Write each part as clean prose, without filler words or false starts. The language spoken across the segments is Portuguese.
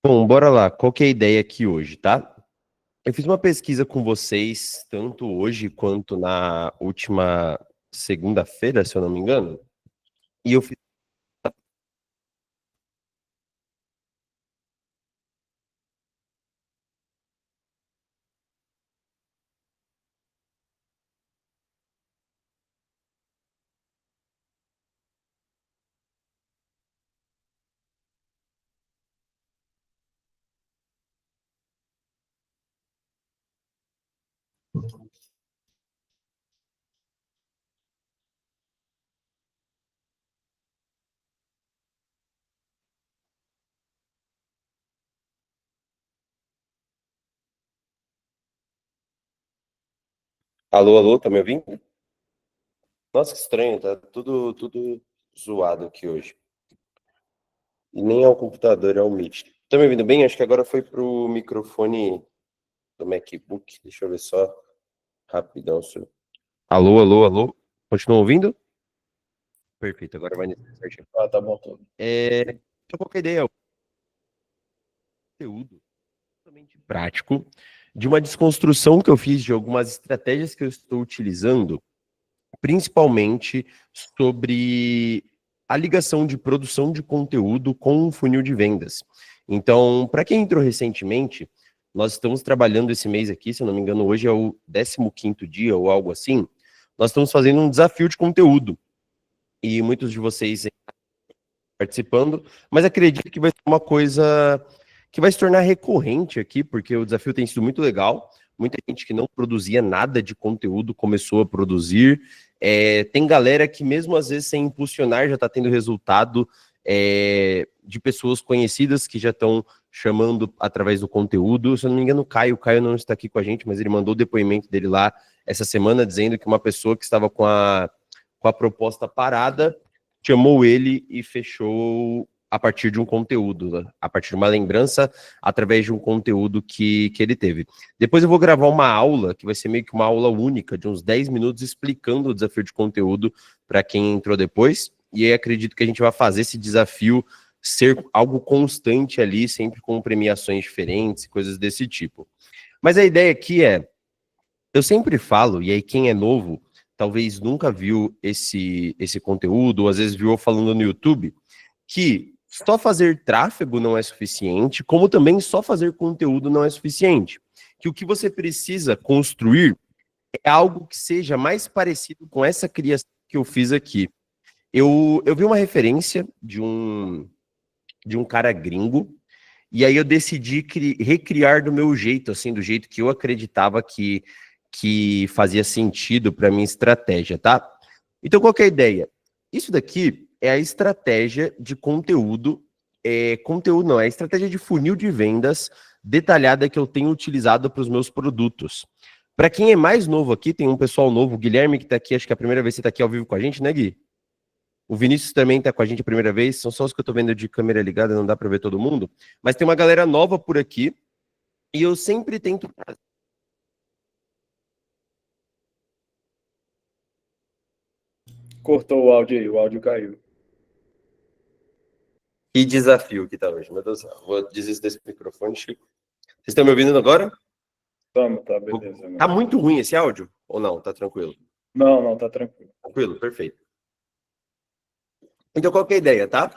Bom, bora lá. Qual que é a ideia aqui hoje, tá? Eu fiz uma pesquisa com vocês, tanto hoje quanto na última segunda-feira, se eu não me engano. E eu fiz. Alô, alô, tá me ouvindo? Nossa, que estranho, tá tudo zoado aqui hoje. E nem é o computador, é o Meet. Tá me ouvindo bem? Acho que agora foi pro microfone do MacBook. Deixa eu ver só rapidão. Alô, alô, alô. Continua ouvindo? Perfeito, agora vai nesse certinho. Ah, tá bom tudo. Então, qual que é a ideia? O conteúdo totalmente prático de uma desconstrução que eu fiz de algumas estratégias que eu estou utilizando, principalmente sobre a ligação de produção de conteúdo com o funil de vendas. Então, para quem entrou recentemente, nós estamos trabalhando esse mês aqui, se eu não me engano, hoje é o 15º dia ou algo assim. Nós estamos fazendo um desafio de conteúdo. E muitos de vocês participando, mas acredito que vai ser uma coisa que vai se tornar recorrente aqui, porque o desafio tem sido muito legal. Muita gente que não produzia nada de conteúdo começou a produzir. Tem galera que, mesmo às vezes sem impulsionar, já está tendo resultado de pessoas conhecidas que já estão chamando através do conteúdo. Se eu não me engano, o Caio não está aqui com a gente, mas ele mandou o depoimento dele lá essa semana, dizendo que uma pessoa que estava com a proposta parada chamou ele e fechou a partir de um conteúdo, né? A partir de uma lembrança, através de um conteúdo que ele teve. Depois eu vou gravar uma aula, que vai ser meio que uma aula única, de uns 10 minutos, explicando o desafio de conteúdo para quem entrou depois. E aí acredito que a gente vai fazer esse desafio ser algo constante ali, sempre com premiações diferentes, coisas desse tipo. Mas a ideia aqui é, eu sempre falo, e aí quem é novo talvez nunca viu esse conteúdo, ou às vezes viu eu falando no YouTube, que só fazer tráfego não é suficiente, como também só fazer conteúdo não é suficiente. Que o que você precisa construir é algo que seja mais parecido com essa criação que eu fiz aqui. Eu vi uma referência de um cara gringo, e aí eu decidi recriar do meu jeito, assim, do jeito que eu acreditava que fazia sentido para minha estratégia, tá? Então, qual que é a ideia? Isso daqui é a estratégia de conteúdo, conteúdo não, é a estratégia de funil de vendas detalhada que eu tenho utilizado para os meus produtos. Para quem é mais novo aqui, tem um pessoal novo, o Guilherme que está aqui, acho que é a primeira vez que você está aqui ao vivo com a gente, né, Gui? O Vinícius também está com a gente a primeira vez, são só os que eu estou vendo de câmera ligada, não dá para ver todo mundo, mas tem uma galera nova por aqui, e eu sempre tento. Cortou o áudio aí, o áudio caiu. Que desafio que tá hoje, meu Deus do céu. Vou desistir desse microfone, Chico. Vocês estão me ouvindo agora? Tamo, tá, beleza. Tá Mano. muito ruim esse áudio? Ou não? Tá tranquilo? Não, não, tá tranquilo. Tranquilo, perfeito. Então, qual que é a ideia, tá?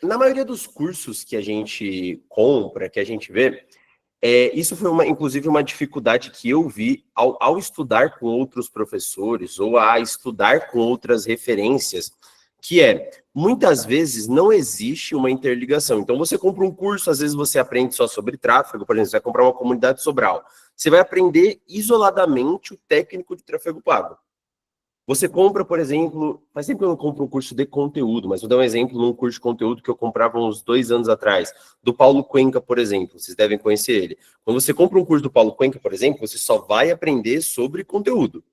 Na maioria dos cursos que a gente compra, que a gente vê, isso foi, inclusive, uma dificuldade que eu vi ao estudar com outros professores ou a estudar com outras referências, que muitas vezes não existe uma interligação. Então, você compra um curso, às vezes você aprende só sobre tráfego, por exemplo, você vai comprar uma comunidade Sobral. Você vai aprender isoladamente o técnico de tráfego pago. Você compra, por exemplo, faz tempo que eu não compro um curso de conteúdo, mas vou dar um exemplo num curso de conteúdo que eu comprava uns 2 anos atrás, do Paulo Cuenca, por exemplo, vocês devem conhecer ele. Quando você compra um curso do Paulo Cuenca, por exemplo, você só vai aprender sobre conteúdo.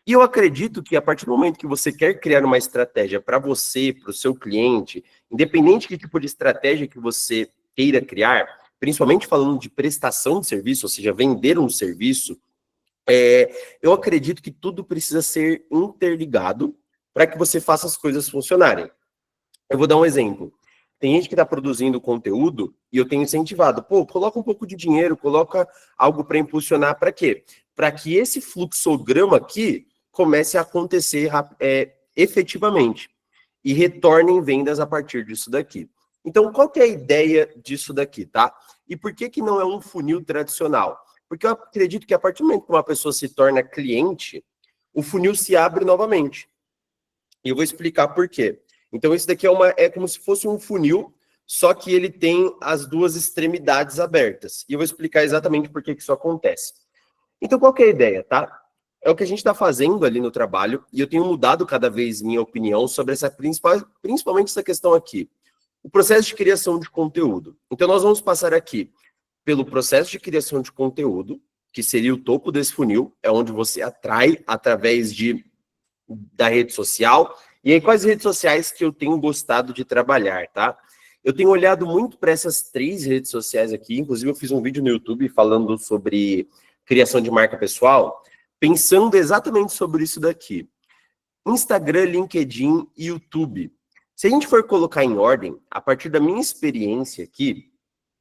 E eu acredito que a partir do momento que você quer criar uma estratégia para você, para o seu cliente, independente de que tipo de estratégia que você queira criar, principalmente falando de prestação de serviço, ou seja, vender um serviço, eu acredito que tudo precisa ser interligado para que você faça as coisas funcionarem. Eu vou dar um exemplo. Tem gente que está produzindo conteúdo e eu tenho incentivado. Pô, coloca um pouco de dinheiro, coloca algo para impulsionar. Para quê? Para que esse fluxograma aqui comece a acontecer efetivamente e retorne em vendas a partir disso daqui. Então, qual que é a ideia disso daqui, tá? E por que não é um funil tradicional? Porque eu acredito que a partir do momento que uma pessoa se torna cliente, o funil se abre novamente. E eu vou explicar por quê. Então, esse daqui é como se fosse um funil, só que ele tem as duas extremidades abertas. E eu vou explicar exatamente por que isso acontece. Então, qual que é a ideia, tá? É o que a gente está fazendo ali no trabalho, e eu tenho mudado cada vez minha opinião sobre essa principalmente essa questão aqui. O processo de criação de conteúdo. Então, nós vamos passar aqui pelo processo de criação de conteúdo, que seria o topo desse funil, é onde você atrai através da rede social. E aí, quais redes sociais que eu tenho gostado de trabalhar, tá? Eu tenho olhado muito para essas 3 redes sociais aqui, inclusive eu fiz um vídeo no YouTube falando sobre criação de marca pessoal, pensando exatamente sobre isso daqui. Instagram, LinkedIn e YouTube. Se a gente for colocar em ordem, a partir da minha experiência aqui,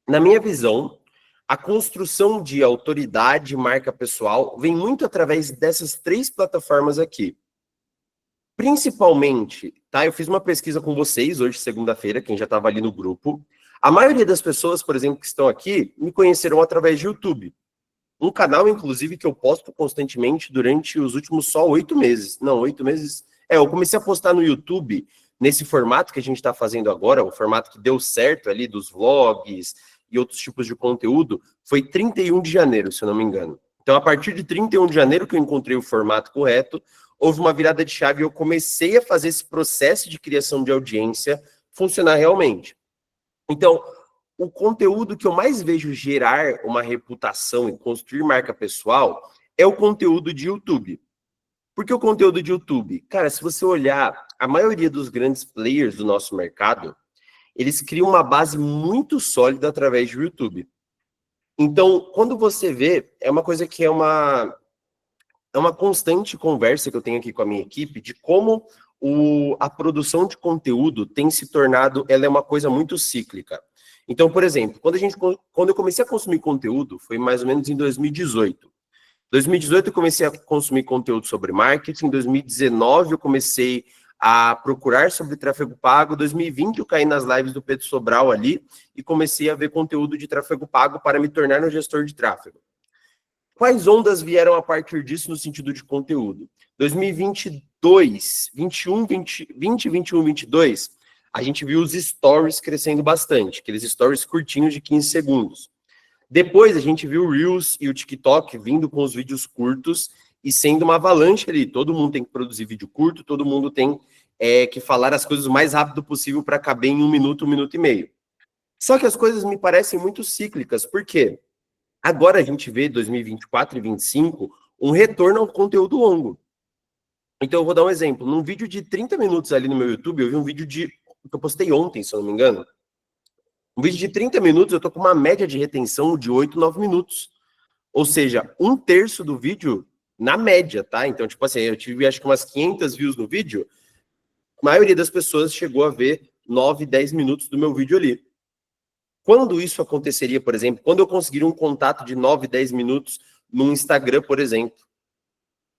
na minha visão, a construção de autoridade e marca pessoal vem muito através dessas 3 plataformas aqui. Principalmente, tá? Eu fiz uma pesquisa com vocês hoje, segunda-feira, quem já estava ali no grupo. A maioria das pessoas, por exemplo, que estão aqui, me conheceram através de YouTube. Um canal, inclusive, que eu posto constantemente durante os últimos só 8 meses. Não, 8 meses... eu comecei a postar no YouTube nesse formato que a gente está fazendo agora, o formato que deu certo ali dos vlogs e outros tipos de conteúdo, foi 31 de janeiro, se eu não me engano. Então, a partir de 31 de janeiro que eu encontrei o formato correto, houve uma virada de chave e eu comecei a fazer esse processo de criação de audiência funcionar realmente. Então, o conteúdo que eu mais vejo gerar uma reputação e construir marca pessoal é o conteúdo de YouTube. Por que o conteúdo de YouTube? Cara, se você olhar, a maioria dos grandes players do nosso mercado, eles criam uma base muito sólida através do YouTube. Então, quando você vê, é uma coisa que é uma constante conversa que eu tenho aqui com a minha equipe de como a produção de conteúdo tem se tornado, ela é uma coisa muito cíclica. Então, por exemplo, quando eu comecei a consumir conteúdo, foi mais ou menos em 2018. 2018 eu comecei a consumir conteúdo sobre marketing, em 2019 eu comecei a procurar sobre tráfego pago, 2020 eu caí nas lives do Pedro Sobral ali e comecei a ver conteúdo de tráfego pago para me tornar um gestor de tráfego. Quais ondas vieram a partir disso no sentido de conteúdo? 2022, 21, 20, 21, 22, a gente viu os stories crescendo bastante, aqueles stories curtinhos de 15 segundos. Depois a gente viu o Reels e o TikTok vindo com os vídeos curtos e sendo uma avalanche ali. Todo mundo tem que produzir vídeo curto, todo mundo tem que falar as coisas o mais rápido possível para caber em 1 minuto e meio. Só que as coisas me parecem muito cíclicas, por quê? Agora a gente vê 2024 e 2025 um retorno ao conteúdo longo. Então eu vou dar um exemplo. Num vídeo de 30 minutos ali no meu YouTube, eu vi um vídeo que eu postei ontem, se eu não me engano. Um vídeo de 30 minutos, eu tô com uma média de retenção de 8, 9 minutos. Ou seja, 1/3 do vídeo na média, tá? Então, tipo assim, eu tive acho que umas 500 views no vídeo, a maioria das pessoas chegou a ver 9, 10 minutos do meu vídeo ali. Quando isso aconteceria, por exemplo, quando eu conseguiria um contato de 9, 10 minutos no Instagram, por exemplo.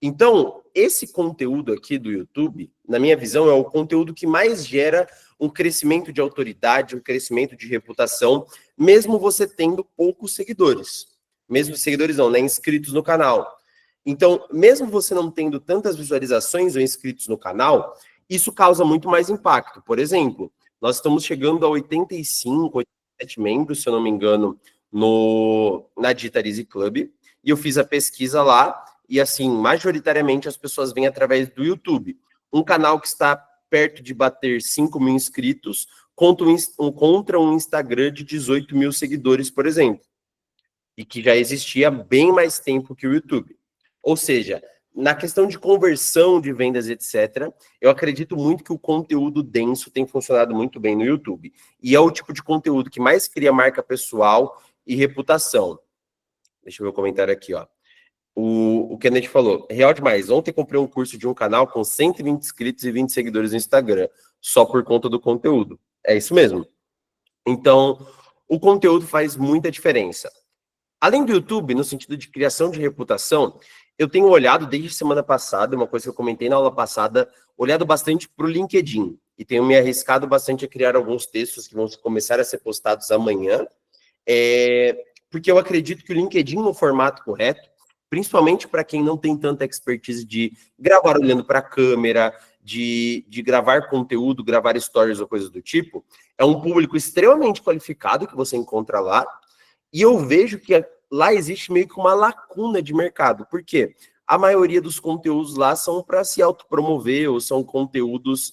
Então, esse conteúdo aqui do YouTube, na minha visão, é o conteúdo que mais gera um crescimento de autoridade, um crescimento de reputação, mesmo você tendo poucos seguidores. Mesmo seguidores não, né? Inscritos no canal. Então, mesmo você não tendo tantas visualizações ou inscritos no canal, isso causa muito mais impacto. Por exemplo, nós estamos chegando a 85, 87 membros, se eu não me engano, na Digitalize Club, e eu fiz a pesquisa lá, e assim, majoritariamente as pessoas vêm através do YouTube. Um canal que está perto de bater 5 mil inscritos contra um Instagram de 18 mil seguidores, por exemplo. E que já existia há bem mais tempo que o YouTube. Ou seja, na questão de conversão de vendas, etc., eu acredito muito que o conteúdo denso tem funcionado muito bem no YouTube. E é o tipo de conteúdo que mais cria marca pessoal e reputação. Deixa eu ver o comentário aqui, ó. O Kenneth falou, real demais, ontem comprei um curso de um canal com 120 inscritos e 20 seguidores no Instagram, só por conta do conteúdo. É isso mesmo. Então, o conteúdo faz muita diferença. Além do YouTube, no sentido de criação de reputação, eu tenho olhado desde semana passada, uma coisa que eu comentei na aula passada, olhado bastante para o LinkedIn. E tenho me arriscado bastante a criar alguns textos que vão começar a ser postados amanhã. Porque eu acredito que o LinkedIn, no formato correto, principalmente para quem não tem tanta expertise de gravar olhando para a câmera, de gravar conteúdo, gravar stories ou coisas do tipo, é um público extremamente qualificado que você encontra lá. E eu vejo que lá existe meio que uma lacuna de mercado. Por quê? A maioria dos conteúdos lá são para se autopromover ou são conteúdos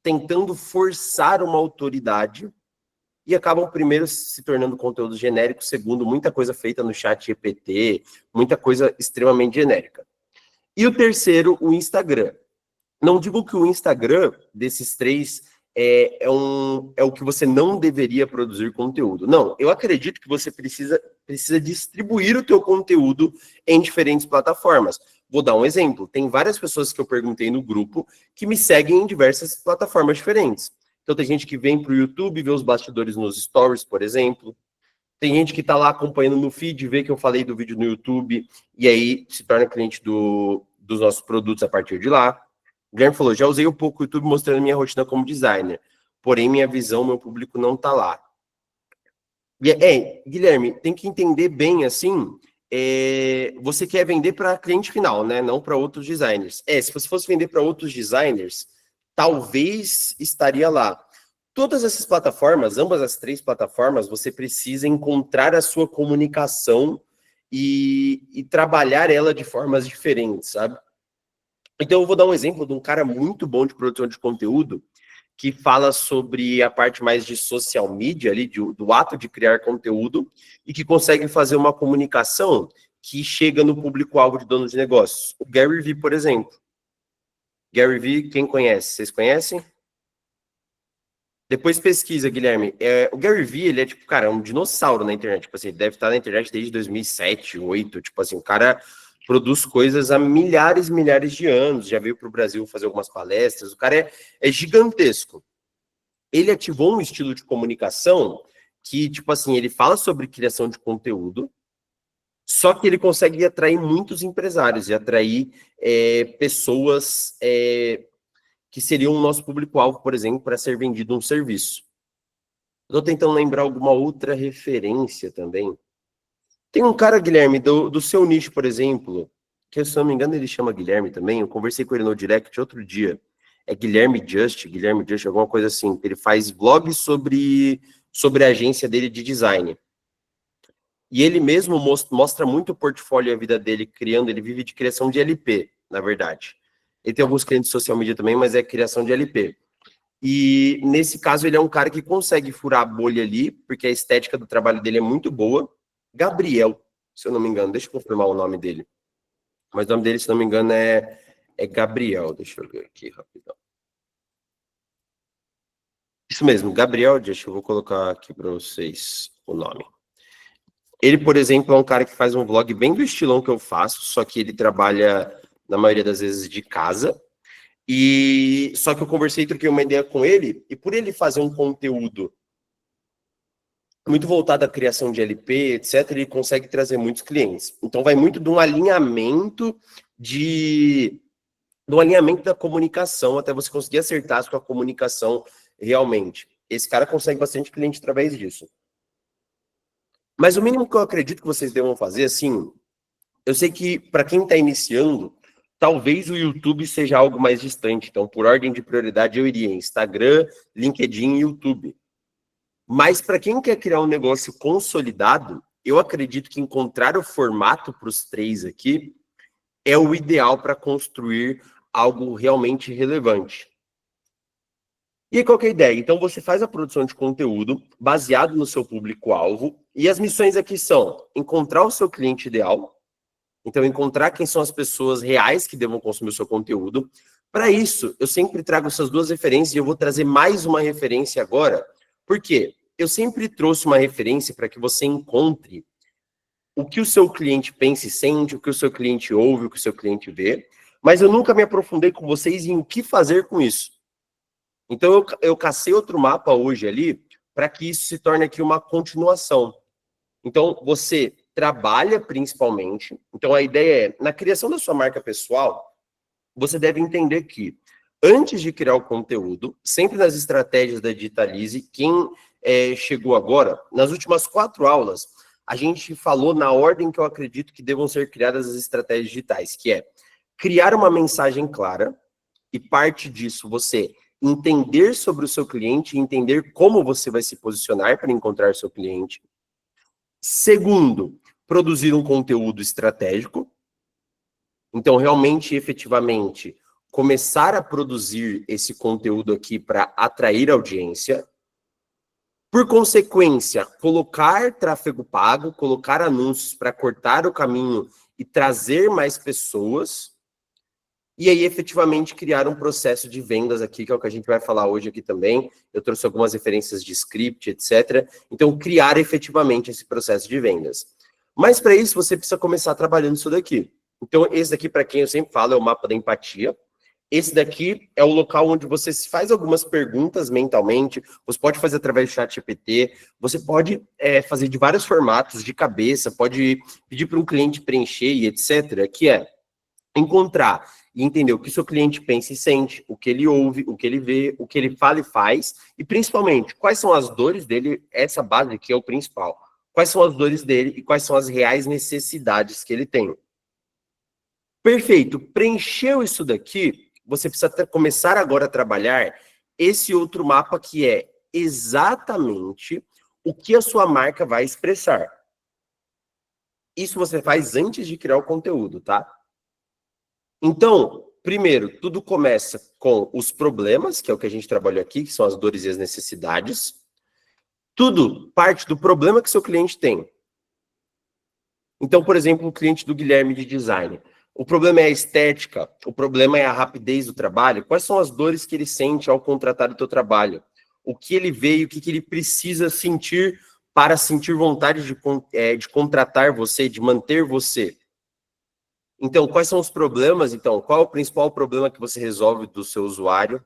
tentando forçar uma autoridade e acabam, primeiro, se tornando conteúdo genérico, segundo, muita coisa feita no chat GPT, muita coisa extremamente genérica. E o terceiro, o Instagram. Não digo que o Instagram, desses três, é o que você não deveria produzir conteúdo. Não, eu acredito que você precisa distribuir o teu conteúdo em diferentes plataformas. Vou dar um exemplo. Tem várias pessoas que eu perguntei no grupo que me seguem em diversas plataformas diferentes. Então, tem gente que vem para o YouTube, vê os bastidores nos stories, por exemplo. Tem gente que está lá acompanhando no feed, vê que eu falei do vídeo no YouTube, e aí se torna cliente dos nossos produtos a partir de lá. O Guilherme falou, já usei um pouco o YouTube mostrando minha rotina como designer, porém minha visão, meu público não está lá. Guilherme, tem que entender bem, assim, você quer vender para cliente final, né? Não para outros designers. Se você fosse vender para outros designers, talvez estaria lá. Todas essas plataformas, ambas as três plataformas, você precisa encontrar a sua comunicação e trabalhar ela de formas diferentes, sabe? Então, eu vou dar um exemplo de um cara muito bom de produção de conteúdo que fala sobre a parte mais de social media, ali, do ato de criar conteúdo, e que consegue fazer uma comunicação que chega no público-alvo de donos de negócios. O Gary Vee, por exemplo. Gary Vee, quem conhece? Vocês conhecem? Depois pesquisa, Guilherme. O Gary Vee, ele é tipo, cara, um dinossauro na internet. Tipo assim, ele deve estar na internet desde 2007, 2008. Tipo assim, o cara produz coisas há milhares e milhares de anos. Já veio para o Brasil fazer algumas palestras. O cara é gigantesco. Ele ativou um estilo de comunicação que, tipo assim, ele fala sobre criação de conteúdo, só que ele consegue atrair muitos empresários e atrair pessoas que seriam o nosso público-alvo, por exemplo, para ser vendido um serviço. Estou tentando lembrar alguma outra referência também. Tem um cara, Guilherme, do seu nicho, por exemplo, que, se não me engano, ele chama Guilherme também. Eu conversei com ele no direct outro dia. É Guilherme Just, alguma coisa assim. Ele faz vlogs sobre a agência dele de design. E ele mesmo mostra muito o portfólio e a vida dele criando. Ele vive de criação de LP, na verdade. Ele tem alguns clientes de social media também, mas é criação de LP. E, nesse caso, ele é um cara que consegue furar a bolha ali, porque a estética do trabalho dele é muito boa. Gabriel, se eu não me engano. Deixa eu confirmar o nome dele. Mas o nome dele, se não me engano, é Gabriel. Deixa eu ver aqui rapidão. Isso mesmo, Gabriel. Deixa eu vou colocar aqui para vocês o nome. Ele, por exemplo, é um cara que faz um vlog bem do estilão que eu faço, só que ele trabalha, na maioria das vezes, de casa. E só que eu conversei, troquei uma ideia com ele, e por ele fazer um conteúdo muito voltado à criação de LP, etc., ele consegue trazer muitos clientes. Então, vai muito de um alinhamento da comunicação, até você conseguir acertar a sua comunicação realmente. Esse cara consegue bastante cliente através disso. Mas o mínimo que eu acredito que vocês devam fazer, assim, eu sei que para quem está iniciando, talvez o YouTube seja algo mais distante. Então, por ordem de prioridade, eu iria em Instagram, LinkedIn e YouTube. Mas para quem quer criar um negócio consolidado, eu acredito que encontrar o formato para os três aqui é o ideal para construir algo realmente relevante. E aí, qual que é a ideia? Então, você faz a produção de conteúdo baseado no seu público-alvo, e as missões aqui são encontrar o seu cliente ideal, então encontrar quem são as pessoas reais que devam consumir o seu conteúdo. Para isso, eu sempre trago essas duas referências, e eu vou trazer mais uma referência agora. Por quê? Eu sempre trouxe uma referência para que você encontre o que o seu cliente pensa e sente, o que o seu cliente ouve, o que o seu cliente vê, mas eu nunca me aprofundei com vocês em o que fazer com isso. Então, eu cacei outro mapa hoje ali para que isso se torne aqui uma continuação. Então, você trabalha principalmente. Então, a ideia é, na criação da sua marca pessoal, você deve entender que, antes de criar o conteúdo, sempre nas estratégias da Digitalize, quem chegou agora, nas últimas 4 aulas, a gente falou na ordem que eu acredito que devam ser criadas as estratégias digitais, que é criar uma mensagem clara, e parte disso você entender sobre o seu cliente, entender como você vai se posicionar para encontrar seu cliente. Segundo, produzir um conteúdo estratégico. Então, realmente, efetivamente, começar a produzir esse conteúdo aqui para atrair audiência. Por consequência, colocar tráfego pago, colocar anúncios para cortar o caminho e trazer mais pessoas. E aí, efetivamente, criar um processo de vendas aqui, que é o que a gente vai falar hoje aqui também. Eu trouxe algumas referências de script, etc. Então, criar efetivamente esse processo de vendas. Mas, para isso, você precisa começar trabalhando isso daqui. Então, esse daqui, para quem eu sempre falo, é o mapa da empatia. Esse daqui é o local onde você se faz algumas perguntas mentalmente. Você pode fazer através do ChatGPT. Você pode fazer de vários formatos, de cabeça. Pode pedir para um cliente preencher e etc. Que é encontrar e entender o que o seu cliente pensa e sente, o que ele ouve, o que ele vê, o que ele fala e faz, e principalmente, quais são as dores dele, essa base aqui é o principal. Quais são as dores dele e quais são as reais necessidades que ele tem. Perfeito. Preencheu isso daqui, você precisa começar agora a trabalhar esse outro mapa que é exatamente o que a sua marca vai expressar. Isso você faz antes de criar o conteúdo, tá? Então, primeiro, tudo começa com os problemas, que é o que a gente trabalhou aqui, que são as dores e as necessidades. Tudo parte do problema que seu cliente tem. Então, por exemplo, o cliente do Guilherme de design. O problema é a estética, o problema é a rapidez do trabalho. Quais são as dores que ele sente ao contratar o teu trabalho? O que ele vê e o que ele precisa sentir para sentir vontade de contratar você, de manter você? Então, quais são os problemas? Então, qual é o principal problema que você resolve do seu usuário?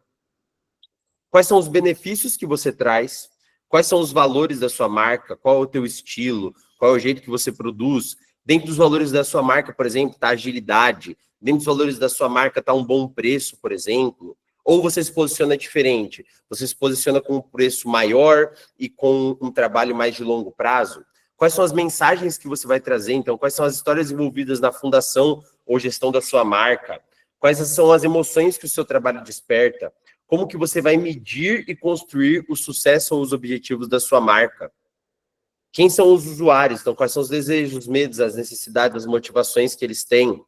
Quais são os benefícios que você traz? Quais são os valores da sua marca? Qual é o teu estilo? Qual é o jeito que você produz? Dentro dos valores da sua marca, por exemplo, está a agilidade. Dentro dos valores da sua marca está um bom preço, por exemplo. Ou você se posiciona diferente? Você se posiciona com um preço maior e com um trabalho mais de longo prazo? Quais são as mensagens que você vai trazer? Então, quais são as histórias envolvidas na fundação ou gestão da sua marca? Quais são as emoções que o seu trabalho desperta? Como que você vai medir e construir o sucesso ou os objetivos da sua marca? Quem são os usuários? Então, quais são os desejos, os medos, as necessidades, as motivações que eles têm?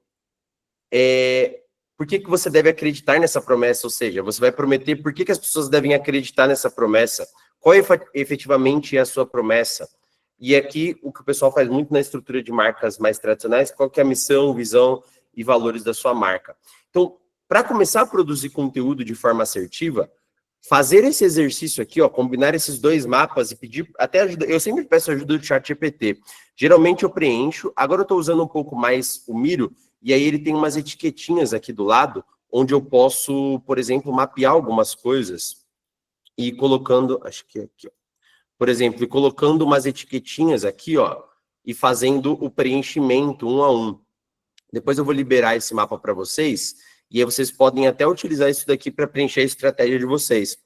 Por que você deve acreditar nessa promessa? Ou seja, você vai prometer por que as pessoas devem acreditar nessa promessa? Qual efetivamente é a sua promessa? E aqui, o que o pessoal faz muito na estrutura de marcas mais tradicionais, qual que é a missão, visão e valores da sua marca. Então, para começar a produzir conteúdo de forma assertiva, fazer esse exercício aqui, ó, combinar esses dois mapas e pedir até ajuda. Eu sempre peço ajuda do ChatGPT. Geralmente eu preencho, agora eu estou usando um pouco mais o Miro, e aí ele tem umas etiquetinhas aqui do lado, onde eu posso, por exemplo, mapear algumas coisas e colocando, acho que é aqui, ó. Por exemplo, e colocando umas etiquetinhas aqui, ó, e fazendo o preenchimento um a um. Depois eu vou liberar esse mapa para vocês, e aí vocês podem até utilizar isso daqui para preencher a estratégia de vocês.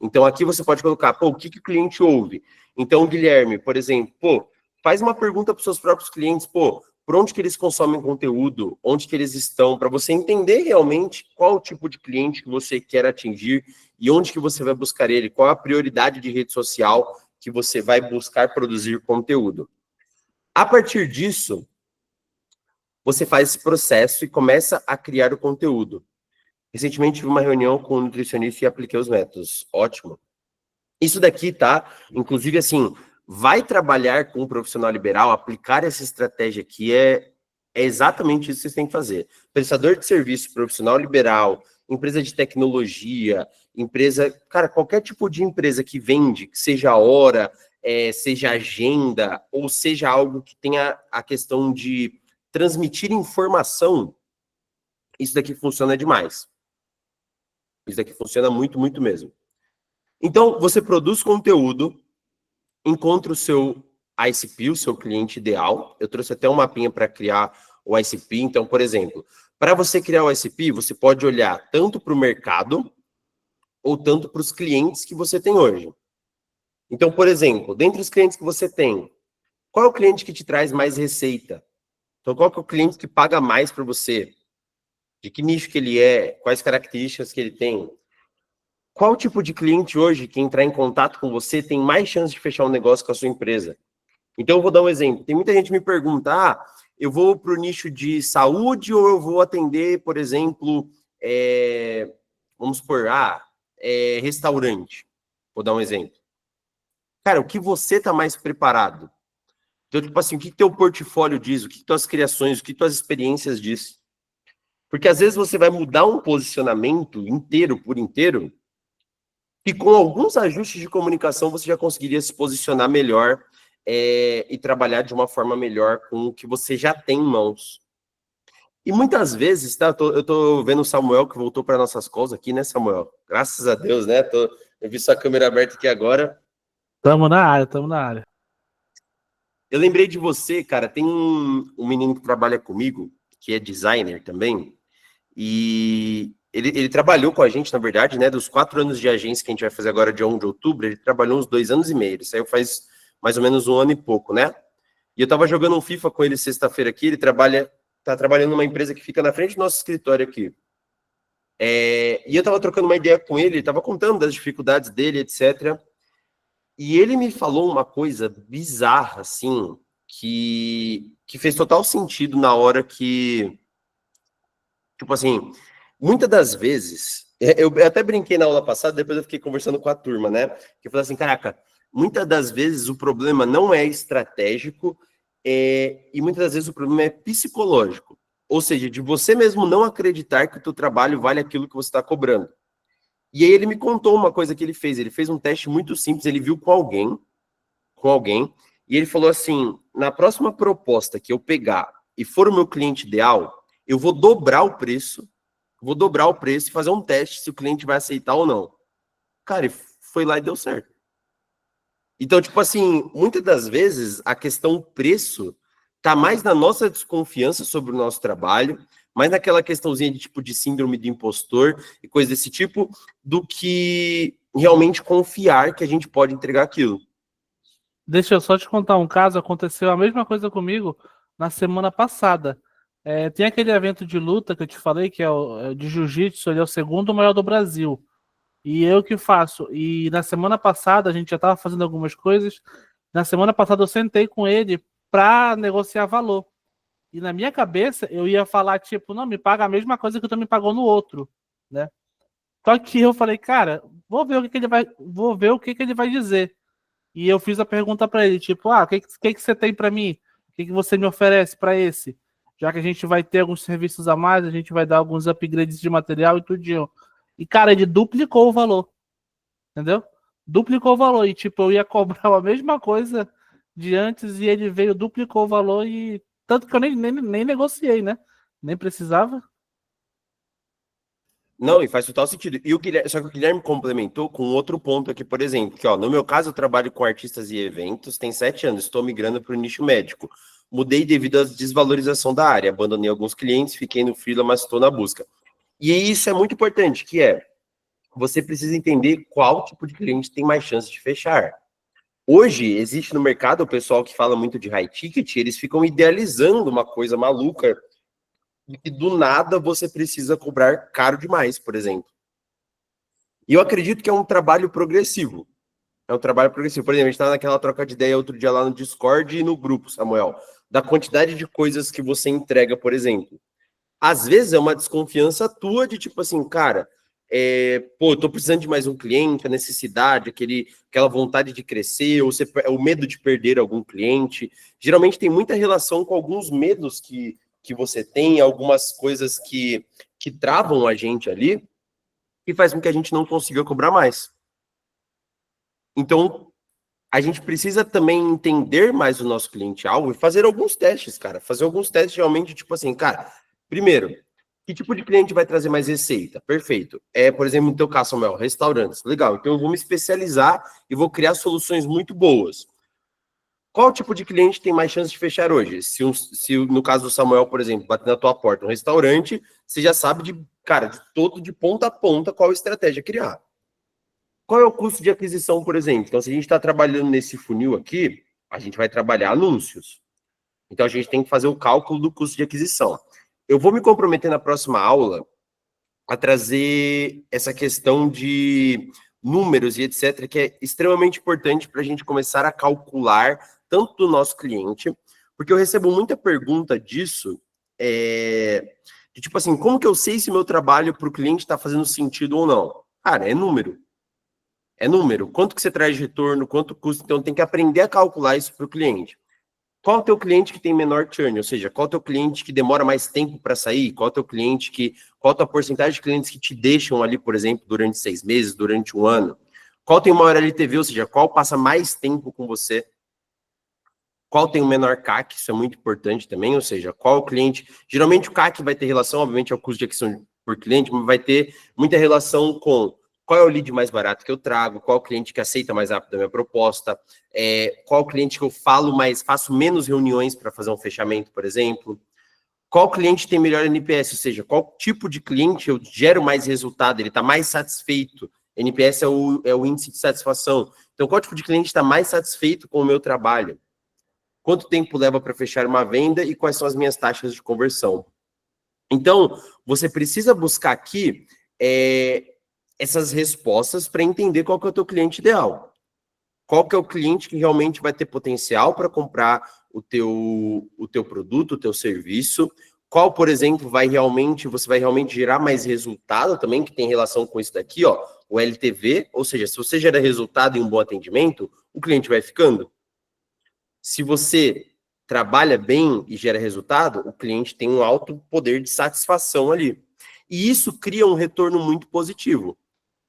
Então, aqui você pode colocar, pô, o que o cliente ouve? Então, Guilherme, por exemplo, pô, faz uma pergunta para os seus próprios clientes, pô, por onde que eles consomem conteúdo, onde que eles estão, para você entender realmente qual o tipo de cliente que você quer atingir e onde que você vai buscar ele, qual a prioridade de rede social que você vai buscar produzir conteúdo. A partir disso, você faz esse processo e começa a criar o conteúdo. Recentemente tive uma reunião com um nutricionista e apliquei os métodos. Ótimo. Isso daqui, tá? Inclusive, assim, vai trabalhar com um profissional liberal, aplicar essa estratégia aqui é exatamente isso que vocês têm que fazer. Prestador de serviço, profissional liberal, empresa de tecnologia, empresa... Cara, qualquer tipo de empresa que vende, que seja hora, seja agenda, ou seja algo que tenha a questão de transmitir informação, isso daqui funciona demais. Isso daqui funciona muito, muito mesmo. Então, você produz conteúdo, encontra o seu ICP, o seu cliente ideal. Eu trouxe até um mapinha para criar o ICP. Então, por exemplo, para você criar o ICP, você pode olhar tanto para o mercado ou tanto para os clientes que você tem hoje. Então, por exemplo, dentre os clientes que você tem, qual é o cliente que te traz mais receita? Então, qual que é o cliente que paga mais para você? De que nicho que ele é? Quais características que ele tem? Qual tipo de cliente hoje que entrar em contato com você tem mais chance de fechar um negócio com a sua empresa? Então, eu vou dar um exemplo. Tem muita gente que me pergunta, eu vou para o nicho de saúde ou eu vou atender, por exemplo, vamos supor, restaurante. Vou dar um exemplo. Cara, o que você está mais preparado? Então, tipo assim, o que teu portfólio diz? O que tuas criações, o que tuas experiências diz? Porque às vezes você vai mudar um posicionamento inteiro por inteiro e com alguns ajustes de comunicação você já conseguiria se posicionar melhor e trabalhar de uma forma melhor com o que você já tem em mãos. E muitas vezes, tá? Eu tô vendo o Samuel que voltou para nossas calls aqui, né, Samuel? Graças a Deus, né? Eu vi sua câmera aberta aqui agora. Tamo na área, tamo na área. Eu lembrei de você, cara. Tem um menino que trabalha comigo, que é designer também, e ele trabalhou com a gente, na verdade, né? Dos 4 anos de agência que a gente vai fazer agora, dia 1 de outubro, ele trabalhou uns 2 anos e meio. Ele saiu faz mais ou menos 1 ano e pouco, né? E eu tava jogando um FIFA com ele sexta-feira aqui, ele tá trabalhando numa empresa que fica na frente do nosso escritório aqui. E eu tava trocando uma ideia com ele tava contando das dificuldades dele, etc. E ele me falou uma coisa bizarra, assim, que fez total sentido na hora que, tipo assim, muitas das vezes, eu até brinquei na aula passada, depois eu fiquei conversando com a turma, né? Que eu falei assim, caraca, muitas das vezes o problema não é estratégico, e muitas das vezes o problema é psicológico. Ou seja, de você mesmo não acreditar que o teu trabalho vale aquilo que você está cobrando. E aí ele me contou uma coisa que ele fez um teste muito simples, ele viu com alguém, e ele falou assim, na próxima proposta que eu pegar e for o meu cliente ideal, eu vou dobrar o preço e fazer um teste se o cliente vai aceitar ou não. Cara, e foi lá e deu certo. Então, tipo assim, muitas das vezes a questão preço tá mais na nossa desconfiança sobre o nosso trabalho, mais naquela questãozinha de tipo de síndrome do impostor e coisa desse tipo, do que realmente confiar que a gente pode entregar aquilo. Deixa eu só te contar um caso, aconteceu a mesma coisa comigo na semana passada. Tem aquele evento de luta que eu te falei, que é o de jiu-jitsu, ele é o segundo maior do Brasil. E eu que faço. E na semana passada a gente já estava fazendo algumas coisas. Na semana passada eu sentei com ele para negociar valor. E na minha cabeça eu ia falar tipo, não, me paga a mesma coisa que tu me pagou no outro, né? Só que eu falei, cara, vou ver o que que ele vai dizer. E eu fiz a pergunta para ele, tipo, o que você tem para mim? O que você me oferece para esse? Já que a gente vai ter alguns serviços a mais, a gente vai dar alguns upgrades de material e tudinho. E, cara, ele duplicou o valor, entendeu? Duplicou o valor. E, tipo, eu ia cobrar a mesma coisa de antes e ele veio, duplicou o valor e... Tanto que eu nem negociei, né? Nem precisava. Não, e faz total sentido. E só que o Guilherme complementou com outro ponto aqui, por exemplo, que ó, no meu caso eu trabalho com artistas e eventos, tem 7 anos, estou migrando para o nicho médico. Mudei devido à desvalorização da área, abandonei alguns clientes, fiquei no freela, mas estou na busca. E isso é muito importante, que é, você precisa entender qual tipo de cliente tem mais chance de fechar. Hoje, existe no mercado o pessoal que fala muito de high ticket, eles ficam idealizando uma coisa maluca, e do nada você precisa cobrar caro demais, por exemplo. E eu acredito que é um trabalho progressivo. É um trabalho progressivo. Por exemplo, a gente estava naquela troca de ideia outro dia lá no Discord e no grupo, Samuel, da quantidade de coisas que você entrega, por exemplo. Às vezes é uma desconfiança tua de tipo assim, cara, eu tô precisando de mais um cliente, a necessidade, aquela vontade de crescer, ou o medo de perder algum cliente. Geralmente tem muita relação com alguns medos que você tem, algumas coisas que travam a gente ali, e faz com que a gente não consiga cobrar mais. Então, a gente precisa também entender mais o nosso cliente-alvo e fazer alguns testes, cara. Fazer alguns testes realmente, tipo assim, cara, primeiro, que tipo de cliente vai trazer mais receita? Perfeito. Por exemplo, no teu caso, Samuel, restaurantes. Legal, então eu vou me especializar e vou criar soluções muito boas. Qual tipo de cliente tem mais chance de fechar hoje? Se no caso do Samuel, por exemplo, bater na tua porta, um restaurante, você já sabe de ponta a ponta, qual estratégia criar. Qual é o custo de aquisição, por exemplo? Então, se a gente está trabalhando nesse funil aqui, a gente vai trabalhar anúncios. Então, a gente tem que fazer o cálculo do custo de aquisição. Eu vou me comprometer na próxima aula a trazer essa questão de números e etc., que é extremamente importante para a gente começar a calcular tanto do nosso cliente, porque eu recebo muita pergunta disso, de tipo assim, como que eu sei se meu trabalho para o cliente está fazendo sentido ou não? Cara, é número. É número. Quanto que você traz de retorno, quanto custa, então tem que aprender a calcular isso para o cliente. Qual é o teu cliente que tem menor churn? Ou seja, qual é o teu cliente que demora mais tempo para sair? Qual é o teu cliente qual é a tua porcentagem de clientes que te deixam ali, por exemplo, durante 6 meses, durante um ano? Qual tem o maior LTV? Ou seja, qual passa mais tempo com você? Qual tem o menor CAC? Isso é muito importante também. Ou seja, qual é o cliente... Geralmente o CAC vai ter relação, obviamente, ao custo de aquisição por cliente, mas vai ter muita relação com qual é o lead mais barato que eu trago, qual é o cliente que aceita mais rápido a minha proposta, qual é o cliente que eu faço menos reuniões para fazer um fechamento, por exemplo, qual cliente tem melhor NPS, ou seja, qual tipo de cliente eu gero mais resultado, ele está mais satisfeito, NPS é o índice de satisfação, então qual tipo de cliente está mais satisfeito com o meu trabalho, quanto tempo leva para fechar uma venda e quais são as minhas taxas de conversão. Então, você precisa buscar aqui essas respostas para entender qual que é o teu cliente ideal. Qual que é o cliente que realmente vai ter potencial para comprar o teu produto, o teu serviço. Qual, por exemplo, você vai realmente gerar mais resultado também, que tem relação com isso daqui, ó, o LTV, ou seja, se você gera resultado e um bom atendimento, o cliente vai ficando. Se você trabalha bem e gera resultado, o cliente tem um alto poder de satisfação ali. E isso cria um retorno muito positivo,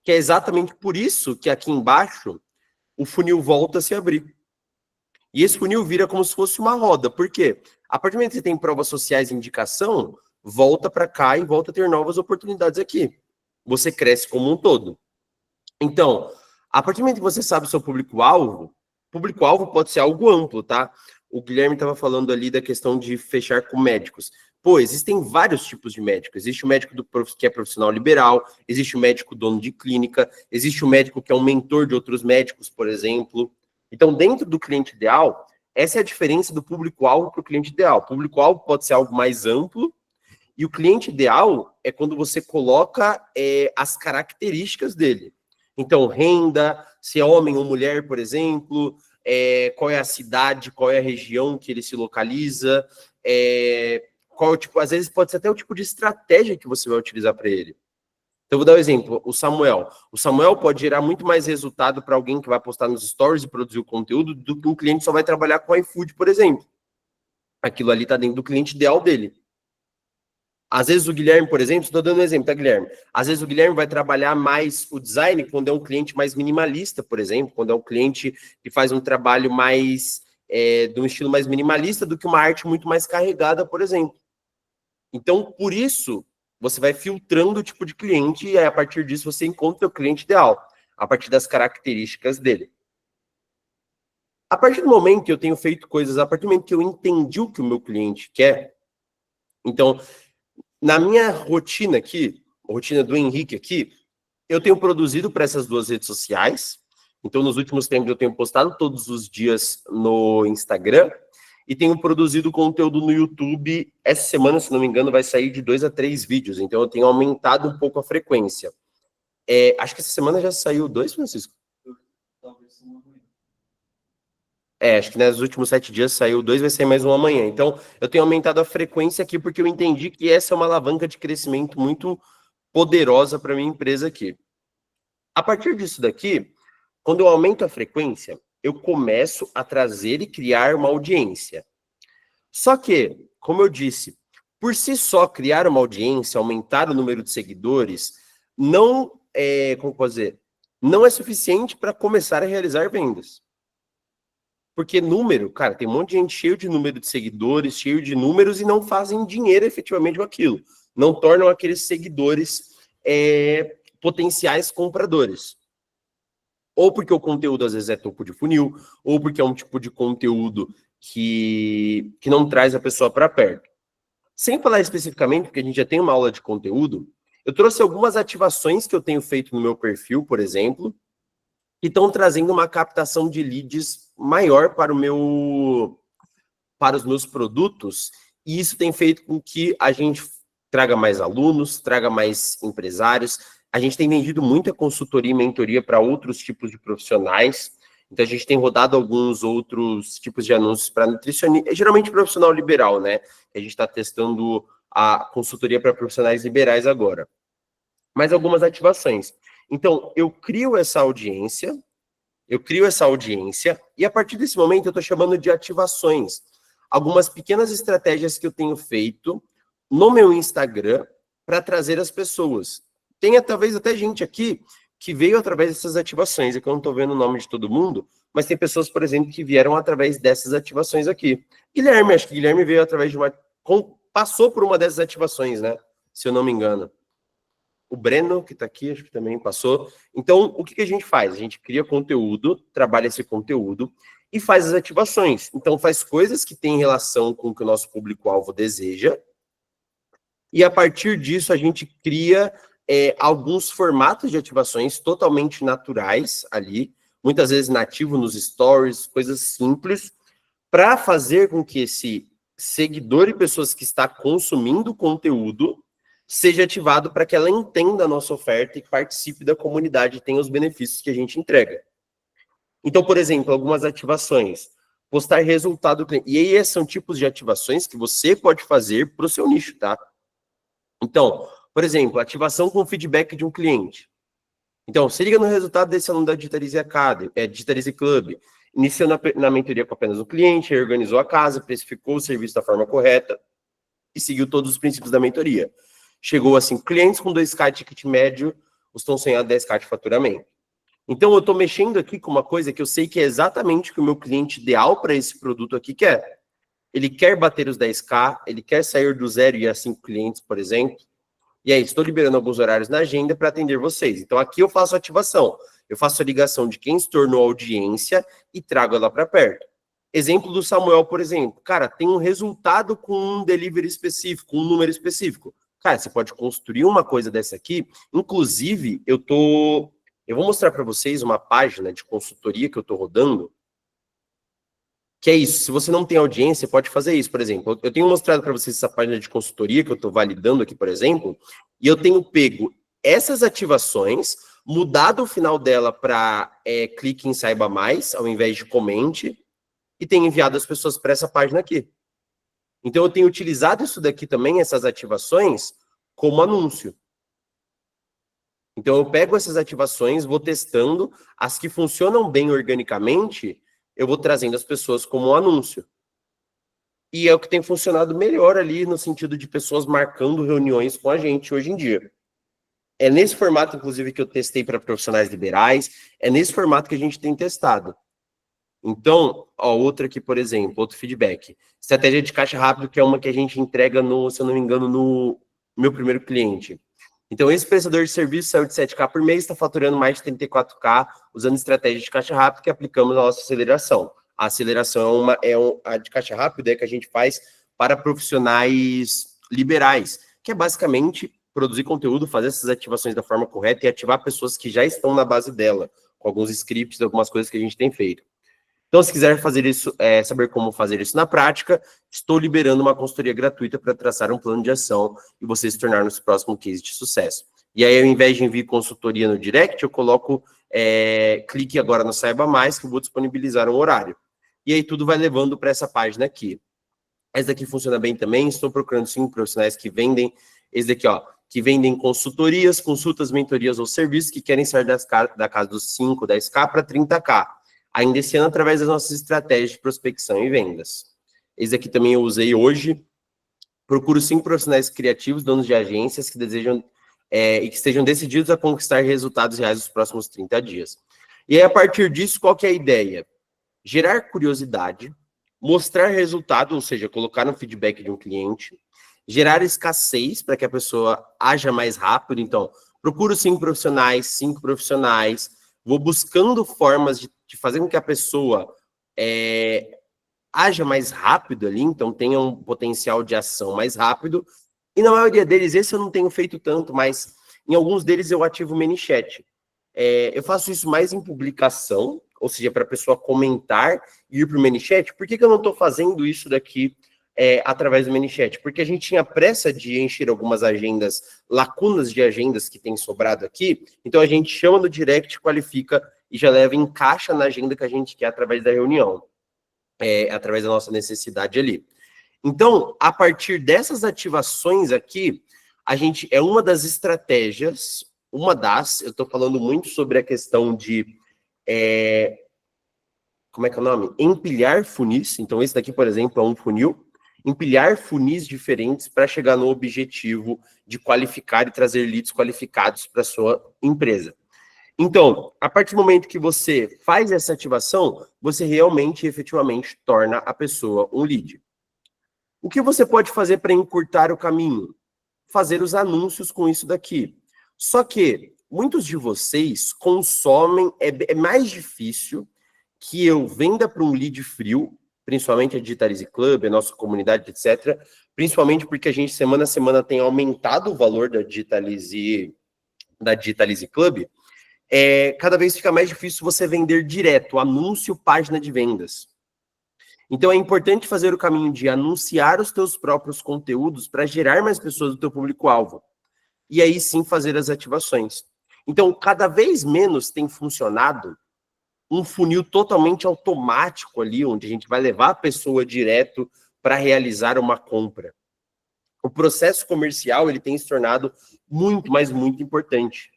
que é exatamente por isso que aqui embaixo o funil volta a se abrir. E esse funil vira como se fosse uma roda. Por quê? A partir do momento que você tem provas sociais e indicação, volta para cá e volta a ter novas oportunidades aqui. Você cresce como um todo. Então, a partir do momento que você sabe o seu público-alvo pode ser algo amplo, tá? O Guilherme estava falando ali da questão de fechar com médicos. Pô, existem vários tipos de médico. Existe o médico que é profissional liberal, existe o médico dono de clínica, existe o médico que é um mentor de outros médicos, por exemplo. Então, dentro do cliente ideal, essa é a diferença do público-alvo para o cliente ideal. O público-alvo pode ser algo mais amplo, e o cliente ideal é quando você coloca as características dele. Então, renda, se é homem ou mulher, por exemplo, qual é a cidade, qual é a região que ele se localiza, às vezes pode ser até o tipo de estratégia que você vai utilizar para ele. Então, eu vou dar um exemplo, o Samuel. O Samuel pode gerar muito mais resultado para alguém que vai postar nos stories e produzir o conteúdo do que um cliente que só vai trabalhar com iFood, por exemplo. Aquilo ali está dentro do cliente ideal dele. Às vezes o Guilherme, por exemplo, estou dando um exemplo, tá, Guilherme? Às vezes o Guilherme vai trabalhar mais o design quando é um cliente mais minimalista, por exemplo, quando é um cliente que faz um trabalho mais de um estilo mais minimalista do que uma arte muito mais carregada, por exemplo. Então, por isso, você vai filtrando o tipo de cliente e aí, a partir disso você encontra o cliente ideal, a partir das características dele. A partir do momento que eu tenho feito coisas, a partir do momento que eu entendi o que o meu cliente quer, então, na minha rotina aqui, a rotina do Henrique aqui, eu tenho produzido para essas duas redes sociais. Então, nos últimos tempos, eu tenho postado todos os dias no Instagram e tenho produzido conteúdo no YouTube. Essa semana, se não me engano, vai sair de 2 a 3 vídeos. Então, eu tenho aumentado um pouco a frequência. Acho que essa semana já saiu 2, Francisco? Acho que nos últimos 7 dias saiu 2, vai sair mais um amanhã. Então, eu tenho aumentado a frequência aqui porque eu entendi que essa é uma alavanca de crescimento muito poderosa para a minha empresa aqui. A partir disso daqui, quando eu aumento a frequência, eu começo a trazer e criar uma audiência. Só que, como eu disse, por si só criar uma audiência, aumentar o número de seguidores, não é suficiente para começar a realizar vendas. Porque número, cara, tem um monte de gente cheio de número de seguidores, cheio de números e não fazem dinheiro efetivamente com aquilo. Não tornam aqueles seguidores potenciais compradores. Ou porque o conteúdo às vezes é topo de funil, ou porque é um tipo de conteúdo que não traz a pessoa para perto. Sem falar especificamente, porque a gente já tem uma aula de conteúdo, eu trouxe algumas ativações que eu tenho feito no meu perfil, por exemplo, que estão trazendo uma captação de leads maior para os meus produtos, e isso tem feito com que a gente traga mais alunos, traga mais empresários. A gente tem vendido muita consultoria e mentoria para outros tipos de profissionais. Então, a gente tem rodado alguns outros tipos de anúncios para nutricionista, geralmente profissional liberal, né? A gente está testando a consultoria para profissionais liberais agora. Mais algumas ativações. Então, eu crio essa audiência, e a partir desse momento eu estou chamando de ativações. Algumas pequenas estratégias que eu tenho feito no meu Instagram para trazer as pessoas. Tem talvez até gente aqui que veio através dessas ativações. É que eu não estou vendo o nome de todo mundo, mas tem pessoas, por exemplo, que vieram através dessas ativações aqui. Guilherme, acho que Guilherme veio através de passou por uma dessas ativações, né? Se eu não me engano. O Breno, que está aqui, acho que também passou. Então, o que a gente faz? A gente cria conteúdo, trabalha esse conteúdo e faz as ativações. Então, faz coisas que têm relação com o que o nosso público-alvo deseja. E, a partir disso, a gente cria alguns formatos de ativações totalmente naturais ali, muitas vezes nativo nos stories, coisas simples, para fazer com que esse seguidor e pessoas que está consumindo conteúdo seja ativado para que ela entenda a nossa oferta e participe da comunidade e tenha os benefícios que a gente entrega. Então, por exemplo, algumas ativações. Postar resultado do cliente. E aí, esses são tipos de ativações que você pode fazer para o seu nicho, tá? Então, por exemplo, ativação com feedback de um cliente. Então, se liga no resultado desse aluno da Digitalize Academy, Digitalize Club. Iniciou na mentoria com apenas um cliente, organizou a casa, precificou o serviço da forma correta e seguiu todos os princípios da mentoria. Chegou a 5 clientes com 2K de ticket médio, os tão sonhando 10K de faturamento. Então, eu estou mexendo aqui com uma coisa que eu sei que é exatamente o que o meu cliente ideal para esse produto aqui quer. Ele quer bater os 10K, ele quer sair do 0 e a 5 clientes, por exemplo. E aí, estou liberando alguns horários na agenda para atender vocês. Então, aqui eu faço a ativação. Eu faço a ligação de quem se tornou audiência e trago ela para perto. Exemplo do Samuel, por exemplo. Cara, tem um resultado com um delivery específico, um número específico. Cara, você pode construir uma coisa dessa aqui. Inclusive, eu vou mostrar para vocês uma página de consultoria que eu estou rodando, que é isso. Se você não tem audiência, pode fazer isso. Por exemplo, eu tenho mostrado para vocês essa página de consultoria que eu estou validando aqui, por exemplo, e eu tenho pego essas ativações, mudado o final dela para clique em Saiba Mais, ao invés de comente, e tenho enviado as pessoas para essa página aqui. Então, eu tenho utilizado isso daqui também, essas ativações, como anúncio. Então, eu pego essas ativações, vou testando, as que funcionam bem organicamente, eu vou trazendo as pessoas como anúncio. E é o que tem funcionado melhor ali, no sentido de pessoas marcando reuniões com a gente hoje em dia. É nesse formato, inclusive, que eu testei para profissionais liberais, é nesse formato que a gente tem testado. Então, outra aqui, por exemplo, outro feedback. Estratégia de caixa rápido, que é uma que a gente entrega, se eu não me engano, no meu primeiro cliente. Então, esse prestador de serviço saiu de 7K por mês, está faturando mais de 34K, usando estratégia de caixa rápido que aplicamos na nossa aceleração. A aceleração a de caixa rápido é que a gente faz para profissionais liberais, que é basicamente produzir conteúdo, fazer essas ativações da forma correta e ativar pessoas que já estão na base dela, com alguns scripts, algumas coisas que a gente tem feito. Então, se quiser fazer isso, saber como fazer isso na prática, estou liberando uma consultoria gratuita para traçar um plano de ação e você se tornar no próximo case de sucesso. E aí, ao invés de enviar consultoria no direct, eu coloco, clique agora no Saiba Mais, que eu vou disponibilizar um horário. E aí, tudo vai levando para essa página aqui. Essa daqui funciona bem também, estou procurando 5 profissionais que vendem, esse daqui, que vendem consultorias, consultas, mentorias ou serviços que querem sair da casa dos 5, 10K para 30K. Ainda esse ano, através das nossas estratégias de prospecção e vendas. Esse aqui também eu usei hoje. Procuro 5 profissionais criativos, donos de agências, que desejam e que estejam decididos a conquistar resultados reais nos próximos 30 dias. E aí, a partir disso, qual que é a ideia? Gerar curiosidade, mostrar resultado, ou seja, colocar no feedback de um cliente, gerar escassez para que a pessoa haja mais rápido. Então, procuro 5 profissionais, vou buscando formas de fazer com que a pessoa haja mais rápido ali, então tenha um potencial de ação mais rápido. E na maioria deles, esse eu não tenho feito tanto, mas em alguns deles eu ativo o ManyChat. Eu faço isso mais em publicação, ou seja, para a pessoa comentar e ir para o ManyChat. Por que eu não estou fazendo isso daqui através do ManyChat? Porque a gente tinha pressa de encher algumas agendas, lacunas de agendas que tem sobrado aqui, então a gente chama no direct, qualifica e já leva, encaixa na agenda que a gente quer através da reunião, através da nossa necessidade ali. Então, a partir dessas ativações aqui, a gente uma das estratégias, eu estou falando muito sobre a questão de, como é que é o nome? Empilhar funis. Então, esse daqui, por exemplo, é um funil. Empilhar funis diferentes para chegar no objetivo de qualificar e trazer leads qualificados para a sua empresa. Então, a partir do momento que você faz essa ativação, você realmente, efetivamente, torna a pessoa um lead. O que você pode fazer para encurtar o caminho? Fazer os anúncios com isso daqui. Só que muitos de vocês consomem, é mais difícil que eu venda para um lead frio, principalmente a Digitalize Club, a nossa comunidade, etc. Principalmente porque a gente, semana a semana, tem aumentado o valor da Digitalize Club. Cada vez fica mais difícil você vender direto, anúncio, página de vendas. Então, é importante fazer o caminho de anunciar os teus próprios conteúdos para gerar mais pessoas do teu público-alvo. E aí sim fazer as ativações. Então, cada vez menos tem funcionado um funil totalmente automático ali, onde a gente vai levar a pessoa direto para realizar uma compra. O processo comercial, ele tem se tornado muito, mas muito importante.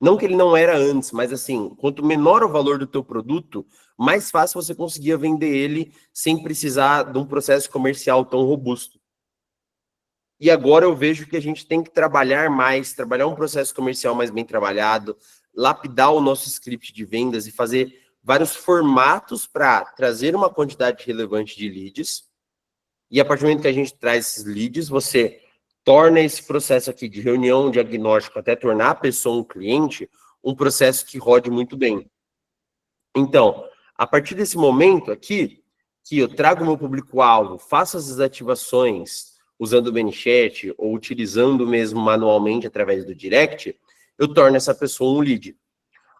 Não que ele não era antes, mas assim, quanto menor o valor do teu produto, mais fácil você conseguia vender ele sem precisar de um processo comercial tão robusto. E agora eu vejo que a gente tem que trabalhar mais, trabalhar um processo comercial mais bem trabalhado, lapidar o nosso script de vendas e fazer vários formatos para trazer uma quantidade relevante de leads. E a partir do momento que a gente traz esses leads, você torna esse processo aqui de reunião, diagnóstico, até tornar a pessoa um cliente, um processo que rode muito bem. Então, a partir desse momento aqui, que eu trago o meu público-alvo, faço as ativações usando o ManyChat ou utilizando mesmo manualmente através do direct, eu torno essa pessoa um lead.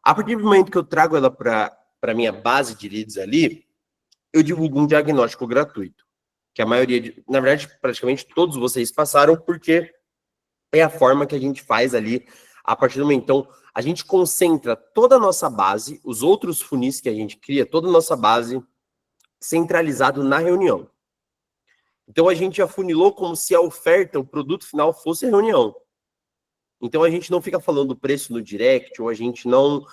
A partir do momento que eu trago ela para a minha base de leads ali, eu divulgo um diagnóstico gratuito, que a maioria, na verdade, praticamente todos vocês passaram, porque é a forma que a gente faz ali, a partir do momento. Então, a gente concentra toda a nossa base, os outros funis que a gente cria, toda a nossa base centralizado na reunião. Então, a gente afunilou como se a oferta, o produto final, fosse a reunião. Então, a gente não fica falando o preço no direct, ou a gente não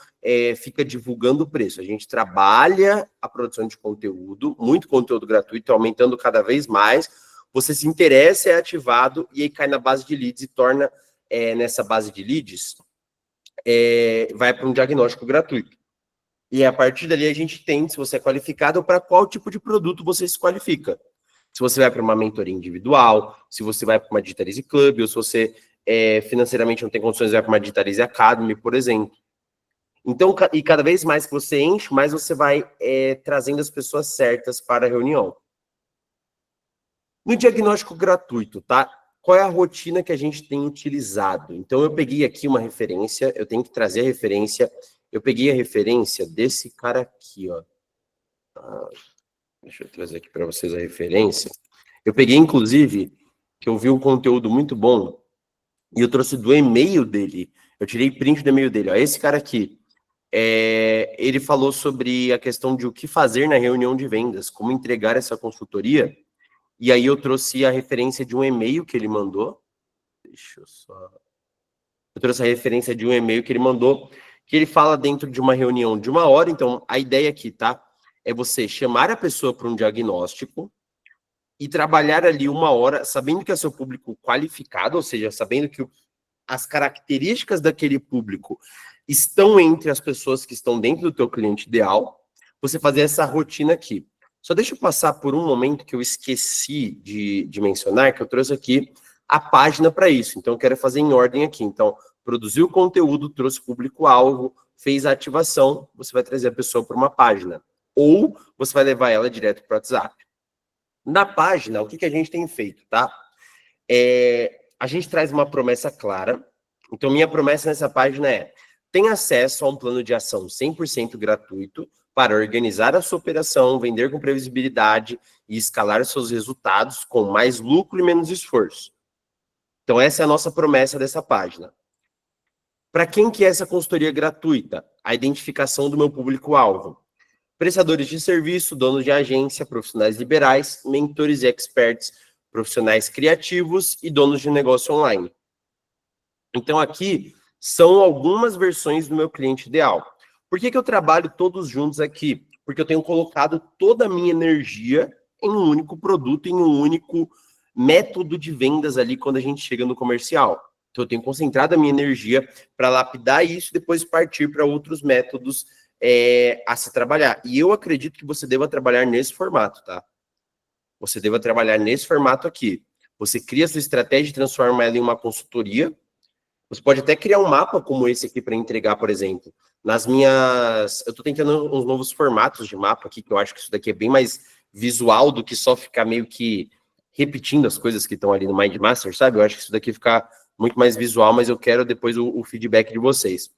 fica divulgando o preço. A gente trabalha a produção de conteúdo, muito conteúdo gratuito, aumentando cada vez mais. Você se interessa, é ativado, e aí cai na base de leads e torna, nessa base de leads, vai para um diagnóstico gratuito. E a partir dali a gente tem, se você é qualificado, para qual tipo de produto você se qualifica. Se você vai para uma mentoria individual, se você vai para uma Digitalize Club, ou se você financeiramente não tem condições, vai para uma Digitalize Academy, por exemplo. Então, e cada vez mais que você enche, mais você vai trazendo as pessoas certas para a reunião. No diagnóstico gratuito, tá? Qual é a rotina que a gente tem utilizado? Então, eu peguei aqui uma referência, eu tenho que trazer a referência. Eu peguei a referência desse cara aqui, ó. Deixa eu trazer aqui para vocês a referência. Eu peguei, inclusive, que eu vi um conteúdo muito bom, e eu trouxe do e-mail dele. Eu tirei print do e-mail dele. Ó, esse cara aqui, ele falou sobre a questão de o que fazer na reunião de vendas, como entregar essa consultoria. E aí eu trouxe a referência de um e-mail que ele mandou. Deixa eu só... Eu trouxe a referência de um e-mail que ele mandou, que ele fala dentro de uma reunião de 1 hora. Então, a ideia aqui, tá? É você chamar a pessoa para um diagnóstico e trabalhar ali 1 hora, sabendo que é seu público qualificado, ou seja, sabendo que as características daquele público estão entre as pessoas que estão dentro do teu cliente ideal, você fazer essa rotina aqui. Só deixa eu passar por um momento que eu esqueci de mencionar, que eu trouxe aqui a página para isso. Então, eu quero fazer em ordem aqui. Então, produziu o conteúdo, trouxe público-alvo, fez a ativação, você vai trazer a pessoa para uma página. Ou você vai levar ela direto para o WhatsApp. Na página, o que a gente tem feito, tá? A gente traz uma promessa clara. Então, minha promessa nessa página é: tem acesso a um plano de ação 100% gratuito para organizar a sua operação, vender com previsibilidade e escalar seus resultados com mais lucro e menos esforço. Então, essa é a nossa promessa dessa página. Para quem que é essa consultoria gratuita? A identificação do meu público-alvo. Prestadores de serviço, donos de agência, profissionais liberais, mentores e experts, profissionais criativos e donos de negócio online. Então, aqui são algumas versões do meu cliente ideal. Por que eu trabalho todos juntos aqui? Porque eu tenho colocado toda a minha energia em um único produto, em um único método de vendas ali quando a gente chega no comercial. Então, eu tenho concentrado a minha energia para lapidar isso e depois partir para outros métodos a se trabalhar. E eu acredito que você deva trabalhar nesse formato, tá? Você deva trabalhar nesse formato aqui. Você cria sua estratégia e transforma ela em uma consultoria. Você pode até criar um mapa como esse aqui para entregar, por exemplo. Eu estou tentando uns novos formatos de mapa aqui, que eu acho que isso daqui é bem mais visual do que só ficar meio que repetindo as coisas que estão ali no Mind Master, sabe? Eu acho que isso daqui fica muito mais visual, mas eu quero depois o feedback de vocês.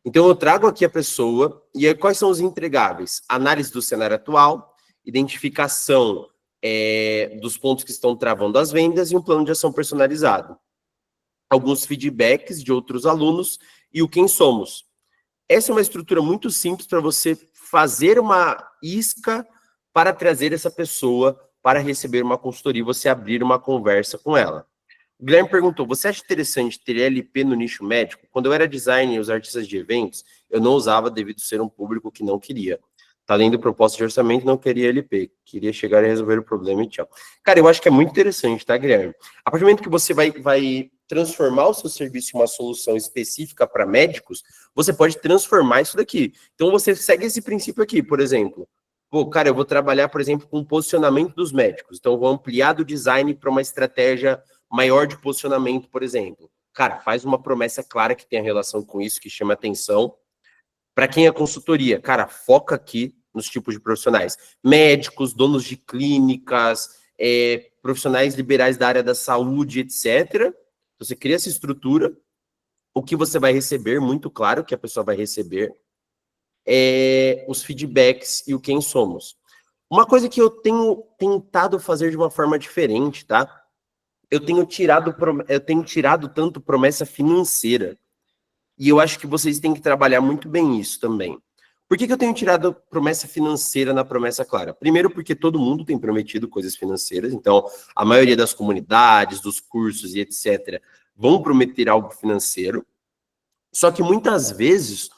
Então, eu trago aqui a pessoa, e aí quais são os entregáveis? Análise do cenário atual, identificação dos pontos que estão travando as vendas e um plano de ação personalizado. Alguns feedbacks de outros alunos e o quem somos. Essa é uma estrutura muito simples para você fazer uma isca para trazer essa pessoa para receber uma consultoria e você abrir uma conversa com ela. O Guilherme perguntou: você acha interessante ter LP no nicho médico? Quando eu era designer e os artistas de eventos, eu não usava devido ser um público que não queria. Tá lendo proposta de orçamento, não queria LP. Queria chegar e resolver o problema e tchau. Cara, eu acho que é muito interessante, tá, Guilherme? A partir do momento que você vai transformar o seu serviço em uma solução específica para médicos, você pode transformar isso daqui. Então, você segue esse princípio aqui, por exemplo. Pô, cara, eu vou trabalhar, por exemplo, com o posicionamento dos médicos. Então, eu vou ampliar do design para uma estratégia maior de posicionamento, por exemplo. Cara, faz uma promessa clara que tenha relação com isso, que chama atenção. Para quem é consultoria, cara, foca aqui nos tipos de profissionais. Médicos, donos de clínicas, profissionais liberais da área da saúde, etc. Você cria essa estrutura, o que você vai receber, muito claro que a pessoa vai receber, os feedbacks e o quem somos. Uma coisa que eu tenho tentado fazer de uma forma diferente, tá? Eu tenho tirado tanto promessa financeira. E eu acho que vocês têm que trabalhar muito bem isso também. Por que eu tenho tirado promessa financeira na promessa clara? Primeiro, porque todo mundo tem prometido coisas financeiras. Então, a maioria das comunidades, dos cursos e etc. vão prometer algo financeiro. Só que muitas vezes,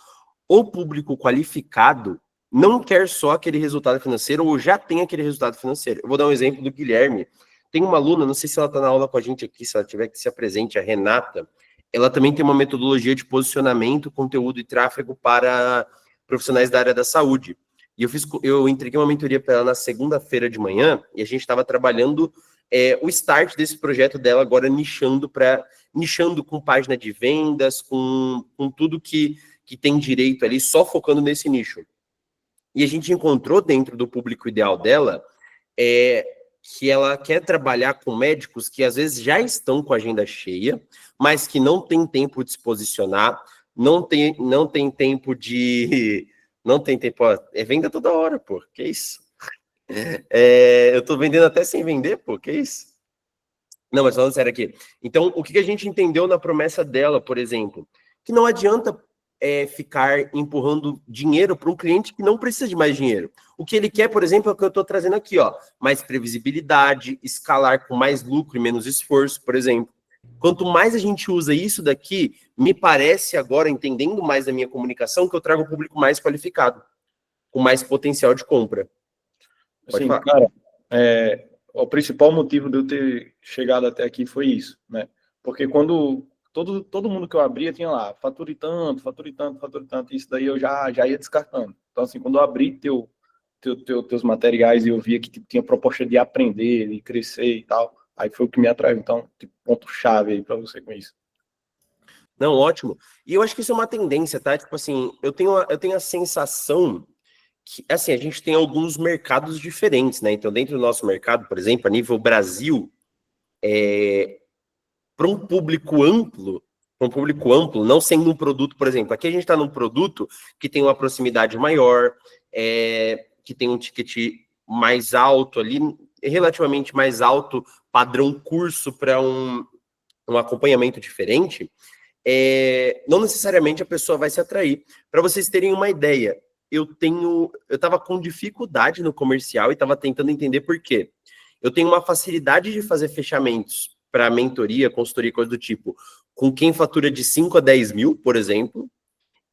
o público qualificado não quer só aquele resultado financeiro ou já tem aquele resultado financeiro. Eu vou dar um exemplo do Guilherme. Tem uma aluna, não sei se ela está na aula com a gente aqui, se ela tiver que se apresente, a Renata. Ela também tem uma metodologia de posicionamento, conteúdo e tráfego para profissionais da área da saúde. E eu entreguei uma mentoria para ela na segunda-feira de manhã, e a gente estava trabalhando o start desse projeto dela, agora nichando com página de vendas, com tudo que tem direito ali, só focando nesse nicho. E a gente encontrou dentro do público ideal dela que ela quer trabalhar com médicos que às vezes já estão com a agenda cheia, mas que não tem tempo de se posicionar, não tem tempo de... Não tem tempo... venda toda hora, pô, que isso? Eu tô vendendo até sem vender, pô, que isso? Não, mas falando sério aqui. Então, o que a gente entendeu na promessa dela, por exemplo? Que não adianta ficar empurrando dinheiro para um cliente que não precisa de mais dinheiro. O que ele quer, por exemplo, é o que eu estou trazendo aqui, ó, mais previsibilidade, escalar com mais lucro e menos esforço, por exemplo. Quanto mais a gente usa isso daqui, me parece agora, entendendo mais da minha comunicação, que eu trago um público mais qualificado, com mais potencial de compra. Pode Sim, falar. cara, o principal motivo de eu ter chegado até aqui foi isso, né? Porque quando todo mundo que eu abria tinha lá, fature tanto, isso daí eu já ia descartando. Então, assim, quando eu abri teus materiais e eu via que tipo, tinha proposta de aprender, de crescer e tal, Aí foi o que me atraiu. Então, tipo, ponto-chave aí para você com isso. Não, ótimo. E eu acho que isso é uma tendência, tá? Tipo assim, eu tenho a sensação que, assim, a gente tem alguns mercados diferentes, né? Então, dentro do nosso mercado, por exemplo, a nível Brasil, para um público amplo, não sendo um produto, por exemplo, aqui a gente está num produto que tem uma proximidade maior, que tem um ticket mais alto ali, relativamente mais alto, padrão curso para um acompanhamento diferente, não necessariamente a pessoa vai se atrair. Para vocês terem uma ideia, eu estava com dificuldade no comercial e estava tentando entender por quê. Eu tenho uma facilidade de fazer fechamentos para mentoria, consultoria, coisa do tipo, com quem fatura de 5 a 10 mil, por exemplo.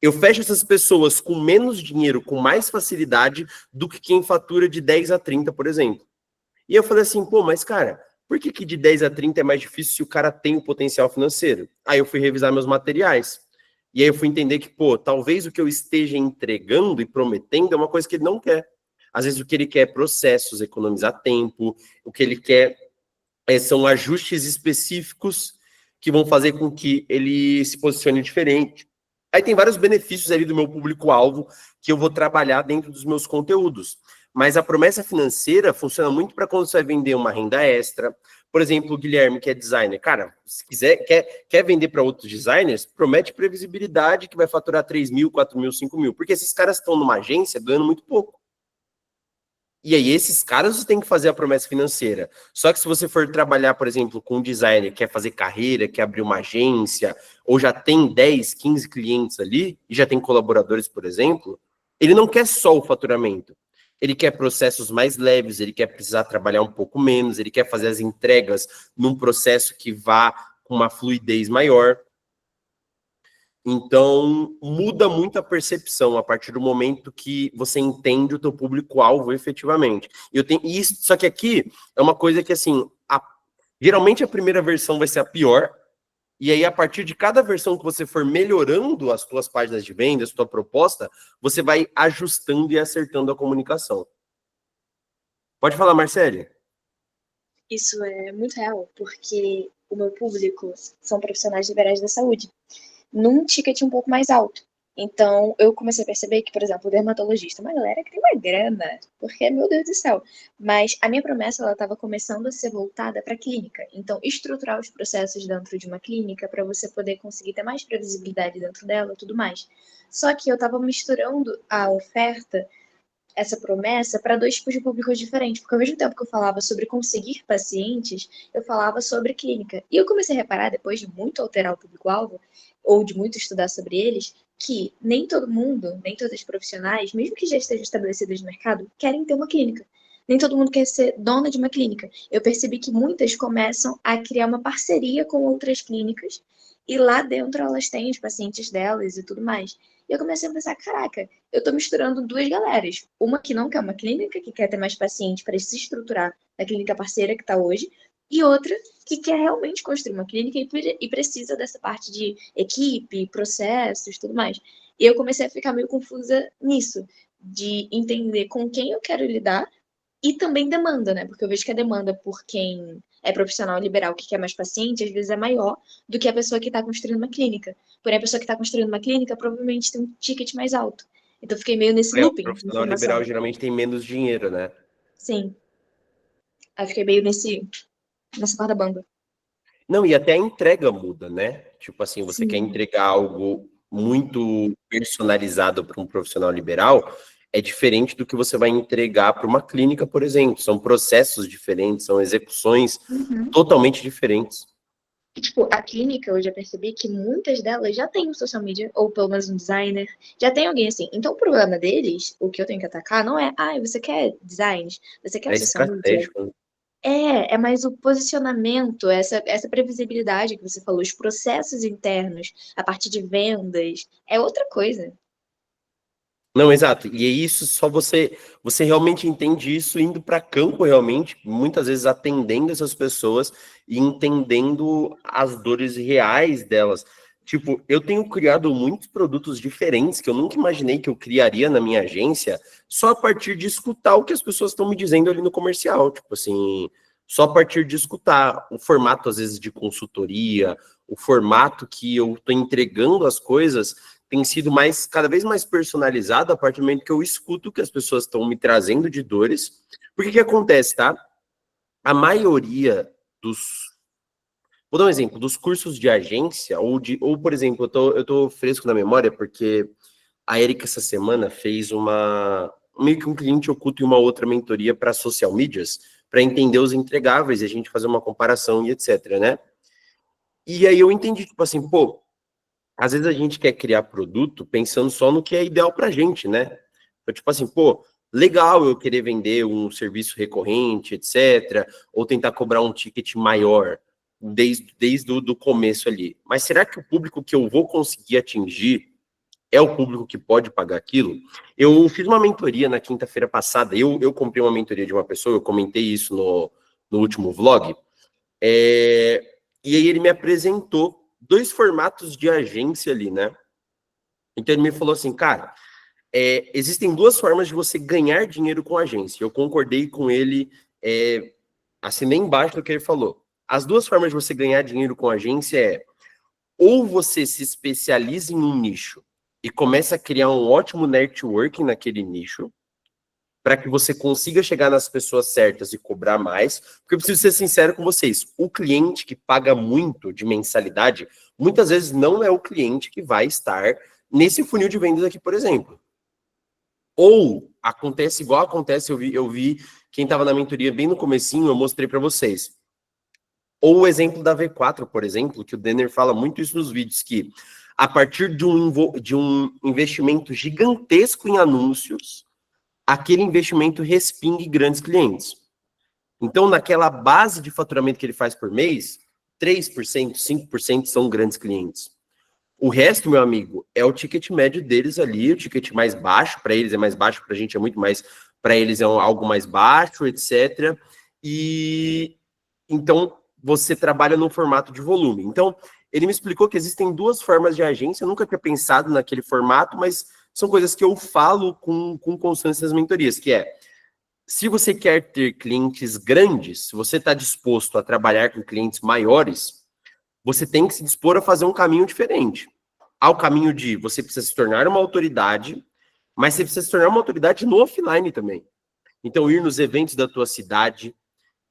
Eu fecho essas pessoas com menos dinheiro, com mais facilidade do que quem fatura de 10 a 30, por exemplo. E eu falei assim, pô, mas cara, por que de 10 a 30 é mais difícil se o cara tem o potencial financeiro? Aí eu fui revisar meus materiais. E aí eu fui entender que, pô, talvez o que eu esteja entregando e prometendo é uma coisa que ele não quer. Às vezes o que ele quer é processos, economizar tempo, o que ele quer são ajustes específicos que vão fazer com que ele se posicione diferente. Aí tem vários benefícios ali do meu público-alvo que eu vou trabalhar dentro dos meus conteúdos. Mas a promessa financeira funciona muito para quando você vai vender uma renda extra. Por exemplo, o Guilherme, que é designer. Cara, se quiser, quer vender para outros designers, promete previsibilidade que vai faturar 3 mil, 4 mil, 5 mil. Porque esses caras estão numa agência ganhando muito pouco. E aí, esses caras você tem que fazer a promessa financeira. Só que se você for trabalhar, por exemplo, com um designer que quer fazer carreira, quer abrir uma agência, ou já tem 10, 15 clientes ali, e já tem colaboradores, por exemplo, ele não quer só o faturamento. Ele quer processos mais leves, ele quer precisar trabalhar um pouco menos, ele quer fazer as entregas num processo que vá com uma fluidez maior. Então, muda muito a percepção a partir do momento que você entende o teu público-alvo efetivamente. Só que aqui é uma coisa que, assim, geralmente a primeira versão vai ser a pior, e aí a partir de cada versão que você for melhorando as tuas páginas de vendas, tua proposta, você vai ajustando e acertando a comunicação. Pode falar, Marcele. Isso é muito real, porque o meu público são profissionais liberais da saúde, num ticket um pouco mais alto. Então, eu comecei a perceber que, por exemplo, o dermatologista, uma galera que tem uma grana, porque, meu Deus do céu. Mas a minha promessa, ela estava começando a ser voltada para a clínica. Então, estruturar os processos dentro de uma clínica para você poder conseguir ter mais previsibilidade dentro dela e tudo mais. Só que eu estava misturando a oferta, essa promessa, para dois tipos de públicos diferentes, porque ao mesmo tempo que eu falava sobre conseguir pacientes, eu falava sobre clínica. E eu comecei a reparar, depois de muito alterar o público-alvo, ou de muito estudar sobre eles, que nem todo mundo, nem todos os profissionais, mesmo que já estejam estabelecidos no mercado, querem ter uma clínica. Nem todo mundo quer ser dona de uma clínica. Eu percebi que muitas começam a criar uma parceria com outras clínicas, e lá dentro elas têm os pacientes delas e tudo mais. E eu comecei a pensar, caraca, eu estou misturando duas galeras. Uma que não quer uma clínica, que quer ter mais pacientes para se estruturar na clínica parceira que está hoje, e outra que quer realmente construir uma clínica e precisa dessa parte de equipe, processos, tudo mais. E eu comecei a ficar meio confusa nisso, de entender com quem eu quero lidar e também demanda, né? Porque eu vejo que a demanda por quem é profissional liberal que quer mais paciente, às vezes é maior do que a pessoa que está construindo uma clínica. Porém, a pessoa que está construindo uma clínica provavelmente tem um ticket mais alto. Então, eu fiquei meio nesse looping O de profissional informação. liberal geralmente tem menos dinheiro, né? Sim. Aí fiquei meio nessa corda bamba. Não, e até a entrega muda, né? Tipo assim, você Sim. quer entregar algo muito personalizado para um profissional liberal, é diferente do que você vai entregar para uma clínica, por exemplo. São processos diferentes, são execuções totalmente diferentes. E, tipo, a clínica, eu já percebi que muitas delas já têm um social media, ou pelo menos um designer, já tem alguém assim. Então, o problema deles, o que eu tenho que atacar, não é, você quer design, você quer É social media. estratégico, né? É mais o posicionamento, essa previsibilidade que você falou, os processos internos, a parte de vendas, é outra coisa. Não, exato. E é isso, só você realmente entende isso indo para campo realmente, muitas vezes atendendo essas pessoas e entendendo as dores reais delas. Tipo, eu tenho criado muitos produtos diferentes que eu nunca imaginei que eu criaria na minha agência, só a partir de escutar o que as pessoas estão me dizendo ali no comercial. Tipo assim, só a partir de escutar. O formato, às vezes, de consultoria, o formato que eu estou entregando as coisas tem sido cada vez mais personalizado a partir do momento que eu escuto que as pessoas estão me trazendo de dores. Porque que acontece, tá? A maioria dos... Vou dar um exemplo, dos cursos de agência, ou por exemplo, eu tô fresco na memória, porque a Erika, essa semana, fez meio que um cliente oculto e uma outra mentoria para social medias, para entender os entregáveis e a gente fazer uma comparação e etc, né? E aí eu entendi, tipo assim, pô, às vezes a gente quer criar produto pensando só no que é ideal pra gente, né? Então, tipo assim, pô, legal eu querer vender um serviço recorrente, etc., ou tentar cobrar um ticket maior desde o começo ali. Mas será que o público que eu vou conseguir atingir é o público que pode pagar aquilo? Eu fiz uma mentoria na quinta-feira passada, eu comprei uma mentoria de uma pessoa, eu comentei isso no último vlog, e aí ele me apresentou 2 formatos de agência ali, né? Então ele me falou assim, cara, existem 2 formas de você ganhar dinheiro com agência. Eu concordei com ele, assinei embaixo do que ele falou. As 2 formas de você ganhar dinheiro com agência ou você se especializa em um nicho e começa a criar um ótimo networking naquele nicho, para que você consiga chegar nas pessoas certas e cobrar mais. Porque eu preciso ser sincero com vocês, o cliente que paga muito de mensalidade, muitas vezes não é o cliente que vai estar nesse funil de vendas aqui, por exemplo. Ou acontece igual acontece, eu vi quem estava na mentoria bem no comecinho, eu mostrei para vocês. Ou o exemplo da V4, por exemplo, que o Denner fala muito isso nos vídeos, que a partir de um investimento gigantesco em anúncios, aquele investimento respingue grandes clientes. Então, naquela base de faturamento que ele faz por mês, 3%, 5% são grandes clientes. O resto, meu amigo, é o ticket médio deles ali, o ticket mais baixo, para eles é mais baixo, para a gente é muito mais, para eles é algo mais baixo, etc. E então você trabalha no formato de volume. Então, ele me explicou que existem 2 formas de agência, eu nunca tinha pensado naquele formato, mas são coisas que eu falo com constância nas mentorias, que se você quer ter clientes grandes, se você está disposto a trabalhar com clientes maiores, você tem que se dispor a fazer um caminho diferente. Há o caminho de você precisa se tornar uma autoridade, mas você precisa se tornar uma autoridade no offline também. Então, ir nos eventos da tua cidade,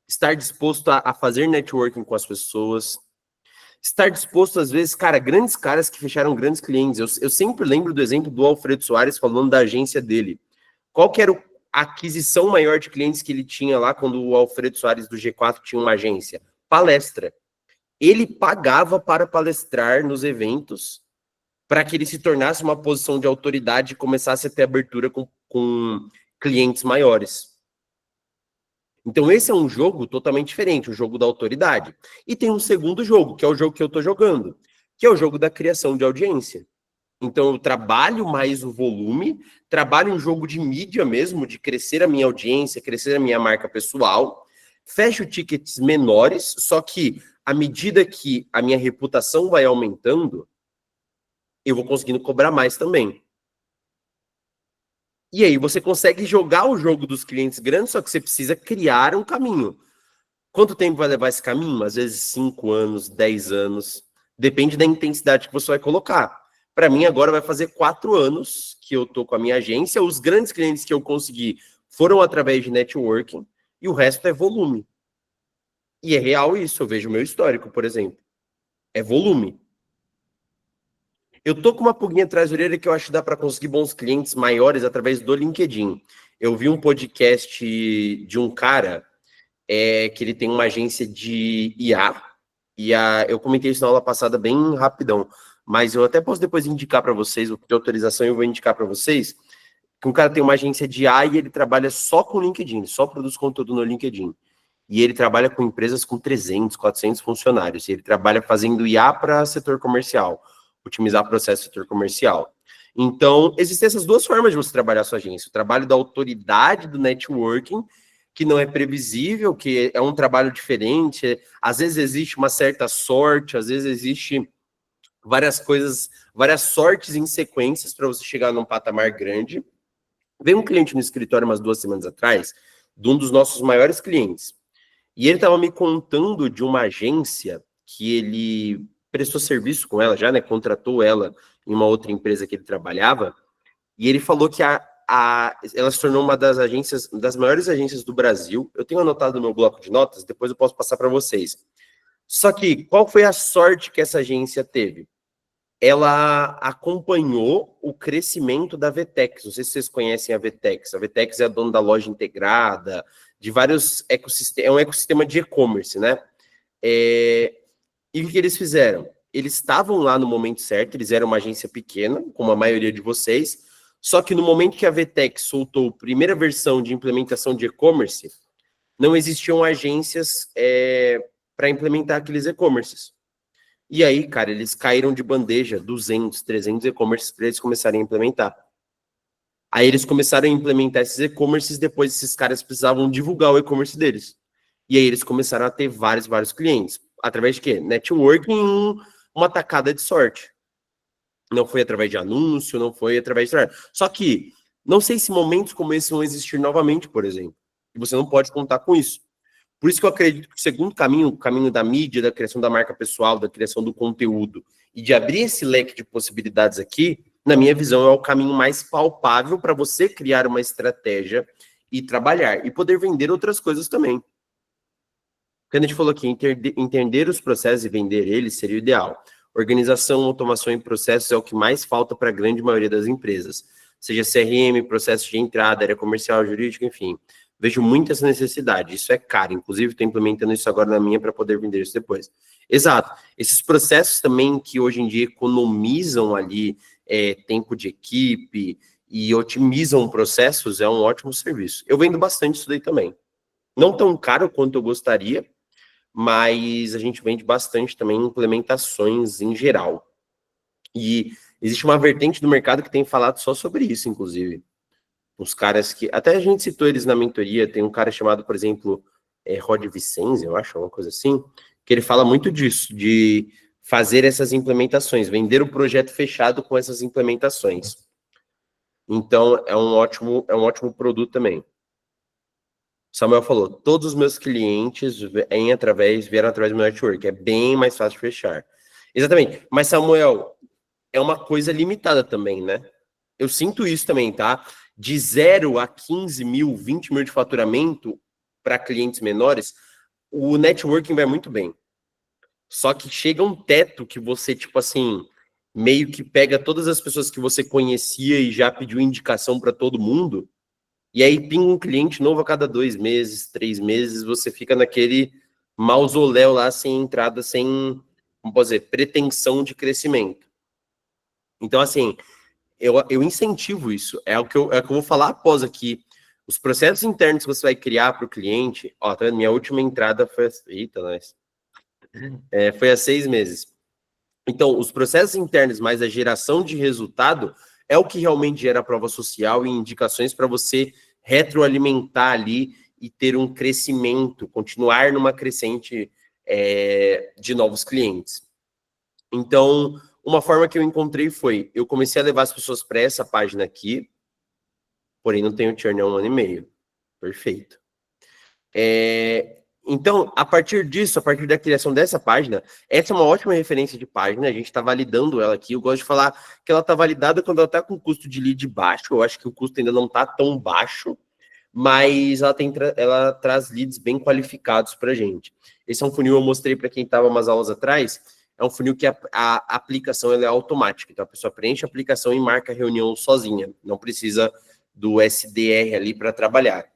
estar disposto a fazer networking com as pessoas, estar disposto, às vezes, cara, grandes caras que fecharam grandes clientes. Eu sempre lembro do exemplo do Alfredo Soares falando da agência dele. Qual que era a aquisição maior de clientes que ele tinha lá quando o Alfredo Soares do G4 tinha uma agência? Palestra. Ele pagava para palestrar nos eventos para que ele se tornasse uma posição de autoridade e começasse a ter abertura com clientes maiores. Então, esse é um jogo totalmente diferente, o jogo da autoridade. E tem um segundo jogo, que é o jogo que eu estou jogando, que é o jogo da criação de audiência. Então, eu trabalho mais o volume, trabalho um jogo de mídia mesmo, de crescer a minha audiência, crescer a minha marca pessoal, fecho tickets menores, só que à medida que a minha reputação vai aumentando, eu vou conseguindo cobrar mais também. E aí você consegue jogar o jogo dos clientes grandes, só que você precisa criar um caminho. Quanto tempo vai levar esse caminho? Às vezes 5 anos, 10 anos. Depende da intensidade que você vai colocar. Para mim, agora vai fazer 4 anos que eu estou com a minha agência. Os grandes clientes que eu consegui foram através de networking e o resto é volume. E é real isso, eu vejo o meu histórico, por exemplo. É volume. Eu tô com uma pulguinha atrás da orelha que eu acho que dá para conseguir bons clientes maiores através do LinkedIn. Eu vi um podcast de um cara que ele tem uma agência de IA, eu comentei isso na aula passada bem rapidão, mas eu até posso depois indicar para vocês, vou pedir autorização e eu vou indicar para vocês, que um cara tem uma agência de IA e ele trabalha só com LinkedIn, só produz conteúdo no LinkedIn. E ele trabalha com empresas com 300, 400 funcionários. E ele trabalha fazendo IA para setor comercial, otimizar processo do setor comercial. Então, existem essas 2 formas de você trabalhar a sua agência. O trabalho da autoridade do networking, que não é previsível, que é um trabalho diferente. Às vezes existe uma certa sorte, às vezes existe várias coisas, várias sortes em sequências para você chegar num patamar grande. Veio um cliente no escritório umas 2 semanas atrás, de um dos nossos maiores clientes. E ele estava me contando de uma agência que ele prestou serviço com ela já, né? Contratou ela em uma outra empresa que ele trabalhava. E ele falou que ela se tornou uma das agências, das maiores agências do Brasil. Eu tenho anotado no meu bloco de notas, depois eu posso passar para vocês. Só que qual foi a sorte que essa agência teve? Ela acompanhou o crescimento da Vetex. Não sei se vocês conhecem a Vetex. A Vetex é a dona da loja integrada, de vários ecossistemas. É um ecossistema de e-commerce, né? E o que eles fizeram? Eles estavam lá no momento certo, eles eram uma agência pequena, como a maioria de vocês, só que no momento que a Vetex soltou a primeira versão de implementação de e-commerce, não existiam agências para implementar aqueles e-commerces. E aí, cara, eles caíram de bandeja 200, 300 e-commerces para eles começarem a implementar. Aí eles começaram a implementar esses e-commerces, depois esses caras precisavam divulgar o e-commerce deles. E aí eles começaram a ter vários clientes. Através de quê? Networking, uma tacada de sorte. Não foi através de anúncio, não foi através de... Só que, não sei se momentos como esse vão existir novamente, por exemplo. E você não pode contar com isso. Por isso que eu acredito que o segundo caminho, o caminho da mídia, da criação da marca pessoal, da criação do conteúdo, e de abrir esse leque de possibilidades aqui, na minha visão, é o caminho mais palpável para você criar uma estratégia e trabalhar. E poder vender outras coisas também. Quando a gente falou aqui, entender os processos e vender eles seria o ideal. Organização, automação e processos é o que mais falta para a grande maioria das empresas. Seja CRM, processo de entrada, área comercial, jurídica, enfim. Vejo muito essa necessidade. Isso é caro. Inclusive, estou implementando isso agora na minha para poder vender isso depois. Exato. Esses processos também que hoje em dia economizam ali tempo de equipe e otimizam processos é um ótimo serviço. Eu vendo bastante isso daí também. Não tão caro quanto eu gostaria, mas a gente vende bastante também implementações em geral. E existe uma vertente do mercado que tem falado só sobre isso, inclusive. Os caras que... Até a gente citou eles na mentoria, tem um cara chamado, por exemplo, Rod Vicenzi, eu acho, uma coisa assim, que ele fala muito disso, de fazer essas implementações, vender o projeto fechado com essas implementações. Então, é um ótimo produto também. Samuel falou, todos os meus clientes vieram através do meu network, é bem mais fácil de fechar. Exatamente, mas Samuel, é uma coisa limitada também, né? Eu sinto isso também, tá? De 0 a 15 mil, 20 mil de faturamento para clientes menores, o networking vai muito bem. Só que chega um teto que você, tipo assim, meio que pega todas as pessoas que você conhecia e já pediu indicação para todo mundo, e aí pinga um cliente novo a cada 2 meses, 3 meses, você fica naquele mausoléu lá, sem entrada, sem, como posso dizer, pretensão de crescimento. Então, assim, eu incentivo isso. É o que eu vou falar após aqui. Os processos internos que você vai criar para o cliente, ó, tá vendo? Minha última entrada foi... Eita, nós. Foi há 6 meses. Então, os processos internos mais a geração de resultado é o que realmente gera prova social e indicações para você retroalimentar ali e ter um crescimento, continuar numa crescente de novos clientes. Então, uma forma que eu encontrei foi, eu comecei a levar as pessoas para essa página aqui, porém não tenho churn há 1 ano e meio. Perfeito. Então, a partir disso, a partir da criação dessa página, essa é uma ótima referência de página, a gente está validando ela aqui. Eu gosto de falar que ela está validada quando ela está com custo de lead baixo. Eu acho que o custo ainda não está tão baixo, mas ela traz leads bem qualificados para a gente. Esse é um funil que eu mostrei para quem estava umas aulas atrás. É um funil que a aplicação ela é automática. Então, a pessoa preenche a aplicação e marca a reunião sozinha. Não precisa do SDR ali para trabalhar.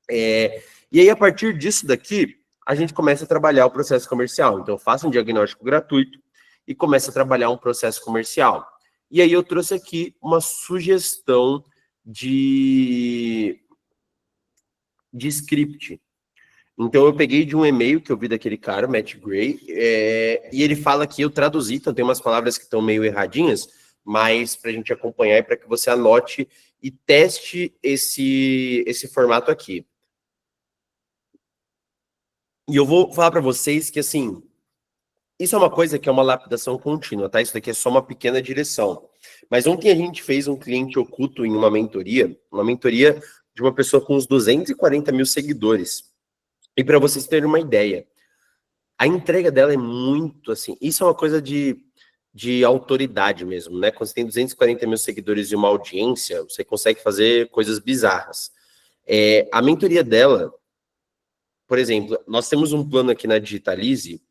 E aí, a partir disso daqui, a gente começa a trabalhar o processo comercial. Então, eu faço um diagnóstico gratuito e começo a trabalhar um processo comercial. E aí, eu trouxe aqui uma sugestão de script. Então, eu peguei de um e-mail que eu vi daquele cara, Matt Gray, e ele fala que eu traduzi, então tem umas palavras que estão meio erradinhas, mas para a gente acompanhar e para que você anote e teste esse formato aqui. E eu vou falar para vocês que, assim, isso é uma coisa que é uma lapidação contínua, tá? Isso daqui é só uma pequena direção. Mas ontem a gente fez um cliente oculto em uma mentoria de uma pessoa com uns 240 mil seguidores. E para vocês terem uma ideia, a entrega dela é muito assim. Isso é uma coisa de autoridade mesmo, né? Quando você tem 240 mil seguidores e uma audiência, você consegue fazer coisas bizarras. A mentoria dela, por exemplo, nós temos um plano aqui na Digitalize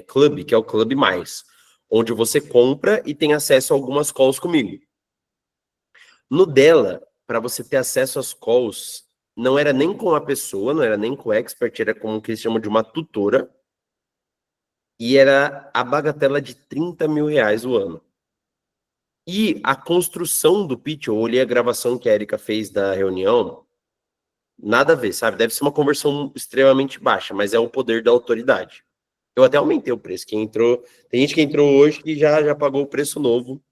Club, que é o Club Mais, onde você compra e tem acesso a algumas calls comigo. No dela, para você ter acesso às calls, não era nem com a pessoa, não era nem com o expert, era com o que eles chamam de uma tutora, e era a bagatela de 30 mil reais o ano. E a construção do pitch, eu olhei a gravação que a Erika fez da reunião, nada a ver, sabe? Deve ser uma conversão extremamente baixa, mas é o poder da autoridade. Eu até aumentei o preço. Quem entrou, tem gente que entrou hoje que já pagou o preço novo,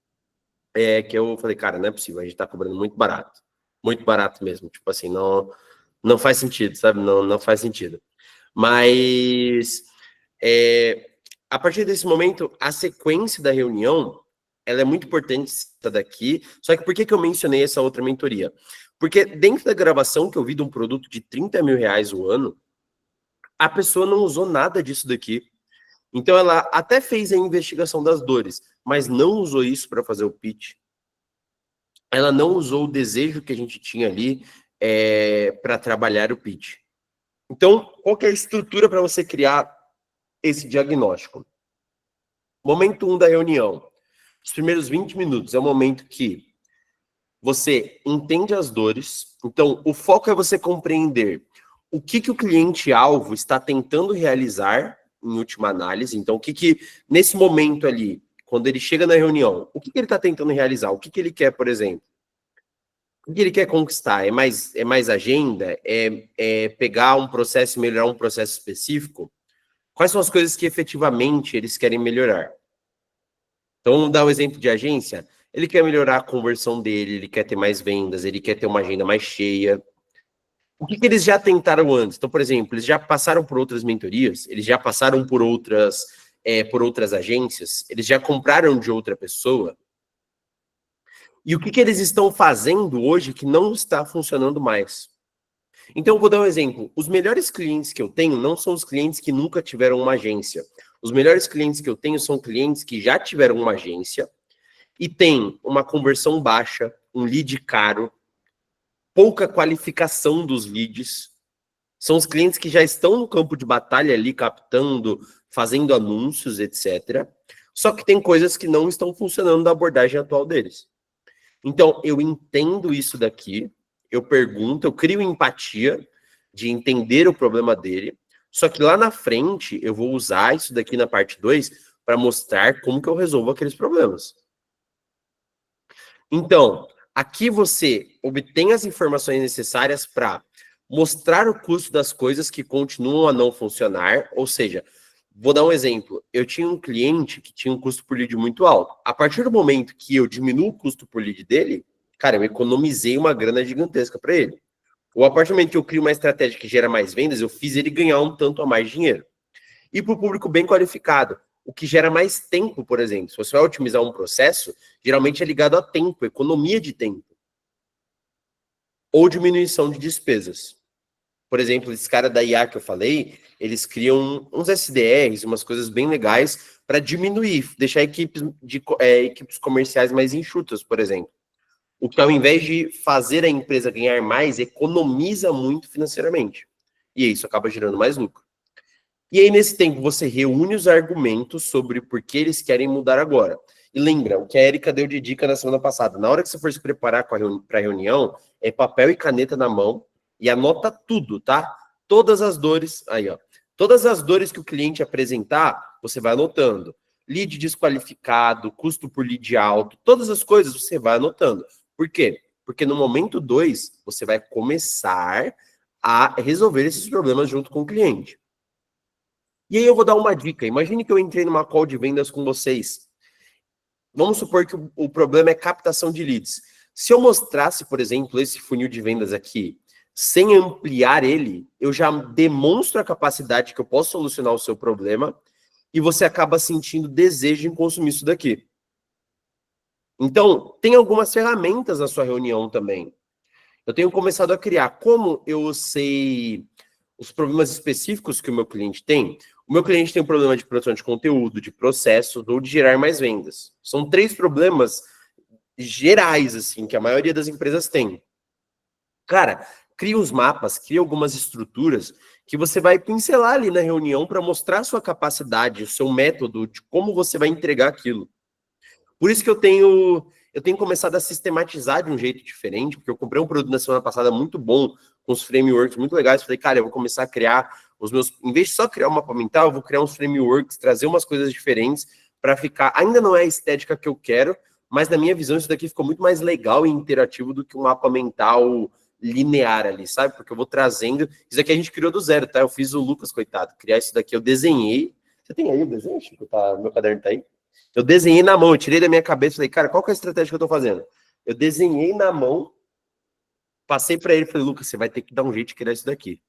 que eu falei, cara, não é possível, a gente tá cobrando muito barato mesmo, tipo assim, não faz sentido, sabe? Não faz sentido. Mas a partir desse momento, a sequência da reunião, ela é muito importante essa daqui. Só que por que eu mencionei essa outra mentoria? Porque dentro da gravação que eu vi de um produto de 30 mil reais o ano, a pessoa não usou nada disso daqui. Então ela até fez a investigação das dores, mas não usou isso para fazer o pitch. Ela não usou o desejo que a gente tinha ali para trabalhar o pitch. Então, qual que é a estrutura para você criar esse diagnóstico? Momento 1 da reunião. Os primeiros 20 minutos é o momento que você entende as dores. Então, o foco é você compreender o que o cliente-alvo está tentando realizar em última análise. Então, o que nesse momento ali, quando ele chega na reunião, o que ele está tentando realizar? O que ele quer, por exemplo? O que ele quer conquistar? É mais agenda? É pegar um processo e melhorar um processo específico? Quais são as coisas que efetivamente eles querem melhorar? Então, vamos dar um exemplo de agência. Ele quer melhorar a conversão dele, ele quer ter mais vendas, ele quer ter uma agenda mais cheia. O que eles já tentaram antes? Então, por exemplo, eles já passaram por outras mentorias, eles já passaram por outras agências, eles já compraram de outra pessoa. E o que eles estão fazendo hoje que não está funcionando mais? Então, eu vou dar um exemplo. Os melhores clientes que eu tenho não são os clientes que nunca tiveram uma agência. Os melhores clientes que eu tenho são clientes que já tiveram uma agência e tem uma conversão baixa, um lead caro, pouca qualificação dos leads. São os clientes que já estão no campo de batalha ali, captando, fazendo anúncios, etc. Só que tem coisas que não estão funcionando da abordagem atual deles. Então, eu entendo isso daqui, eu pergunto, eu crio empatia de entender o problema dele, só que lá na frente eu vou usar isso daqui na parte 2 para mostrar como que eu resolvo aqueles problemas. Então, aqui você obtém as informações necessárias para mostrar o custo das coisas que continuam a não funcionar, ou seja, vou dar um exemplo. Eu tinha um cliente que tinha um custo por lead muito alto. A partir do momento que eu diminuo o custo por lead dele, cara, eu economizei uma grana gigantesca para ele. Ou a partir do momento que eu crio uma estratégia que gera mais vendas, eu fiz ele ganhar um tanto a mais de dinheiro. E para o público bem qualificado, o que gera mais tempo, por exemplo. Se você vai otimizar um processo, geralmente é ligado a tempo, economia de tempo. Ou diminuição de despesas. Por exemplo, esse cara da IA que eu falei, eles criam uns SDRs, umas coisas bem legais para diminuir, deixar equipes comerciais mais enxutas, por exemplo. O que ao invés de fazer a empresa ganhar mais, economiza muito financeiramente. E isso acaba gerando mais lucro. E aí, nesse tempo, você reúne os argumentos sobre por que eles querem mudar agora. E lembra, o que a Erika deu de dica na semana passada, na hora que você for se preparar para a reunião, é papel e caneta na mão e anota tudo, tá? Todas as dores, aí ó, todas as dores que o cliente apresentar, você vai anotando. Lead desqualificado, custo por lead alto, todas as coisas você vai anotando. Por quê? Porque no momento 2, você vai começar a resolver esses problemas junto com o cliente. E aí eu vou dar uma dica. Imagine que eu entrei numa call de vendas com vocês. Vamos supor que o problema é captação de leads. Se eu mostrasse, por exemplo, esse funil de vendas aqui, sem ampliar ele, eu já demonstro a capacidade que eu posso solucionar o seu problema e você acaba sentindo desejo em consumir isso daqui. Então, tem algumas ferramentas na sua reunião também. Eu tenho começado a criar. Como eu sei os problemas específicos que o meu cliente tem. O meu cliente tem um problema de produção de conteúdo, de processos ou de gerar mais vendas. São 3 problemas gerais, assim, que a maioria das empresas tem. Cara, cria uns mapas, cria algumas estruturas que você vai pincelar ali na reunião para mostrar a sua capacidade, o seu método, de como você vai entregar aquilo. Por isso que eu tenho começado a sistematizar de um jeito diferente, porque eu comprei um produto na semana passada muito bom, com os frameworks muito legais. Falei, cara, eu vou começar a criar os meus... Em vez de só criar um mapa mental, eu vou criar uns frameworks, trazer umas coisas diferentes para ficar... Ainda não é a estética que eu quero, mas na minha visão isso daqui ficou muito mais legal e interativo do que um mapa mental linear ali, sabe? Porque eu vou trazendo... Isso daqui a gente criou do zero, tá? Eu fiz o Lucas, coitado, criar isso daqui, eu desenhei. Você tem aí o desenho, Chico? Tá, meu caderno tá aí. Eu desenhei na mão, eu tirei da minha cabeça, falei, cara, qual que é a estratégia que eu tô fazendo? Eu desenhei na mão, passei para ele, falei, Lucas, você vai ter que dar um jeito de criar isso daqui.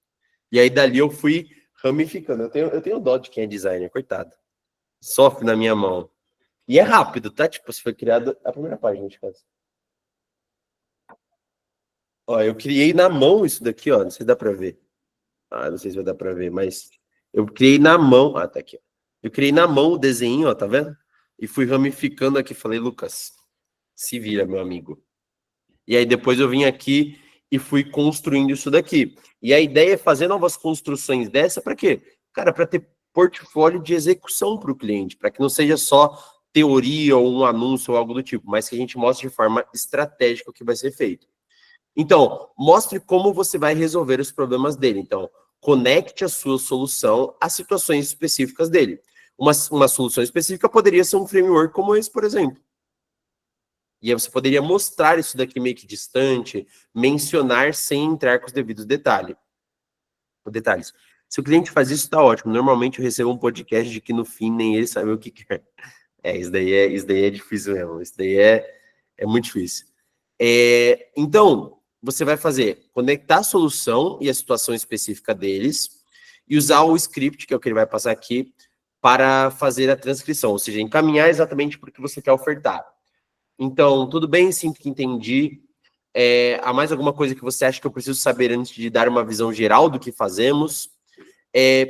E aí dali eu fui ramificando. Eu tenho dó de quem é designer, coitado. Sofre na minha mão. E é rápido, tá? Tipo, se foi criado a primeira página de casa. Ó, eu criei na mão isso daqui, ó, não sei se dá para ver. Ah, não sei se vai dar para ver, mas eu criei na mão, tá aqui, ó. Eu criei na mão o desenho, ó, tá vendo? E fui ramificando aqui, falei, Lucas, se vira, meu amigo. E aí depois eu vim aqui e fui construindo isso daqui. E a ideia é fazer novas construções dessa para quê? Cara, para ter portfólio de execução para o cliente, para que não seja só teoria ou um anúncio ou algo do tipo, mas que a gente mostre de forma estratégica o que vai ser feito. Então, mostre como você vai resolver os problemas dele. Então, conecte a sua solução às situações específicas dele. Uma solução específica poderia ser um framework como esse, por exemplo. E aí você poderia mostrar isso daqui meio que distante, mencionar sem entrar com os devidos detalhes. Se o cliente faz isso, tá ótimo. Normalmente eu recebo um podcast de que no fim nem ele sabe o que quer. Isso daí é difícil mesmo. Isso daí é muito difícil. Então, você vai conectar a solução e a situação específica deles e usar o script, que é o que ele vai passar aqui, para fazer a transcrição, ou seja, encaminhar exatamente para o que você quer ofertar. Então, tudo bem, sinto que entendi. Há mais alguma coisa que você acha que eu preciso saber antes de dar uma visão geral do que fazemos?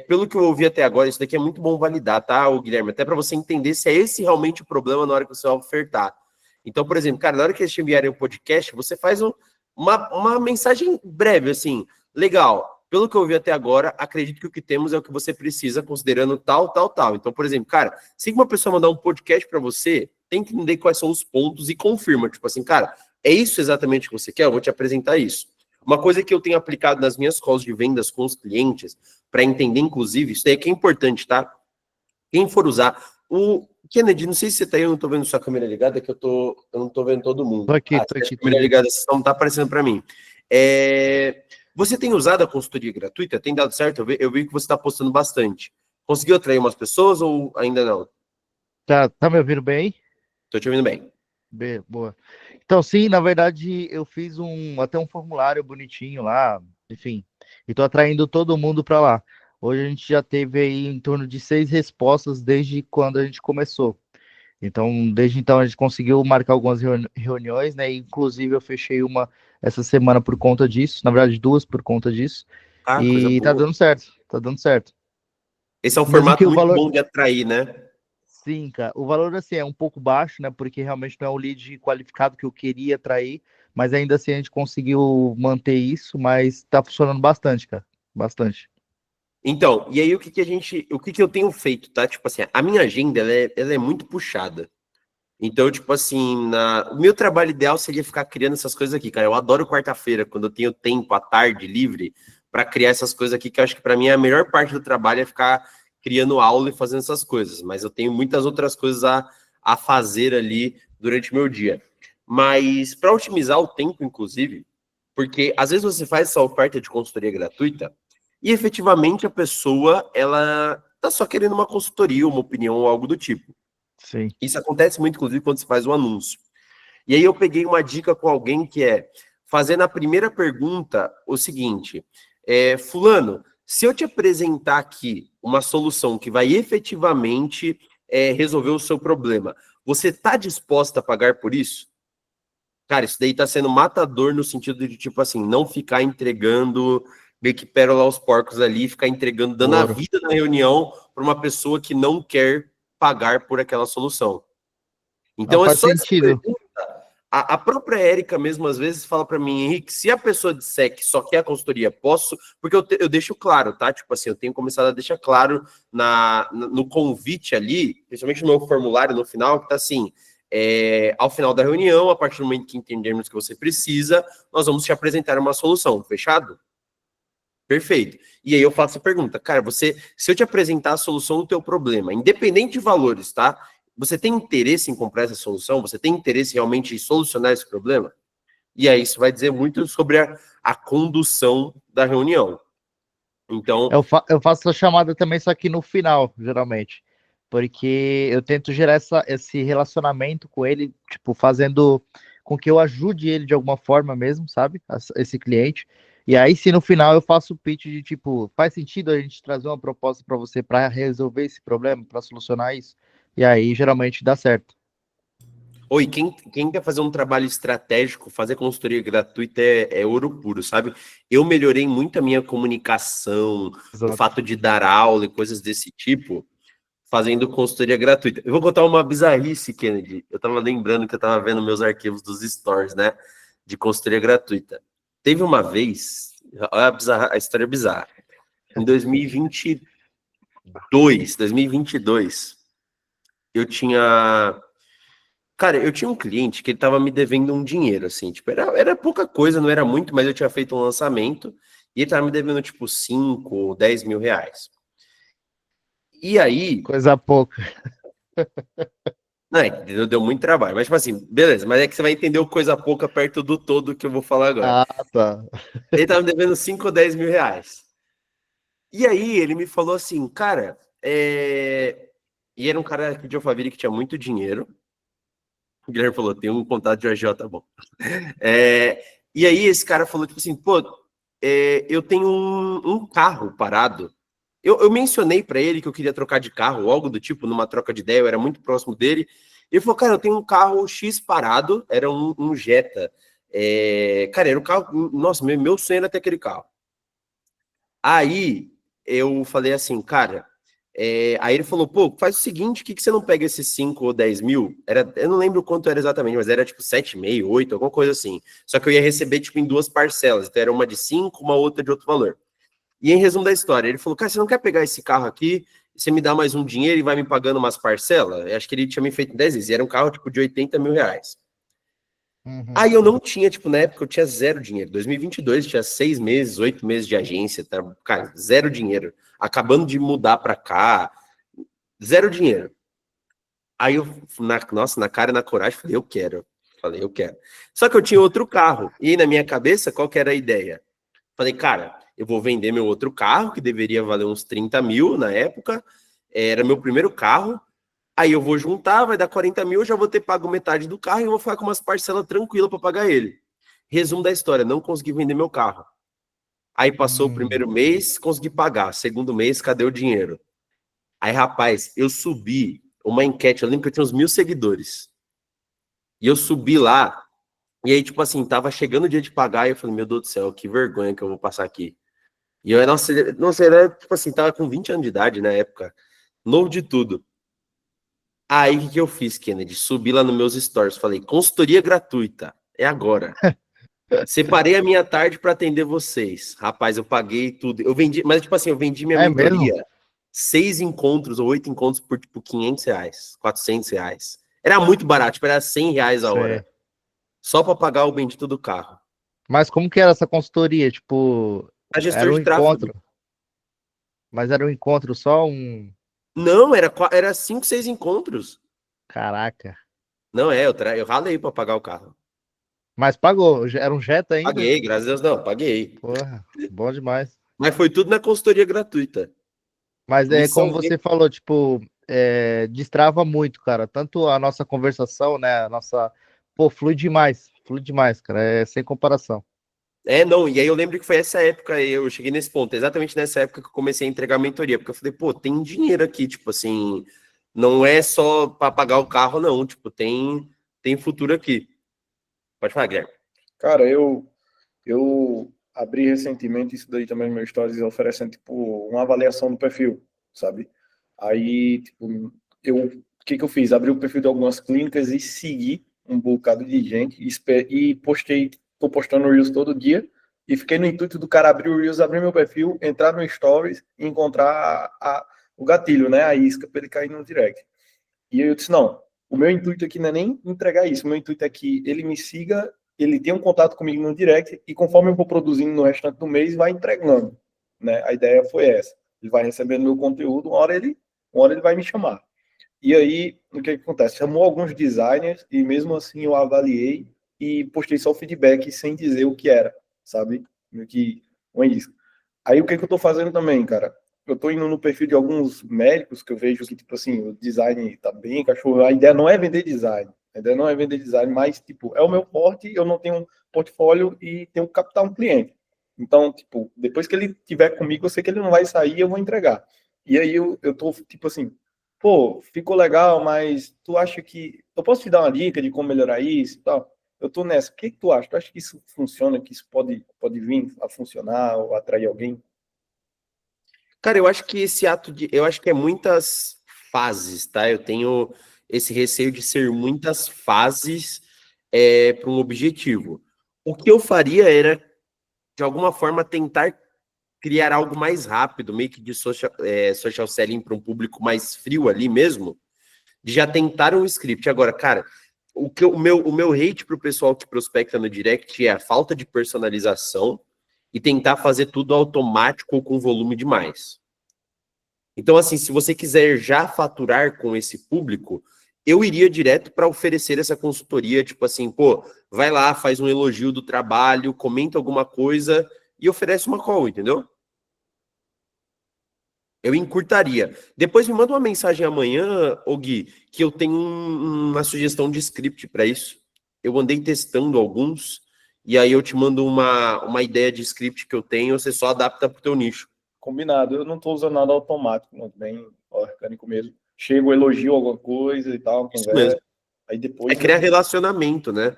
Pelo que eu ouvi até agora, isso daqui é muito bom validar, tá, Guilherme? Até para você entender se é esse realmente o problema na hora que você vai ofertar. Então, por exemplo, cara, na hora que eles te enviarem o podcast, você faz uma mensagem breve, assim, legal. Pelo que eu ouvi até agora, acredito que o que temos é o que você precisa, considerando tal, tal, tal. Então, por exemplo, cara, se uma pessoa mandar um podcast para você, tem que entender quais são os pontos e confirma. Tipo assim, cara, é isso exatamente que você quer? Eu vou te apresentar isso. Uma coisa que eu tenho aplicado nas minhas calls de vendas com os clientes, para entender, inclusive, isso daí que é importante, tá? Quem for usar... O Kennedy, não sei se você tá aí, eu não tô vendo sua câmera ligada, que eu não tô vendo todo mundo. Tô aqui. A câmera ligada, não tá aparecendo para mim. Você tem usado a consultoria gratuita? Tem dado certo? Eu vi que você está postando bastante. Conseguiu atrair umas pessoas ou ainda não? Tá me ouvindo bem? Tô te ouvindo bem. Boa. Então, sim, na verdade, eu fiz até um formulário bonitinho lá, enfim, e tô atraindo todo mundo para lá. Hoje a gente já teve aí em torno de 6 respostas desde quando a gente começou. Então, desde então a gente conseguiu marcar algumas reuniões, né? Inclusive eu fechei uma essa semana por conta disso, na verdade 2 por conta disso. Coisa E boa. tá dando certo. Esse é um Mesmo formato que o muito valor... bom de atrair, né? Sim, cara. O valor, assim, é um pouco baixo, né? Porque realmente não é o lead qualificado que eu queria atrair, mas ainda assim a gente conseguiu manter isso, mas tá funcionando bastante, cara. Bastante. Então, e aí o que eu tenho feito, tá? Tipo assim, a minha agenda, ela é muito puxada. Então, tipo assim, o meu trabalho ideal seria ficar criando essas coisas aqui, cara. Eu adoro quarta-feira, quando eu tenho tempo, à tarde, livre, para criar essas coisas aqui, que eu acho que para mim a melhor parte do trabalho é ficar criando aula e fazendo essas coisas. Mas eu tenho muitas outras coisas a fazer ali durante o meu dia. Mas para otimizar o tempo, inclusive, porque às vezes você faz essa oferta de consultoria gratuita e efetivamente a pessoa, ela tá só querendo uma consultoria, uma opinião ou algo do tipo. Sim. Isso acontece muito, inclusive, quando você faz um anúncio. E aí eu peguei uma dica com alguém que é fazer na primeira pergunta o seguinte: fulano, se eu te apresentar aqui uma solução que vai efetivamente resolver o seu problema, você está disposta a pagar por isso? Cara, isso daí está sendo matador no sentido de, tipo assim, não ficar entregando meio que pérola aos porcos ali, ficar entregando, dando a Ouro. vida na reunião para uma pessoa que não quer pagar por aquela solução. Então Não é faz só essa sentido. pergunta. A própria Érica mesmo às vezes fala para mim, Henrique, se a pessoa disser que só quer a consultoria, posso, porque eu deixo claro, tá? Tipo assim, eu tenho começado a deixar claro no convite ali, principalmente no meu formulário no final, que tá assim, ao final da reunião, a partir do momento que entendermos que você precisa, nós vamos te apresentar uma solução, fechado? Perfeito. E aí eu faço a pergunta, cara, se eu te apresentar a solução do teu problema, independente de valores, tá? Você tem interesse em comprar essa solução? Você tem interesse realmente em solucionar esse problema? E aí isso vai dizer muito sobre a condução da reunião. Então, Eu faço essa chamada também, só que no final, geralmente. Porque eu tento gerar esse relacionamento com ele, tipo, fazendo com que eu ajude ele de alguma forma mesmo, sabe? Esse cliente. E aí, se no final eu faço o pitch de tipo, faz sentido a gente trazer uma proposta para você para resolver esse problema, para solucionar isso? E aí, geralmente dá certo. oi, quem quer fazer um trabalho estratégico, fazer consultoria gratuita é ouro puro, sabe? Eu melhorei muito a minha comunicação, o Exato. fato de dar aula e coisas desse tipo, fazendo consultoria gratuita. Eu vou contar uma bizarrice, Kennedy. Eu tava lembrando que eu tava vendo meus arquivos dos stories, né? De consultoria gratuita. Teve uma vez, olha a história bizarra. Em 2022, eu tinha... Cara, eu tinha um cliente que ele tava me devendo um dinheiro, assim, tipo, era pouca coisa, não era muito, mas eu tinha feito um lançamento e ele tava me devendo, tipo, 5 ou 10 mil reais. E aí, Coisa pouca. não, deu muito trabalho, mas tipo assim, beleza, mas é que você vai entender o coisa pouca perto do todo que eu vou falar agora. Ah, tá. Ele tava me devendo 5 ou 10 mil reais. E aí ele me falou assim, cara, e era um cara aqui de Alphaville que tinha muito dinheiro. O Guilherme falou, tem um contato de AJ, tá bom. E aí esse cara falou, tipo assim, pô, eu tenho um carro parado. Eu mencionei para ele que eu queria trocar de carro, algo do tipo, numa troca de ideia, eu era muito próximo dele. Ele falou, cara, eu tenho um carro X parado, era um Jetta. Cara, era o carro, nossa, meu sonho era ter aquele carro. Aí eu falei assim, cara, aí ele falou, pô, faz o seguinte, que você não pega esses 5 ou 10 mil? Eu não lembro quanto era exatamente, mas era tipo 7,5, 8, alguma coisa assim. Só que eu ia receber tipo em 2 parcelas, então era uma de 5, uma outra de outro valor. E em resumo da história, ele falou, cara, você não quer pegar esse carro aqui, você me dá mais um dinheiro e vai me pagando umas parcelas? Eu acho que ele tinha me feito 10 vezes, e era um carro tipo de 80 mil reais. Uhum. Aí eu não tinha, tipo, na época eu tinha zero dinheiro. 2022, tinha 6 meses, 8 meses de agência, tá? Cara, zero dinheiro. Acabando de mudar pra cá, zero dinheiro. Aí eu, nossa, na cara e na coragem, falei, eu quero. Falei, eu quero. Só que eu tinha outro carro. E na minha cabeça, qual que era a ideia? Falei, cara, eu vou vender meu outro carro, que deveria valer uns 30 mil na época. Era meu primeiro carro. Aí eu vou juntar, vai dar 40 mil, eu já vou ter pago metade do carro e eu vou ficar com umas parcelas tranquilas para pagar ele. Resumo da história, não consegui vender meu carro. Aí passou o primeiro mês, consegui pagar. Segundo mês, cadê o dinheiro? Aí, rapaz, eu subi uma enquete, eu lembro que eu tinha uns 1.000 seguidores. E eu subi lá, e aí, tipo assim, tava chegando o dia de pagar, e eu falei, meu Deus do céu, que vergonha que eu vou passar aqui. E eu, nossa, era, tipo assim, tava com 20 anos de idade na época, novo de tudo. Aí, o que eu fiz, Kennedy? Subi lá nos meus stories, falei, consultoria gratuita, é agora. Separei a minha tarde para atender vocês. Rapaz, eu paguei tudo. Eu vendi, mas tipo assim, eu vendi minha É mesmo? mentoria, 6 encontros ou 8 encontros por tipo 500 reais, 400 reais. Era muito barato, tipo, era 100 reais a hora. Sei. Só para pagar o bendito do carro. Mas como que era essa consultoria? Tipo, A gestor era um de tráfego. encontro, mas era um encontro só um. Não, era 5, 6 encontros. Caraca. Não, eu ralei para pagar o carro. Mas pagou, era um Jetta ainda? Paguei, graças a Deus, não, paguei. Porra, bom demais. Mas foi tudo na consultoria gratuita. Mas Me é como salvei. você falou, tipo, destrava muito, cara. Tanto a nossa conversação, né? A nossa. Pô, flui demais, cara. É sem comparação. Não, e aí eu lembro que foi essa época, eu cheguei nesse ponto, exatamente nessa época que eu comecei a entregar mentoria, porque eu falei, pô, tem dinheiro aqui, tipo assim, não é só para pagar o carro, não, tipo, tem futuro aqui. Pode falar, Guilherme. Cara, eu abri recentemente isso daí também no meu stories, oferecendo, tipo, uma avaliação do perfil, sabe? Aí, tipo, o que eu fiz? Abri o perfil de algumas clínicas e segui um bocado de gente e postei, tô postando Reels todo dia e fiquei no intuito do cara abrir o Reels, abrir meu perfil, entrar no Stories e encontrar o gatilho, né? A isca para ele cair no direct. E aí eu disse, não, o meu intuito aqui não é nem entregar isso, o meu intuito é que ele me siga, ele tenha um contato comigo no direct e conforme eu vou produzindo no restante do mês, vai entregando, né? A ideia foi essa. Ele vai recebendo meu conteúdo, uma hora ele vai me chamar. E aí, o que acontece? Chamou alguns designers e mesmo assim eu avaliei e postei só o feedback sem dizer o que era, sabe? Meio que uma isca. Aí o que eu tô fazendo também, cara? Eu tô indo no perfil de alguns médicos que eu vejo que, tipo assim, o design tá bem, cachorro. A ideia não é vender design. A ideia não é vender design, mas, tipo, é o meu forte, eu não tenho um portfólio e tenho que captar um cliente. Então, tipo, depois que ele tiver comigo, eu sei que ele não vai sair e eu vou entregar. E aí eu tô, tipo assim, pô, ficou legal, mas tu acha que... Eu posso te dar uma dica de como melhorar isso e tal? Eu tô nessa. O que tu acha? Tu acha que isso funciona, que isso pode vir a funcionar ou atrair alguém? Cara, eu acho que esse ato de. Eu acho que é muitas fases, tá? Eu tenho esse receio de ser muitas fases para um objetivo. O que eu faria era, de alguma forma, tentar criar algo mais rápido, meio que de social selling para um público mais frio ali mesmo, de já tentar um script. Agora, cara, o meu hate pro pessoal que prospecta no direct é a falta de personalização e tentar fazer tudo automático ou com volume demais. Então, assim, se você quiser já faturar com esse público, eu iria direto para oferecer essa consultoria, tipo assim, pô, vai lá, faz um elogio do trabalho, comenta alguma coisa e oferece uma call, entendeu? Eu encurtaria. Depois me manda uma mensagem amanhã, ô Gui, que eu tenho uma sugestão de script para isso. Eu andei testando alguns, e aí eu te mando uma ideia de script que eu tenho, você só adapta para o teu nicho. Combinado. Eu não estou usando nada automático, não, bem orgânico mesmo. Chego, elogio alguma coisa e tal, Isso mesmo. conversa. Aí É depois, criar relacionamento, né?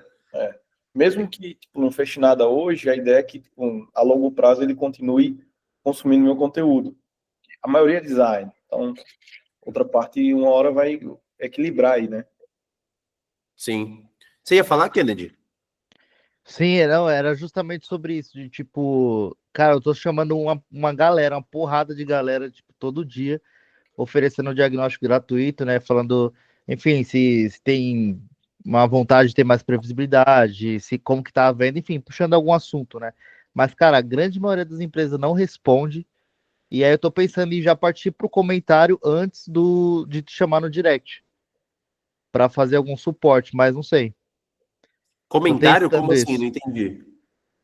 mesmo que tipo, não feche nada hoje, a ideia é que tipo, a longo prazo ele continue consumindo meu conteúdo. A maioria é design. Então, outra parte, uma hora vai equilibrar aí, né? Sim. Você ia falar, Kennedy? Sim, não, era justamente sobre isso, de tipo, cara, eu tô chamando uma galera, uma porrada de galera, tipo, todo dia, oferecendo um diagnóstico gratuito, né? Falando, enfim, se tem uma vontade de ter mais previsibilidade, se como que tá a venda, enfim, puxando algum assunto, né? Mas, cara, a grande maioria das empresas não responde, e aí eu tô pensando em já partir pro comentário antes de te chamar no direct, para fazer algum suporte, mas não sei. Tô Comentário? Como testando assim? Não isso. entendi.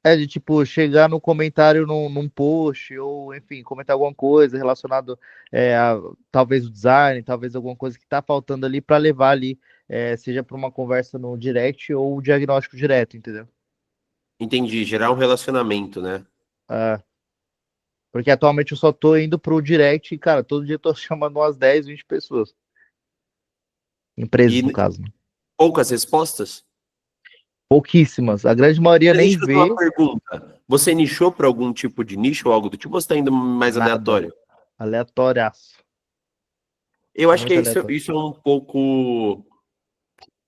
É de tipo chegar no comentário num post, ou enfim, comentar alguma coisa relacionado a talvez o design, talvez alguma coisa que tá faltando ali para levar ali, seja para uma conversa no direct ou o diagnóstico direto, entendeu? Entendi. Gerar um relacionamento, né? É, porque atualmente eu só tô indo pro direct e, cara, todo dia eu tô chamando umas 10, 20 pessoas. Empresas, no E caso, né? poucas respostas? Pouquíssimas. A grande maioria Mas nem deixa eu fazer uma vê pergunta. Você nichou para algum tipo de nicho ou algo do tipo, ou você está indo mais nada. aleatório? Aleatóriaço. Eu acho que Muito isso, aleatório. isso é um pouco.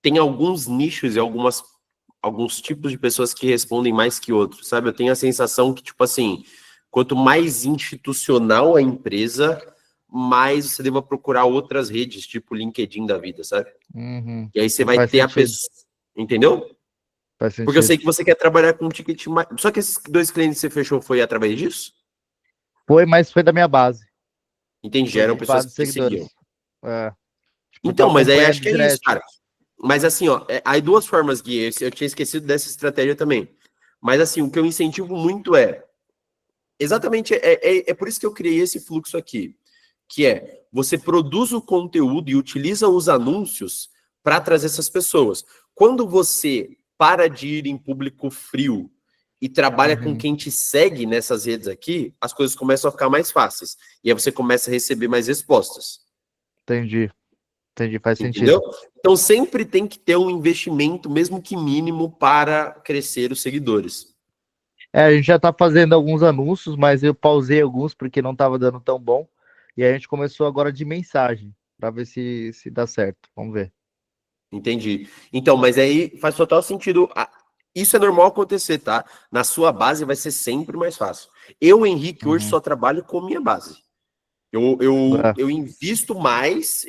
Tem alguns nichos e alguns tipos de pessoas que respondem mais que outros, sabe? Eu tenho a sensação que, tipo assim, quanto mais institucional a empresa, mais você deva procurar outras redes, tipo LinkedIn da vida, sabe? Uhum. E aí você vai Faz ter a sentido. pessoa. Entendeu? Faz Porque eu sentido. sei que você quer trabalhar com um ticket mais. Só que esses 2 clientes que você fechou foi através disso? Foi, mas foi da minha base. Entendi, já Foi eram de pessoas base de que te seguiam. seguidores. É. Tipo, eu tô Então, mas aí acho acompanhando que é isso, direto. cara. Mas assim, ó, aí duas formas, Gui, eu tinha esquecido dessa estratégia também. Mas assim, o que eu incentivo muito exatamente, é por isso que eu criei esse fluxo aqui, que é, você produz o conteúdo e utiliza os anúncios para trazer essas pessoas. Quando você para de ir em público frio e trabalha com Uhum. quem te segue nessas redes aqui, as coisas começam a ficar mais fáceis. E aí você começa a receber mais respostas. Entendi. Entendi, faz Entendeu? sentido. Então sempre tem que ter um investimento, mesmo que mínimo, para crescer os seguidores. A gente já tá fazendo alguns anúncios, mas eu pausei alguns porque não tava dando tão bom. E a gente começou agora de mensagem, para ver se dá certo. Vamos ver. Entendi. Então, mas aí faz total sentido. Isso é normal acontecer, tá? Na sua base vai ser sempre mais fácil. Eu, Henrique, hoje Uhum. só trabalho com minha base. Eu, É. eu invisto mais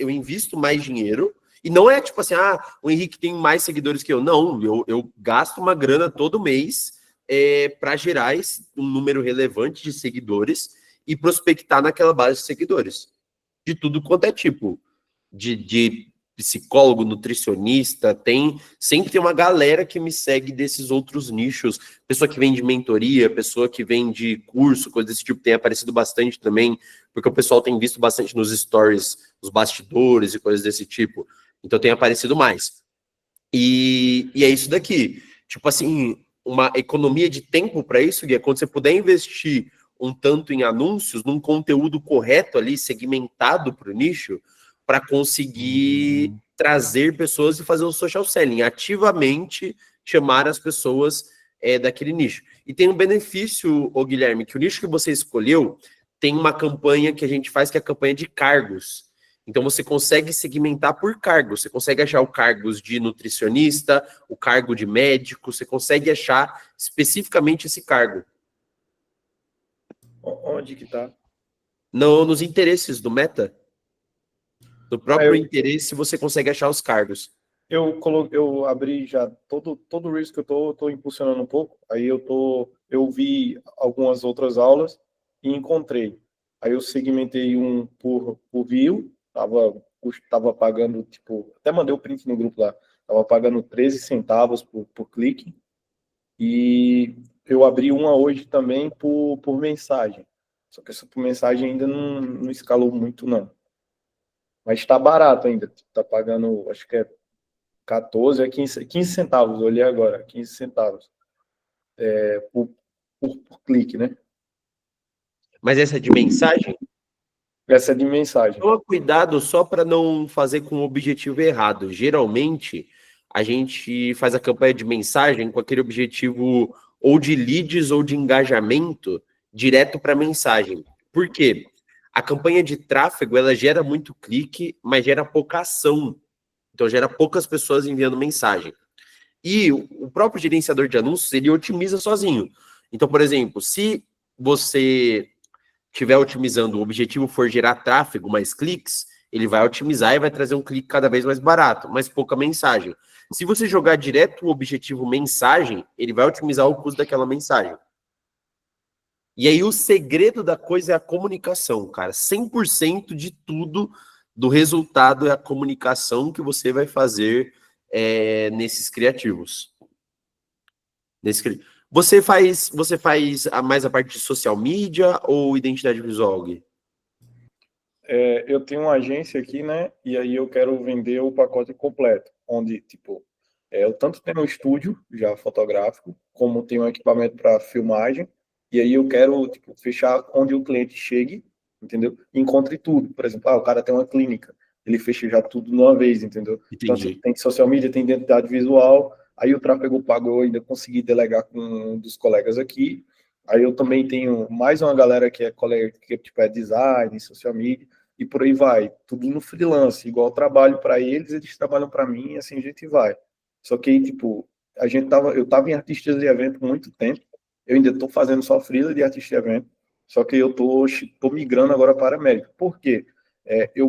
dinheiro. E não é tipo assim, o Henrique tem mais seguidores que eu. Não, eu gasto uma grana todo mês para gerar um número relevante de seguidores e prospectar naquela base de seguidores. De tudo quanto é tipo. De psicólogo, nutricionista, sempre tem uma galera que me segue desses outros nichos, pessoa que vem de mentoria, pessoa que vem de curso, coisa desse tipo, tem aparecido bastante também, porque o pessoal tem visto bastante nos stories, os bastidores e coisas desse tipo, então tem aparecido mais. E é isso daqui, tipo assim, uma economia de tempo para isso, Gui, é quando você puder investir um tanto em anúncios, num conteúdo correto ali, segmentado para o nicho, para conseguir trazer pessoas e fazer o social selling, ativamente chamar as pessoas daquele nicho. E tem um benefício, Guilherme, que o nicho que você escolheu tem uma campanha que a gente faz, que é a campanha de cargos. Então você consegue segmentar por cargo, você consegue achar o cargos de nutricionista, o cargo de médico, você consegue achar especificamente esse cargo. Onde que tá? Nos interesses do Meta. No próprio interesse, você consegue achar os cargos. Eu abri já todo o Reels que eu tô impulsionando um pouco. Aí eu vi algumas outras aulas e encontrei. Aí eu segmentei um por view, tava pagando, tipo, até mandei o print no grupo lá, tava pagando 13 centavos por clique. E eu abri uma hoje também por mensagem. Só que essa por mensagem ainda não escalou muito, não. Mas está barato ainda. Tá pagando, acho que é 14 a 15 centavos, olhei agora, 15 centavos por clique, né? Mas essa de mensagem, Essa é de mensagem. toma cuidado só para não fazer com o objetivo errado. Geralmente, a gente faz a campanha de mensagem com aquele objetivo ou de leads ou de engajamento direto para mensagem. Por quê? A campanha de tráfego, ela gera muito clique, mas gera pouca ação. Então, gera poucas pessoas enviando mensagem. E o próprio gerenciador de anúncios, ele otimiza sozinho. Então, por exemplo, se você estiver otimizando, o objetivo for gerar tráfego, mais cliques, ele vai otimizar e vai trazer um clique cada vez mais barato, mas pouca mensagem. Se você jogar direto o objetivo mensagem, ele vai otimizar o custo daquela mensagem. E aí o segredo da coisa é a comunicação, cara. 100% de tudo do resultado é a comunicação que você vai fazer nesses criativos. Você faz mais a parte de social media ou identidade visual, Gui? Eu tenho uma agência aqui, né? E aí eu quero vender o pacote completo, onde, tipo, eu tanto tenho um estúdio já fotográfico, como tenho um equipamento para filmagem, e aí eu quero, tipo, fechar onde o cliente chegue, entendeu? E encontre tudo. Por exemplo, o cara tem uma clínica, ele fecha já tudo de uma vez, entendeu? Então, Entendi. tem social media, tem identidade visual, aí o tráfego pago eu ainda consegui delegar com um dos colegas aqui. Aí eu também tenho mais uma galera que é colega, que tipo, é design, social media, e por aí vai. Tudo no freelance, igual eu trabalho para eles, eles trabalham para mim, e assim a gente vai. Só que, tipo, eu tava em artistas de evento por muito tempo, eu ainda estou fazendo só freela de artista de evento, só que eu tô migrando agora para médico. Por quê? Eu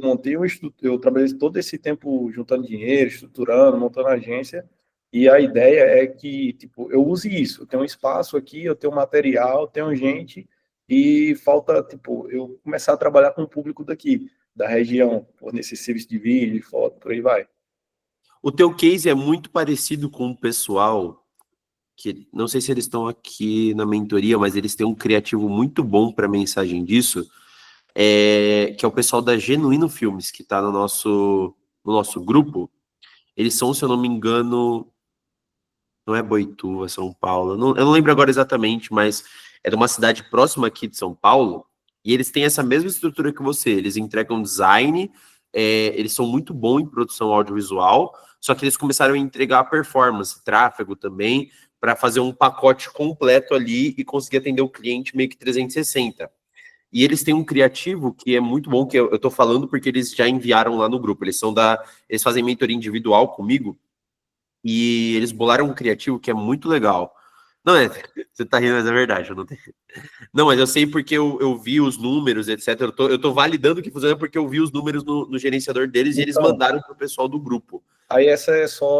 trabalhei todo esse tempo juntando dinheiro, estruturando, montando agência, e a ideia é que, tipo, eu use isso. Eu tenho um espaço aqui, eu tenho material, eu tenho gente, e falta, tipo, eu começar a trabalhar com o público daqui, da região, nesse serviço de vídeo, foto, por aí vai. O teu case é muito parecido com o pessoal que, não sei se eles estão aqui na mentoria, mas eles têm um criativo muito bom para mensagem disso, que é o pessoal da Genuíno Filmes, que está no nosso grupo. Eles são, se eu não me engano, não é Boituva, São Paulo. Eu não lembro agora exatamente, mas é de uma cidade próxima aqui de São Paulo. E eles têm essa mesma estrutura que você. Eles entregam design, eles são muito bons em produção audiovisual, só que eles começaram a entregar performance, tráfego também, para fazer um pacote completo ali e conseguir atender o cliente meio que 360. E eles têm um criativo que é muito bom, que eu tô falando porque eles já enviaram lá no grupo. Eles fazem mentoria individual comigo e eles bolaram um criativo que é muito legal. Não é, você tá rindo, mas é verdade, eu não tenho. Não, mas eu sei porque eu vi os números, etc. Eu tô validando que funciona porque eu vi os números no gerenciador deles e eles Então, mandaram pro pessoal do grupo. aí essa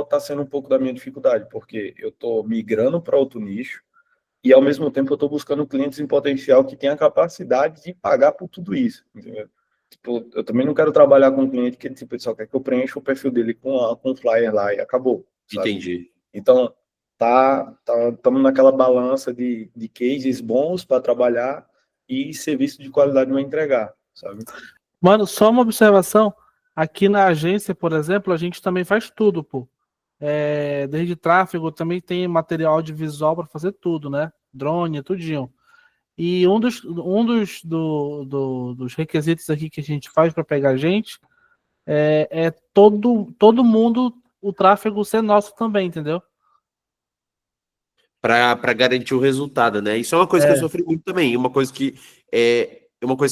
tá sendo um pouco da minha dificuldade, porque eu tô migrando para outro nicho e ao mesmo tempo eu tô buscando clientes em potencial que tenham a capacidade de pagar por tudo isso, entendeu? Tipo, eu também não quero trabalhar com um cliente que tipo, ele só quer que eu preencha o perfil dele com um flyer lá e acabou, sabe? Entendi. Então, estamos naquela balança de cases bons para trabalhar e serviço de qualidade para entregar, sabe? Mano, só uma observação. Aqui na agência, por exemplo, a gente também faz tudo, pô. Desde tráfego, também tem material audiovisual para fazer tudo, né? Drone, tudinho. E dos requisitos aqui que a gente faz para pegar gente é todo mundo, o tráfego ser nosso também, entendeu? Para garantir o resultado, né? Isso é uma coisa que eu É, sofri muito também. Uma coisa que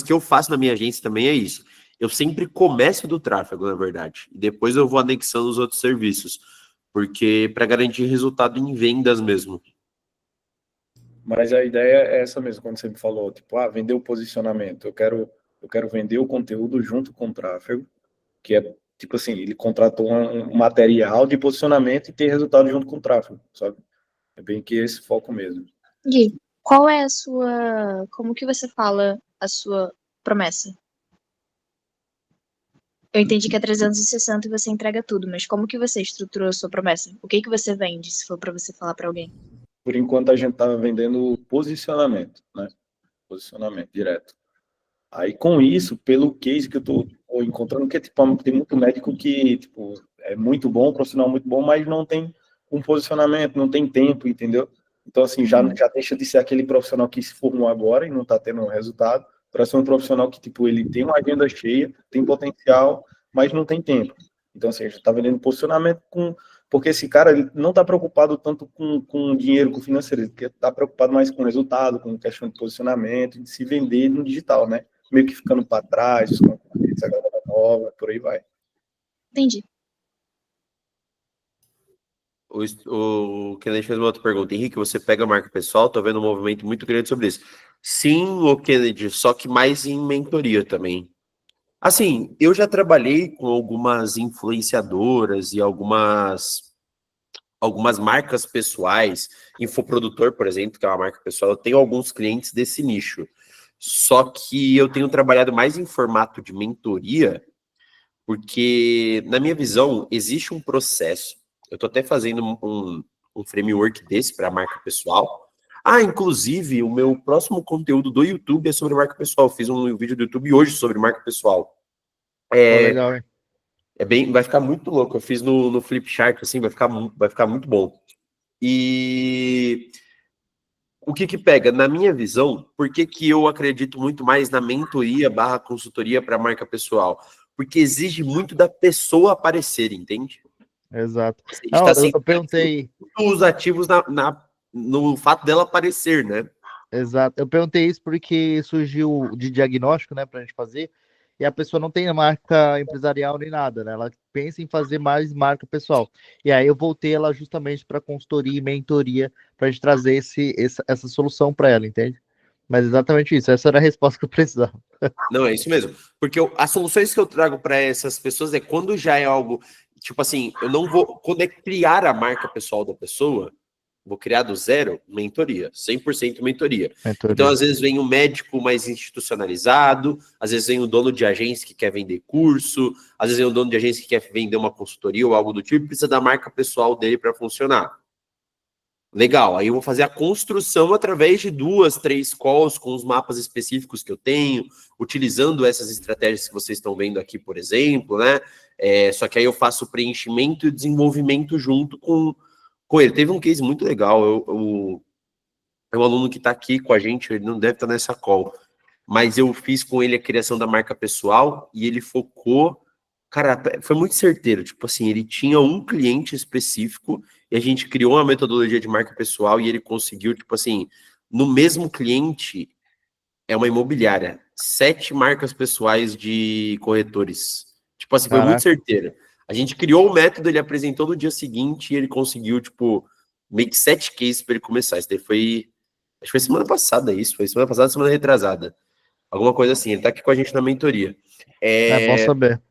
eu faço na minha agência também é isso. Eu sempre começo do tráfego, na verdade, e depois eu vou anexando os outros serviços, porque para garantir resultado em vendas mesmo. Mas a ideia é essa mesmo, quando você me falou, tipo, vender o posicionamento. Eu quero vender o conteúdo junto com o tráfego, que é, tipo assim, ele contratou um material de posicionamento e tem resultado junto com o tráfego, sabe? É bem que esse foco mesmo. Gui, qual é a sua. Como que você fala a sua promessa? Eu entendi que é 360 e você entrega tudo, mas como que você estruturou a sua promessa? O que que você vende, se for para você falar para alguém? Por enquanto a gente tá vendendo posicionamento, né? Posicionamento direto. Aí com isso, pelo case que eu tô encontrando, que tipo, tem muito médico que tipo, é muito bom, profissional muito bom, mas não tem um posicionamento, não tem tempo, entendeu? Então, assim, já deixa de ser aquele profissional que se formou agora e não está tendo um resultado, para ser um profissional que, tipo, ele tem uma agenda cheia, tem potencial, mas não tem tempo. Então, assim, a gente está vendendo posicionamento porque esse cara ele não está preocupado tanto com dinheiro, com financeiro, ele está preocupado mais com resultado, com questão de posicionamento, de se vender no digital, né? Meio que ficando para trás, os concorrentes, a galera nova, por aí vai. Entendi. O Kennedy fez uma outra pergunta. Henrique, você pega a marca pessoal? Tô vendo um movimento muito grande sobre isso. Sim, o Kennedy, só que mais em mentoria também. Assim, eu já trabalhei com algumas influenciadoras e algumas marcas pessoais, infoprodutor, por exemplo, que é uma marca pessoal, eu tenho alguns clientes desse nicho. Só que eu tenho trabalhado mais em formato de mentoria, porque, na minha visão, existe um processo. Eu estou até fazendo um framework desse para a marca pessoal. Inclusive, o meu próximo conteúdo do YouTube é sobre marca pessoal. Eu fiz um vídeo do YouTube hoje sobre marca pessoal. Legal, hein? Vai ficar muito louco. Eu fiz no Flipchart, assim, vai ficar muito bom. E o que pega? Na minha visão, por que eu acredito muito mais na mentoria / consultoria para marca pessoal? Porque exige muito da pessoa aparecer, entende? Exato. A gente Não, está eu sempre perguntei, os ativos no fato dela aparecer, né? exato. Eu perguntei isso porque surgiu de diagnóstico, né, pra gente fazer, e a pessoa não tem marca empresarial nem nada, né? Ela pensa em fazer mais marca pessoal. E aí eu voltei ela justamente para consultoria e mentoria para a gente trazer essa solução para ela, entende? Mas exatamente isso, essa era a resposta que eu precisava. Não, é isso mesmo. Porque as soluções que eu trago para essas pessoas é quando já é algo, tipo assim, eu não vou. Quando é criar a marca pessoal da pessoa, vou criar do zero, mentoria, 100% mentoria. Então, Mentoria. às vezes vem um médico mais institucionalizado, às vezes vem o dono de agência que quer vender curso, às vezes vem o dono de agência que quer vender uma consultoria ou algo do tipo, e precisa da marca pessoal dele para funcionar. Legal, aí eu vou fazer a construção através de 2, 3 calls com os mapas específicos que eu tenho, utilizando essas estratégias que vocês estão vendo aqui, por exemplo, né? Só que aí eu faço o preenchimento e desenvolvimento junto com ele. Teve um case muito legal, é um aluno que está aqui com a gente, ele não deve estar nessa call, mas eu fiz com ele a criação da marca pessoal e ele focou Cara, foi muito certeiro. Tipo assim, ele tinha um cliente específico e a gente criou uma metodologia de marca pessoal e ele conseguiu, tipo assim, no mesmo cliente, é uma imobiliária, 7 marcas pessoais de corretores. Tipo assim, foi muito Caraca, certeiro. A gente criou o método, ele apresentou no dia seguinte e ele conseguiu, tipo, meio que 7 cases para ele começar. Isso daí foi. Acho que foi semana passada isso, foi semana passada, semana retrasada. Alguma coisa assim. Ele tá aqui com a gente na mentoria. é bom saber.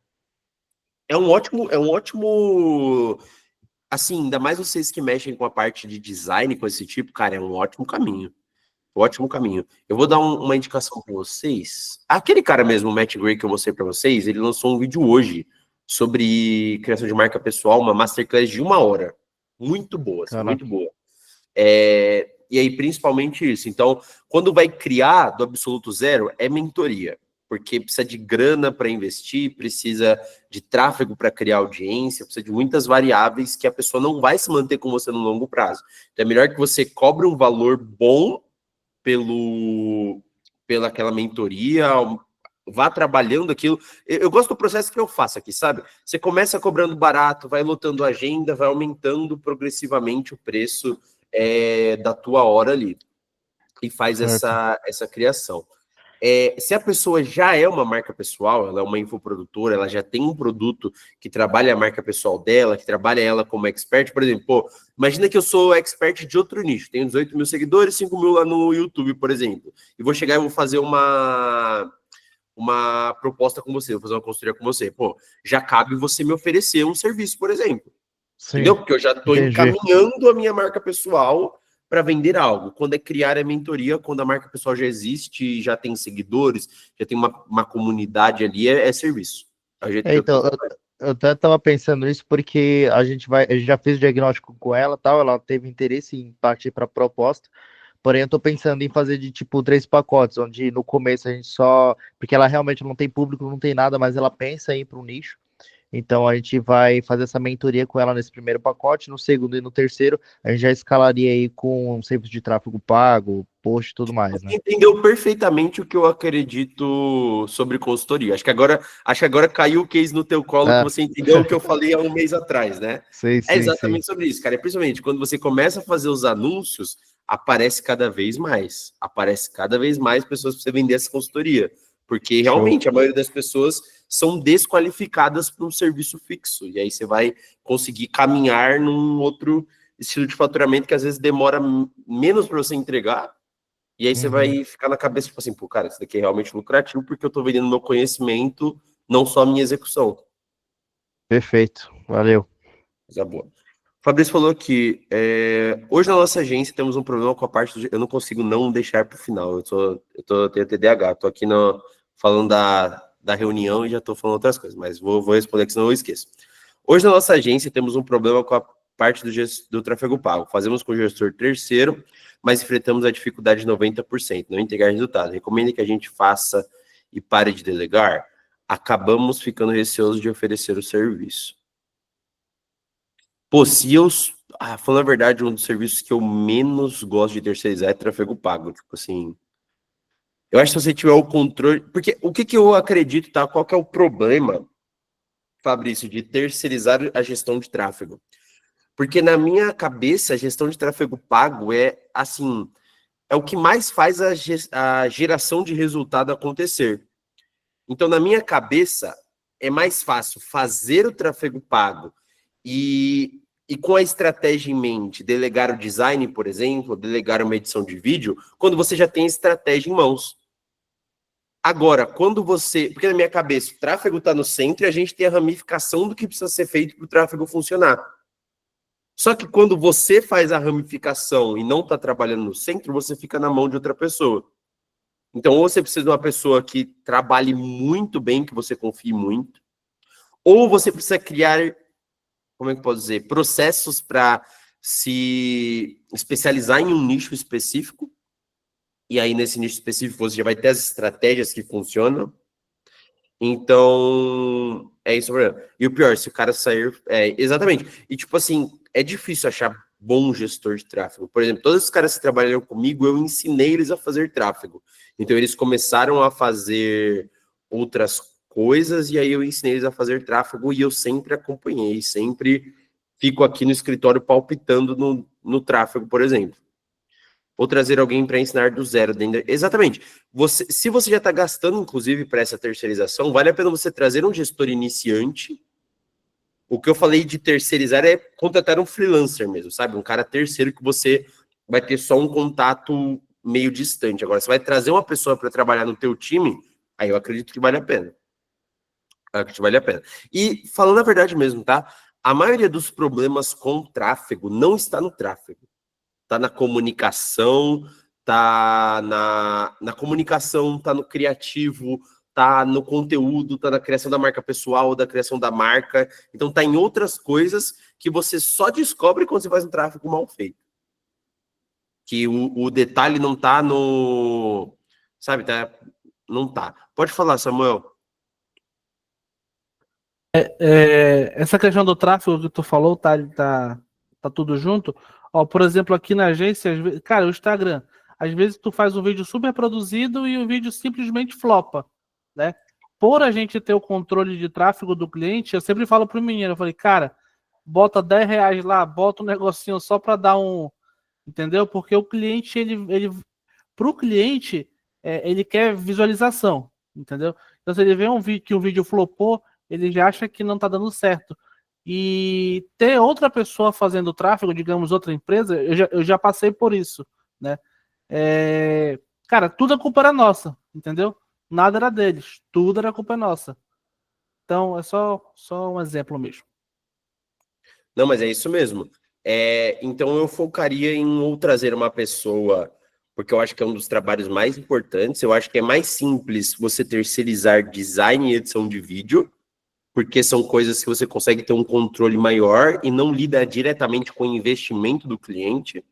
É um ótimo, assim, ainda mais vocês que mexem com a parte de design, com esse tipo, cara, é um ótimo caminho. Ótimo caminho. Eu vou dar uma indicação para vocês. Aquele cara mesmo, o Matt Gray, que eu mostrei para vocês, ele lançou um vídeo hoje sobre criação de marca pessoal, uma masterclass de 1 hora. Muito boa, assim, Caraca. muito boa. E aí, principalmente isso. Então, quando vai criar do absoluto zero, é mentoria. Porque precisa de grana para investir, precisa de tráfego para criar audiência, precisa de muitas variáveis que a pessoa não vai se manter com você no longo prazo. Então, é melhor que você cobre um valor bom pela aquela mentoria, vá trabalhando aquilo. Eu gosto do processo que eu faço aqui, sabe? Você começa cobrando barato, vai lotando a agenda, vai aumentando progressivamente o preço da tua hora ali e faz Certo. essa criação. Se a pessoa já é uma marca pessoal, ela é uma infoprodutora, ela já tem um produto que trabalha a marca pessoal dela, que trabalha ela como expert, por exemplo, pô, imagina que eu sou expert de outro nicho, tenho 18 mil seguidores, 5 mil lá no YouTube, por exemplo, e vou chegar e vou fazer uma proposta com você, vou fazer uma consultoria com você, pô, já cabe você me oferecer um serviço, por exemplo. Entendeu? Sim, Porque eu já estou entendi. encaminhando a minha marca pessoal para vender algo. Quando é criar a mentoria, quando a marca pessoal já existe, já tem seguidores, já tem uma comunidade ali, é serviço. É o jeito que eu Então, tô. eu até tava pensando nisso porque a gente já fez o diagnóstico com ela, tal, ela teve interesse em partir para proposta. Porém, eu tô pensando em fazer de tipo 3 pacotes, onde no começo a gente só, porque ela realmente não tem público, não tem nada, mas ela pensa em ir para um nicho. Então a gente vai fazer essa mentoria com ela nesse primeiro pacote, no segundo e no terceiro a gente já escalaria aí com um serviço de tráfego pago, post e tudo mais, Você né? entendeu perfeitamente o que eu acredito sobre consultoria. Acho que agora caiu o case no teu colo que Ah, você entendeu o que eu falei há um mês atrás, né? sim, É sim, sim. exatamente sobre isso, cara. E principalmente quando você começa a fazer os anúncios, aparece cada vez mais. Aparece cada vez mais pessoas para você vender essa consultoria. Porque Show. realmente a maioria das pessoas são desqualificadas para um serviço fixo. E aí você vai conseguir caminhar num outro estilo de faturamento que às vezes demora menos para você entregar. E aí você Uhum. vai ficar na cabeça, tipo assim, pô, cara, isso daqui é realmente lucrativo porque eu tô vendendo meu conhecimento, não só a minha execução. Perfeito. Valeu. Coisa boa. O Fabrício falou que hoje na nossa agência temos um problema com a parte do. Eu não consigo não deixar para o final. Eu tenho TDAH, tô aqui falando da reunião e já estou falando outras coisas, mas vou responder aqui, senão eu esqueço. Hoje na nossa agência temos um problema com a parte do tráfego pago. Fazemos com o gestor terceiro, mas enfrentamos a dificuldade de 90%, não entregar resultado. Recomendo que a gente faça e pare de delegar. Acabamos ficando receosos de oferecer o serviço. Pô, se eu. Falando a verdade, um dos serviços que eu menos gosto de terceirizar é tráfego pago. Tipo assim. Eu acho que se você tiver o controle. Porque o que eu acredito, tá? Qual que é o problema, Fabrício, de terceirizar a gestão de tráfego? Porque na minha cabeça, a gestão de tráfego pago é assim. É o que mais faz a geração de resultado acontecer. Então, na minha cabeça, é mais fácil fazer o tráfego pago e com a estratégia em mente, delegar o design, por exemplo, delegar uma edição de vídeo, quando você já tem a estratégia em mãos. Agora, quando você. Porque na minha cabeça, o tráfego está no centro e a gente tem a ramificação do que precisa ser feito para o tráfego funcionar. Só que quando você faz a ramificação e não está trabalhando no centro, você fica na mão de outra pessoa. Então, ou você precisa de uma pessoa que trabalhe muito bem, que você confie muito, ou você precisa criar, como é que eu posso dizer, processos para se especializar em um nicho específico, e aí nesse nicho específico você já vai ter as estratégias que funcionam. Então, é isso mesmo. E o pior, se o cara sair... exatamente. E tipo assim, é difícil achar bom gestor de tráfego. Por exemplo, todos os caras que trabalharam comigo, eu ensinei eles a fazer tráfego. Então, eles começaram a fazer outras coisas, e aí eu ensinei eles a fazer tráfego, e eu sempre acompanhei, sempre fico aqui no escritório palpitando no tráfego, por exemplo. Ou trazer alguém para ensinar do zero. Exatamente. Se você já está gastando, inclusive, para essa terceirização, vale a pena você trazer um gestor iniciante. O que eu falei de terceirizar é contratar um freelancer mesmo, sabe? Um cara terceiro que você vai ter só um contato meio distante. Agora, você vai trazer uma pessoa para trabalhar no teu time, aí eu acredito que vale a pena. Vale a pena. E falando a verdade mesmo, tá? A maioria dos problemas com tráfego não está no tráfego. Está na comunicação, está na comunicação, está no criativo, está no conteúdo, está na criação da marca pessoal, da criação da marca. Então está em outras coisas que você só descobre quando você faz um tráfego mal feito. Que o detalhe não está no... Sabe, tá? Não tá. Pode falar, Samuel. Essa questão do tráfego que tu falou, tá tudo junto. Ó, por exemplo, aqui na agência, cara, o Instagram, às vezes tu faz um vídeo super produzido e o vídeo simplesmente flopa, né? Por a gente ter o controle de tráfego do cliente, eu sempre falo pro menino, eu falei, cara, bota R$10 lá, bota um negocinho só para dar um, entendeu? Porque o cliente, pro cliente, ele quer visualização, entendeu? Então se ele vê que um vídeo flopou, ele já acha que não está dando certo. E ter outra pessoa fazendo tráfego, digamos, outra empresa, eu já passei por isso, né? Cara, tudo a culpa era nossa, entendeu? Nada era deles, tudo era culpa nossa. Então, é só um exemplo mesmo. Não, mas é isso mesmo. Então eu focaria em ou trazer uma pessoa, porque eu acho que é um dos trabalhos mais importantes. Eu acho que é mais simples você terceirizar design e edição de vídeo, porque são coisas que você consegue ter um controle maior e não lida diretamente com o investimento do cliente,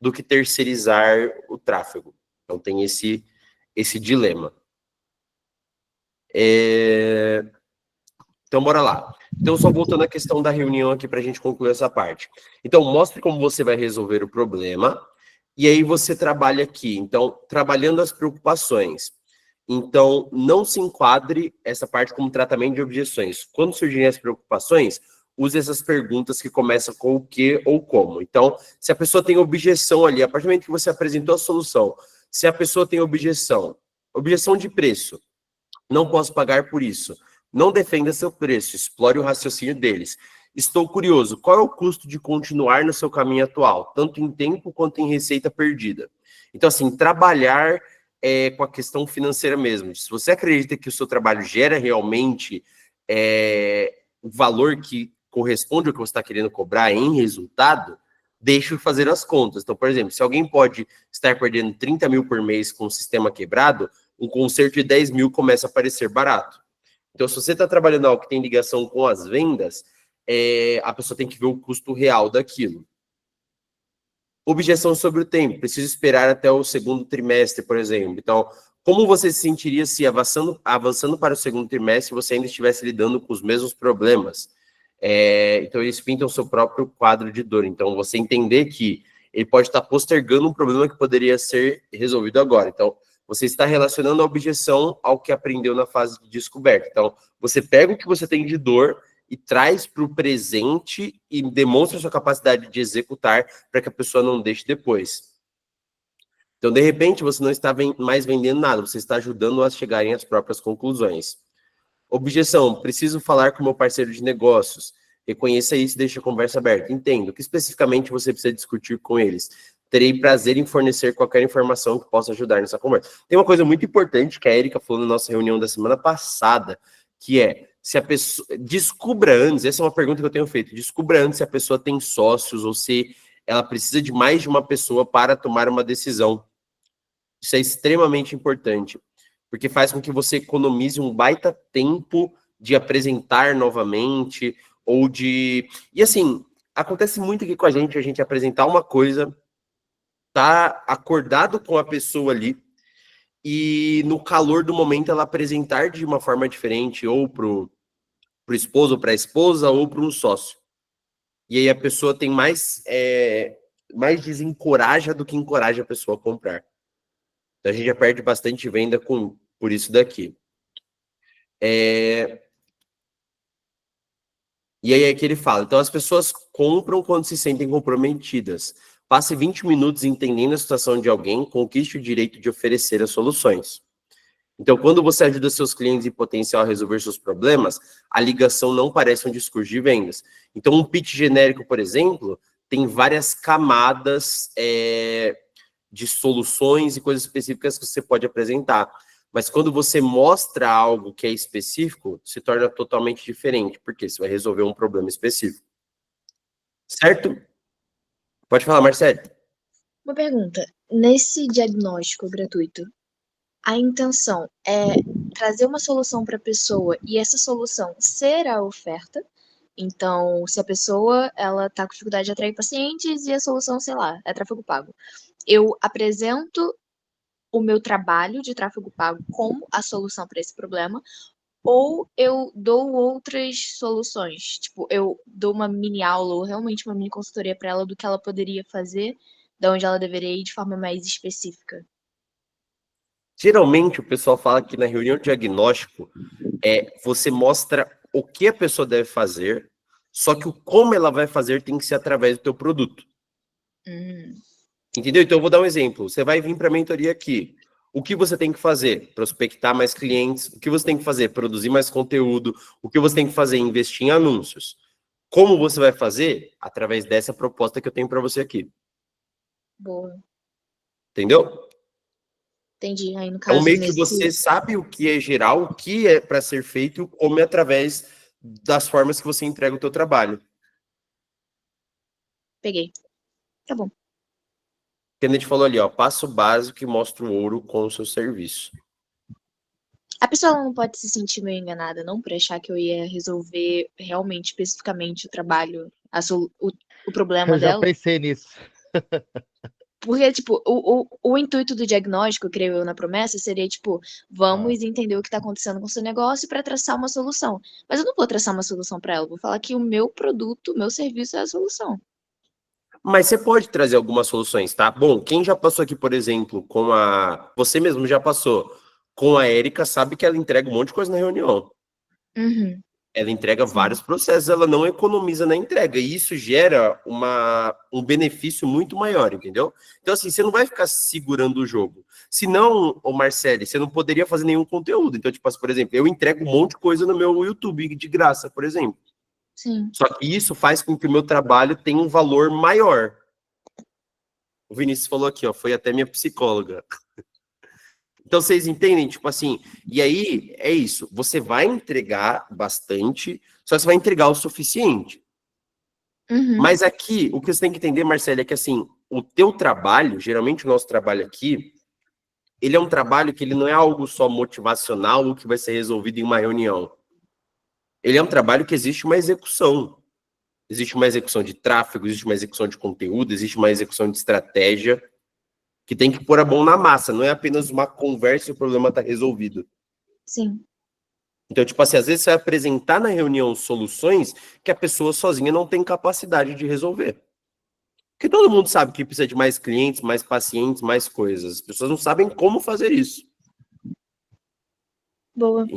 do que terceirizar o tráfego. Então tem esse dilema. Então bora lá. Então só voltando à questão da reunião aqui para a gente concluir essa parte. Então mostre como você vai resolver o problema e aí você trabalha aqui. Então trabalhando as preocupações. Então, não se enquadre essa parte como tratamento de objeções. Quando surgirem as preocupações, use essas perguntas que começam com o que ou como. Então, se a pessoa tem objeção ali, a partir do momento que você apresentou a solução, se a pessoa tem objeção de preço, não posso pagar por isso. Não defenda seu preço, explore o raciocínio deles. Estou curioso, qual é o custo de continuar no seu caminho atual, tanto em tempo quanto em receita perdida? Então, assim, trabalhar com a questão financeira mesmo. Se você acredita que o seu trabalho gera realmente o valor que corresponde ao que você está querendo cobrar em resultado, deixe eu fazer as contas. Então, por exemplo, se alguém pode estar perdendo 30 mil por mês com o sistema quebrado, um conserto de 10 mil começa a parecer barato. Então, se você está trabalhando algo que tem ligação com as vendas, a pessoa tem que ver o custo real daquilo. Objeção sobre o tempo, preciso esperar até o segundo trimestre, por exemplo. Então, como você se sentiria se avançando para o segundo trimestre você ainda estivesse lidando com os mesmos problemas? Então, eles pintam o seu próprio quadro de dor. Então, você entender que ele pode estar postergando um problema que poderia ser resolvido agora. Então, você está relacionando a objeção ao que aprendeu na fase de descoberta. Então, você pega o que você tem de dor e traz para o presente e demonstra sua capacidade de executar para que a pessoa não deixe depois. Então, de repente, você não está mais vendendo nada, você está ajudando a chegarem às próprias conclusões. Objeção, preciso falar com meu parceiro de negócios. Reconheça isso e deixe a conversa aberta. Entendo que especificamente você precisa discutir com eles. Terei prazer em fornecer qualquer informação que possa ajudar nessa conversa. Tem uma coisa muito importante que a Erika falou na nossa reunião da semana passada, que é, se a pessoa... Descubra antes, essa é uma pergunta que eu tenho feito, descubra antes se a pessoa tem sócios ou se ela precisa de mais de uma pessoa para tomar uma decisão. Isso é extremamente importante, porque faz com que você economize um baita tempo de apresentar novamente, ou de... E assim, acontece muito aqui com a gente apresentar uma coisa, tá acordado com a pessoa ali, e no calor do momento ela apresentar de uma forma diferente, ou pro esposo, ou para a esposa, ou para um sócio. E aí a pessoa tem mais desencoraja do que encoraja a pessoa a comprar. Então a gente já perde bastante venda por isso daqui. E aí é que ele fala, então as pessoas compram quando se sentem comprometidas. Passe 20 minutos entendendo a situação de alguém, conquiste o direito de oferecer as soluções. Então, quando você ajuda seus clientes em potencial a resolver seus problemas, a ligação não parece um discurso de vendas. Então, um pitch genérico, por exemplo, tem várias camadas de soluções e coisas específicas que você pode apresentar. Mas quando você mostra algo que é específico, se torna totalmente diferente, porque você vai resolver um problema específico. Certo? Pode falar, Marcelo. Uma pergunta. Nesse diagnóstico gratuito, a intenção é trazer uma solução para a pessoa e essa solução ser a oferta? Então, se a pessoa ela tá com dificuldade de atrair pacientes e a solução, sei lá, é tráfego pago. Eu apresento o meu trabalho de tráfego pago como a solução para esse problema, ou eu dou outras soluções. Tipo, eu dou uma mini aula ou realmente uma mini consultoria para ela do que ela poderia fazer, de onde ela deveria ir de forma mais específica. Geralmente, o pessoal fala que na reunião de diagnóstico, você mostra o que a pessoa deve fazer, só que o como ela vai fazer tem que ser através do teu produto. Entendeu? Então, eu vou dar um exemplo. Você vai vir para a mentoria aqui. O que você tem que fazer? Prospectar mais clientes. O que você tem que fazer? Produzir mais conteúdo. O que você tem que fazer? Investir em anúncios. Como você vai fazer? Através dessa proposta que eu tenho para você aqui. Boa. Entendeu? Entendi. Aí, no Então, caso, meio que você sabe o que é geral, o que é para ser feito, como é através das formas que você entrega o teu trabalho. Peguei. Tá bom. Que a gente falou ali, ó, passo básico que mostra o ouro com o seu serviço. A pessoa não pode se sentir meio enganada, não, por achar que eu ia resolver realmente, especificamente, o trabalho, o problema Eu já dela. pensei nisso. Porque, tipo, o intuito do diagnóstico, creio eu, na promessa, seria, tipo, vamos entender o que está acontecendo com o seu negócio para traçar uma solução. Mas eu não vou traçar uma solução para ela, vou falar que o meu produto, o meu serviço é a solução. Mas você pode trazer algumas soluções, tá? Bom, quem já passou aqui, por exemplo, com a... Você mesmo já passou com a Érica, sabe que ela entrega um monte de coisa na reunião. Uhum. Ela entrega Sim. vários processos, ela não economiza na entrega. E isso gera um benefício muito maior, entendeu? Então, assim, você não vai ficar segurando o jogo. Se não, ô Marcele, você não poderia fazer nenhum conteúdo. Então, tipo, por exemplo, eu entrego um monte de coisa no meu YouTube de graça, por exemplo. Sim. Só que isso faz com que o meu trabalho tenha um valor maior. O Vinícius falou aqui, ó, foi até minha psicóloga. Então, vocês entendem? Tipo assim, e aí é isso. Você vai entregar bastante, só que você vai entregar o suficiente. Uhum. Mas aqui, o que você tem que entender, Marcelo, é que assim, o teu trabalho, geralmente o nosso trabalho aqui, ele é um trabalho que ele não é algo só motivacional ou que vai ser resolvido em uma reunião. Ele é um trabalho que existe uma execução. Existe uma execução de tráfego, existe uma execução de conteúdo, existe uma execução de estratégia, que tem que pôr a mão na massa, não é apenas uma conversa e o problema está resolvido. Sim. Então, tipo assim, às vezes você vai apresentar na reunião soluções que a pessoa sozinha não tem capacidade de resolver. Porque todo mundo sabe que precisa de mais clientes, mais pacientes, mais coisas. As pessoas não sabem como fazer isso. Boa.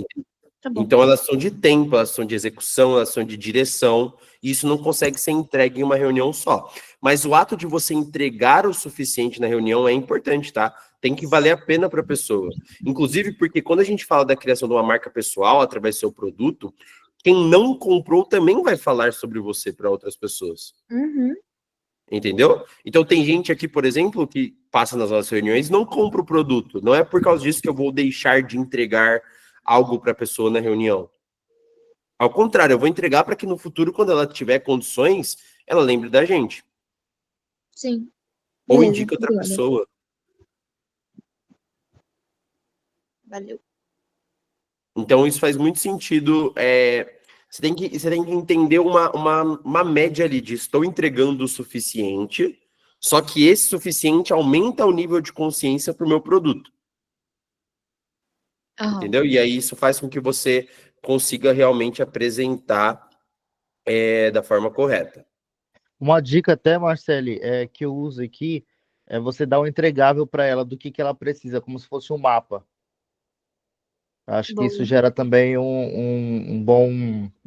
Tá bom. Então, elas são de tempo, elas são de execução, elas são de direção, e isso não consegue ser entregue em uma reunião só. Mas o ato de você entregar o suficiente na reunião é importante, tá? Tem que valer a pena para a pessoa. Inclusive, porque quando a gente fala da criação de uma marca pessoal através do seu produto, quem não comprou também vai falar sobre você para outras pessoas. Uhum. Entendeu? Então, tem gente aqui, por exemplo, que passa nas nossas reuniões e não compra o produto. Não é por causa disso que eu vou deixar de entregar algo para a pessoa na reunião. Ao contrário, eu vou entregar para que no futuro, quando ela tiver condições, ela lembre da gente. Sim. Ou Beleza, indique outra obrigada. pessoa. Valeu. Então, isso faz muito sentido. Você tem que entender uma média ali de estou entregando o suficiente, só que esse suficiente aumenta o nível de consciência para o meu produto. Aham. Entendeu? E aí isso faz com que você consiga realmente apresentar da forma correta. Uma dica até, Marcele, que eu uso aqui, é você dar um entregável para ela do que ela precisa, como se fosse um mapa. Acho que Boa. isso gera também um bom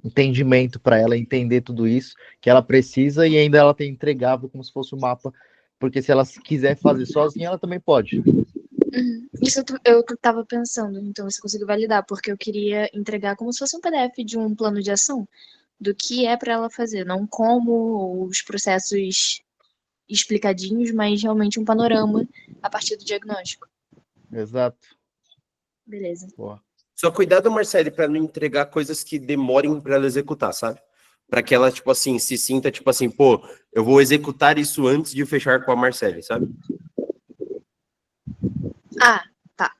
entendimento para ela entender tudo isso que ela precisa e ainda ela tem entregável como se fosse um mapa, porque se ela quiser fazer sozinha, ela também pode. Isso eu tava pensando, então isso eu consigo validar, porque eu queria entregar como se fosse um PDF de um plano de ação do que é para ela fazer, não como os processos explicadinhos, mas realmente um panorama a partir do diagnóstico. Exato. Beleza. Boa. Só cuidado, Marcele, para não entregar coisas que demorem para ela executar, sabe? Para que ela, tipo assim, se sinta, tipo assim, pô, eu vou executar isso antes de fechar com a Marcele, sabe? Ah, tá.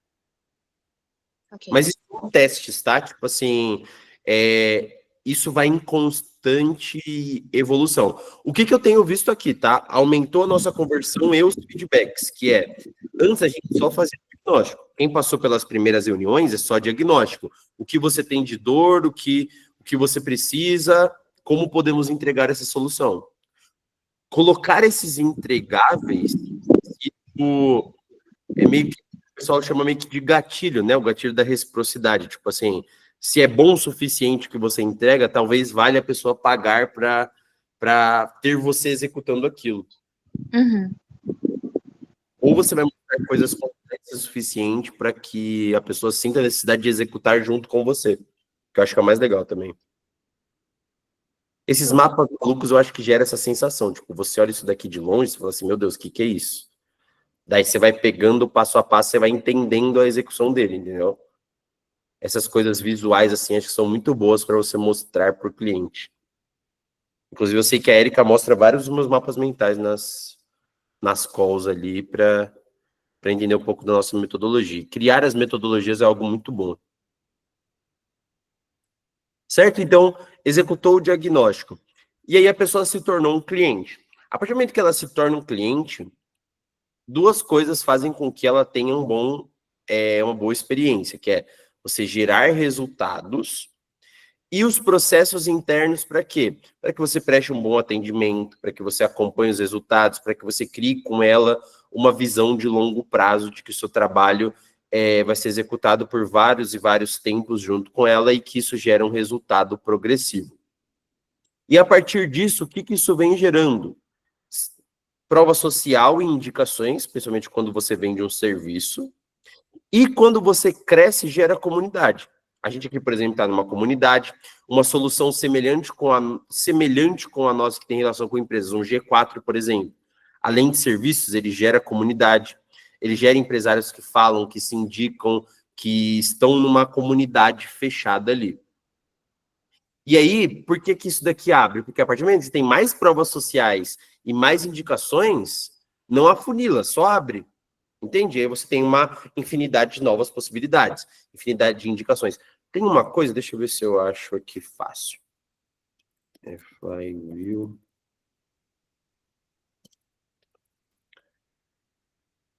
Ok. Mas isso são testes, tá? Tipo assim, isso vai em constante evolução. O que eu tenho visto aqui, tá? Aumentou a nossa conversão e os feedbacks, que é, antes a gente só fazia diagnóstico. Quem passou pelas primeiras reuniões é só diagnóstico. O que você tem de dor, o que você precisa, como podemos entregar essa solução. Colocar esses entregáveis, isso é meio que o pessoal chama meio que de gatilho, né? O gatilho da reciprocidade. Tipo assim, se é bom o suficiente que você entrega, talvez valha a pessoa pagar para ter você executando aquilo. Uhum. Ou você vai mostrar coisas complexas o suficiente para que a pessoa sinta a necessidade de executar junto com você. Que eu acho que é o mais legal também. Esses mapas malucos eu acho que gera essa sensação. Tipo, você olha isso daqui de longe e fala assim, meu Deus, o que é isso? Daí você vai pegando passo a passo, você vai entendendo a execução dele, entendeu? Essas coisas visuais, assim, acho que são muito boas para você mostrar para o cliente. Inclusive, eu sei que a Erika mostra vários dos meus mapas mentais nas calls ali para entender um pouco da nossa metodologia. Criar as metodologias é algo muito bom. Certo? Então, executou o diagnóstico. E aí a pessoa se tornou um cliente. A partir do momento que ela se torna um cliente, duas coisas fazem com que ela tenha uma boa experiência, que é você gerar resultados e os processos internos para quê? Para que você preste um bom atendimento, para que você acompanhe os resultados, para que você crie com ela uma visão de longo prazo de que o seu trabalho vai ser executado por vários e vários tempos junto com ela e que isso gera um resultado progressivo. E a partir disso, o que isso vem gerando? Prova social e indicações, principalmente quando você vende um serviço. E quando você cresce, gera comunidade. A gente aqui, por exemplo, está numa comunidade, uma solução semelhante com a nossa que tem relação com empresas, um G4, por exemplo. Além de serviços, ele gera comunidade, ele gera empresários que falam, que se indicam, que estão numa comunidade fechada ali. E aí, por que isso daqui abre? Porque a partir do momento que você tem mais provas sociais e mais indicações, não afunila, só abre. Entende? Aí você tem uma infinidade de novas possibilidades, infinidade de indicações. Tem uma coisa, deixa eu ver se eu acho aqui fácil. Flywheel.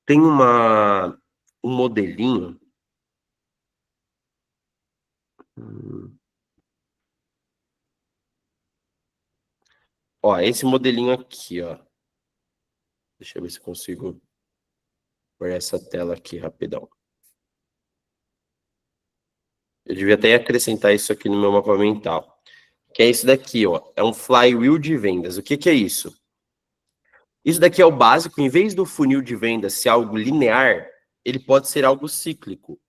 Tem um modelinho. Ó, esse modelinho aqui, ó. Deixa eu ver se eu consigo por essa tela aqui rapidão. Eu devia até acrescentar isso aqui no meu mapa mental. Que é isso daqui, ó. É um flywheel de vendas. O que é isso? Isso daqui é o básico. Em vez do funil de vendas ser algo linear, ele pode ser algo cíclico.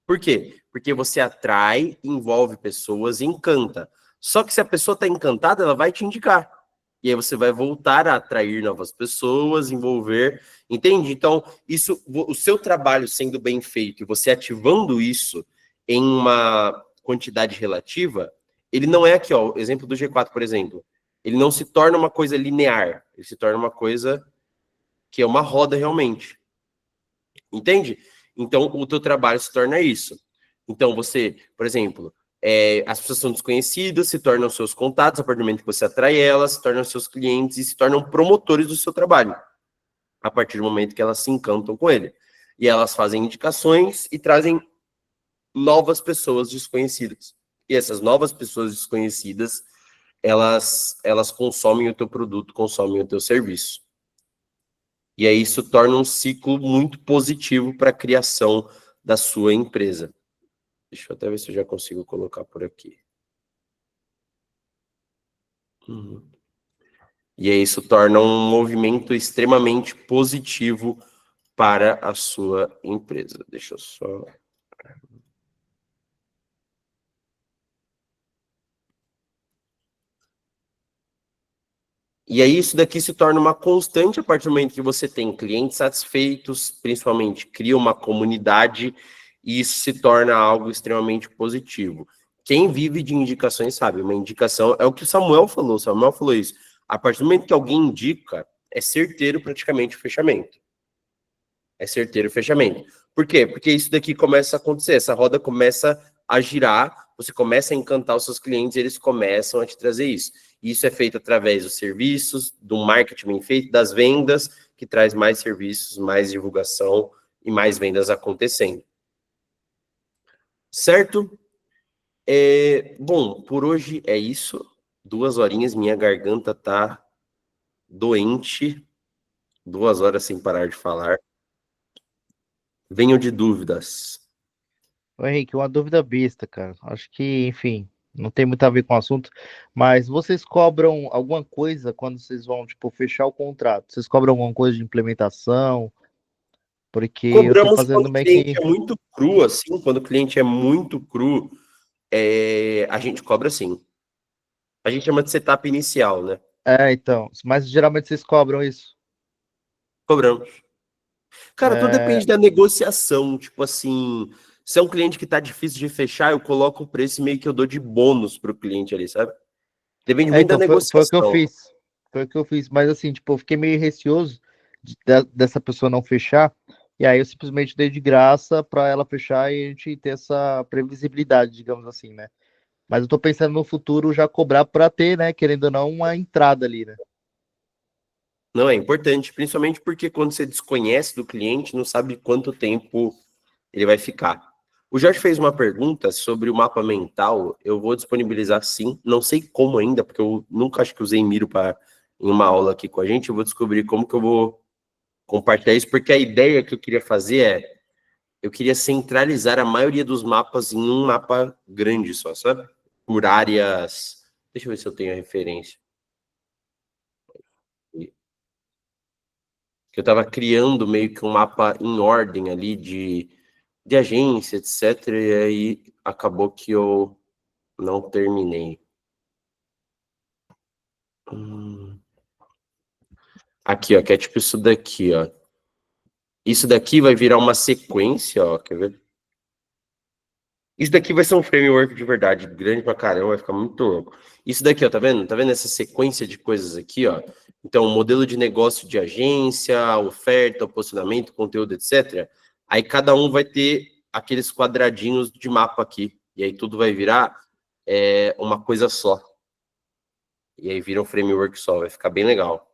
Por quê? Porque você atrai, envolve pessoas e encanta. Só que se a pessoa está encantada, ela vai te indicar. E aí você vai voltar a atrair novas pessoas, envolver, entende? Então, o seu trabalho sendo bem feito e você ativando isso em uma quantidade relativa, ele não é aqui, ó, o exemplo do G4, por exemplo. Ele não se torna uma coisa linear, ele se torna uma coisa que é uma roda realmente. Entende? Então, o teu trabalho se torna isso. Então, você, por exemplo, as pessoas são desconhecidas, se tornam seus contatos, a partir do momento que você atrai elas, se tornam seus clientes e se tornam promotores do seu trabalho, a partir do momento que elas se encantam com ele. E elas fazem indicações e trazem novas pessoas desconhecidas. E essas novas pessoas desconhecidas, elas consomem o teu produto, consomem o teu serviço. E aí isso torna um ciclo muito positivo para a criação da sua empresa. Deixa eu até ver se eu já consigo colocar por aqui. E aí isso torna um movimento extremamente positivo para a sua empresa. Deixa eu só... E aí isso daqui se torna uma constante a partir do momento que você tem clientes satisfeitos, principalmente cria uma comunidade, e isso se torna algo extremamente positivo. Quem vive de indicações sabe, uma indicação é o que o Samuel falou isso. A partir do momento que alguém indica, é certeiro praticamente o fechamento. É certeiro o fechamento. Por quê? Porque isso daqui começa a acontecer, essa roda começa a girar, você começa a encantar os seus clientes, eles começam a te trazer isso. Isso é feito através dos serviços, do marketing bem feito, das vendas, que traz mais serviços, mais divulgação e mais vendas acontecendo. Certo? Bom, por hoje é isso. 2 horinhas, minha garganta tá doente. 2 horas sem parar de falar. Venham de dúvidas. Ô, Henrique, uma dúvida besta, cara. Acho que, enfim, não tem muito a ver com o assunto, mas vocês cobram alguma coisa quando vocês vão, tipo, fechar o contrato? Vocês cobram alguma coisa de implementação? Porque eu tô Cobramos quando fazendo o meio cliente que... é muito cru, assim, quando o cliente é muito cru, a gente cobra sim. A gente chama de setup inicial, né? Então, mas geralmente vocês cobram isso. Cobramos. Cara, tudo É, depende da negociação. Tipo assim, se é um cliente que tá difícil de fechar, eu coloco o preço e meio que eu dou de bônus pro cliente ali, sabe? Depende muito da então, foi o que eu negociação. fiz. Foi o que eu fiz. Mas assim, tipo, eu fiquei meio receoso dessa pessoa não fechar. E aí eu simplesmente dei de graça para ela fechar e a gente ter essa previsibilidade, digamos assim, né? Mas eu tô pensando no futuro já cobrar para ter, né, querendo ou não, uma entrada ali, né? Não é importante, principalmente porque quando você desconhece do cliente, não sabe quanto tempo ele vai ficar. O Jorge fez uma pergunta sobre o mapa mental. Eu vou disponibilizar sim. Não sei como ainda, porque eu nunca acho que usei Miro em uma aula aqui com a gente. Eu vou descobrir como que eu vou compartilhar isso, porque a ideia que eu queria fazer eu queria centralizar a maioria dos mapas em um mapa grande só, sabe? Por áreas. Deixa eu ver se eu tenho a referência. Que eu estava criando meio que um mapa em ordem ali de agência, etc. E aí acabou que eu não terminei. Aqui, ó, que é tipo isso daqui, ó. Isso daqui vai virar uma sequência, ó, quer ver? Isso daqui vai ser um framework de verdade, grande pra caramba, vai ficar muito louco. Isso daqui, ó, tá vendo? Tá vendo essa sequência de coisas aqui, ó? Então, modelo de negócio de agência, oferta, posicionamento, conteúdo, etc. Aí cada um vai ter aqueles quadradinhos de mapa aqui. E aí tudo vai virar uma coisa só. E aí vira um framework só, vai ficar bem legal.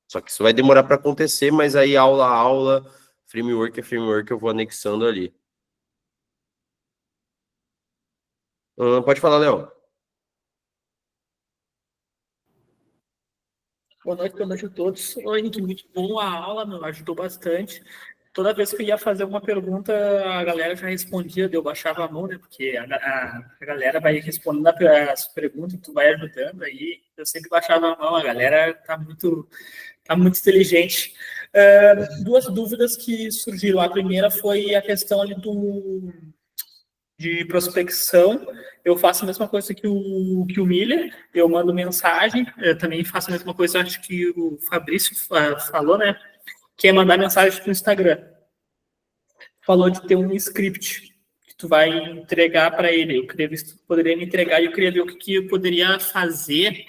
Só que isso vai demorar para acontecer, mas aí aula a aula, framework a framework, eu vou anexando ali. Pode falar, Léo. Boa noite a todos. Oi, Henrique, muito bom a aula, meu, ajudou bastante. Toda vez que eu ia fazer uma pergunta, a galera já respondia, eu baixava a mão, né? Porque a galera vai respondendo as perguntas, tu vai ajudando, aí eu sempre baixava a mão, a galera tá muito inteligente. Duas dúvidas que surgiram. A primeira foi a questão ali de prospecção. Eu faço a mesma coisa que o Miller, eu mando mensagem, eu também faço a mesma coisa, acho que o Fabrício falou, né? Que é mandar mensagem para o Instagram. Falou de ter um script que tu vai entregar para ele. Eu queria ver se tu poderia me entregar e eu queria ver o que eu poderia fazer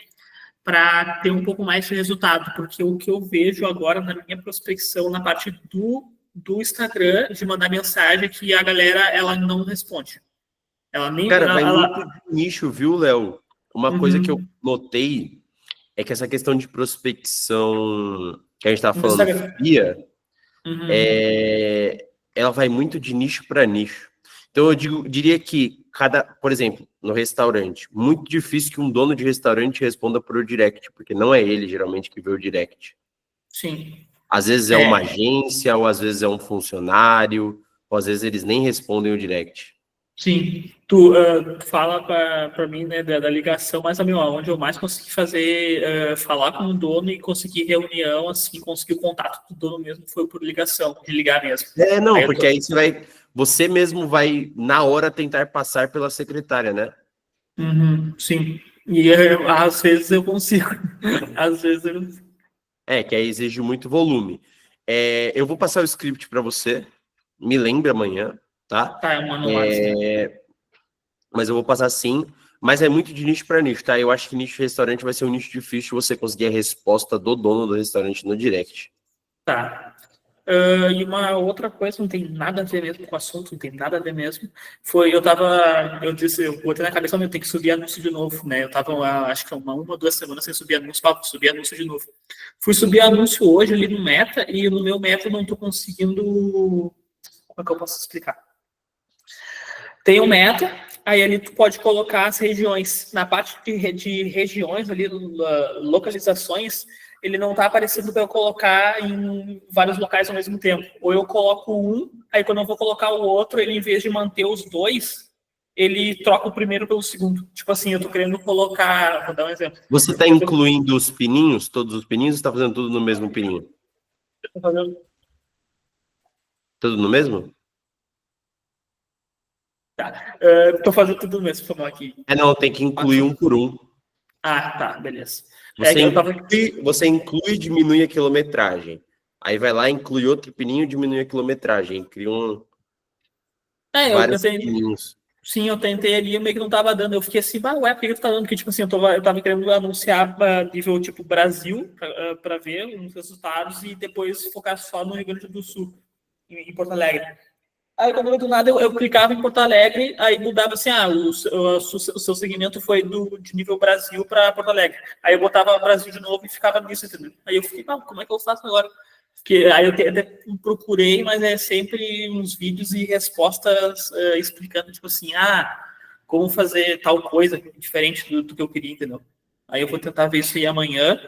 para ter um pouco mais de resultado, porque o que eu vejo agora na minha prospecção, na parte do Instagram, de mandar mensagem, que a galera ela não responde. Ela nem. Cara, vai muito de nicho, viu, Léo? Uma coisa que eu Uhum. notei é que essa questão de prospecção que a gente estava No falando Instagram. fria, Uhum. ela vai muito de nicho para nicho. Então eu diria que por exemplo, no restaurante, muito difícil que um dono de restaurante responda por direct, porque não é ele geralmente que vê o direct. Sim. Às vezes é uma agência, ou às vezes é um funcionário, ou às vezes eles nem respondem o direct. Sim, tu fala para mim, né, da ligação, mas onde eu mais consegui fazer, falar com o dono e conseguir reunião, assim, conseguir o contato do dono mesmo, foi por ligação, de ligar mesmo. Não, Aí eu porque tô- aí você mesmo vai, na hora, tentar passar pela secretária, né? Uhum, sim, e às vezes eu consigo, às vezes eu... Que aí exige muito volume. Eu vou passar o script para você, me lembre amanhã, tá? Tá, eu mando no WhatsApp. Mas eu vou passar sim, mas é muito de nicho para nicho, tá? Eu acho que nicho de restaurante vai ser um nicho difícil você conseguir a resposta do dono do restaurante no direct. Tá. E uma outra coisa, não tem nada a ver mesmo com o assunto, não tem nada a ver mesmo. Eu disse, eu botei na cabeça, eu tenho que subir anúncio de novo, né? Eu tava, acho que uma ou 2 semanas sem subir anúncio, vou subir anúncio de novo. Fui subir anúncio hoje ali no Meta, e no meu Meta eu não tô conseguindo. Como é que eu posso explicar? Tem um Meta, aí ali tu pode colocar as regiões. Na parte de regiões ali, localizações, ele não tá aparecendo para eu colocar em vários locais ao mesmo tempo. Ou eu coloco um, aí quando eu vou colocar o outro, ele, em vez de manter os dois, ele troca o primeiro pelo segundo. Tipo assim, eu tô querendo colocar... Vou dar um exemplo. Você está incluindo os pininhos, todos os pininhos, ou está fazendo tudo no mesmo pininho? Tô fazendo... Tudo no mesmo? Tá. Tô fazendo tudo mesmo, vamos aqui. Não, tem que incluir um por um. Ah, tá, beleza. Você inclui e diminui a quilometragem. Aí vai lá, inclui outro pininho e diminui a quilometragem. Cria vários pininhos. Sim, eu tentei ali, meio que não tava dando. Eu fiquei assim, ué, por que tu tá dando? Porque, tipo assim, eu tava querendo anunciar nível, tipo, Brasil, pra ver uns resultados e depois focar só no Rio Grande do Sul, em Porto Alegre. Aí, quando do nada, eu clicava em Porto Alegre, aí mudava assim, o seu segmento foi de nível Brasil para Porto Alegre. Aí eu botava Brasil de novo e ficava nisso, entendeu? Aí eu fiquei, como é que eu faço agora? Porque aí eu até procurei, mas é sempre uns vídeos e respostas explicando, tipo assim, como fazer tal coisa diferente do que eu queria, entendeu? Aí eu vou tentar ver isso aí amanhã.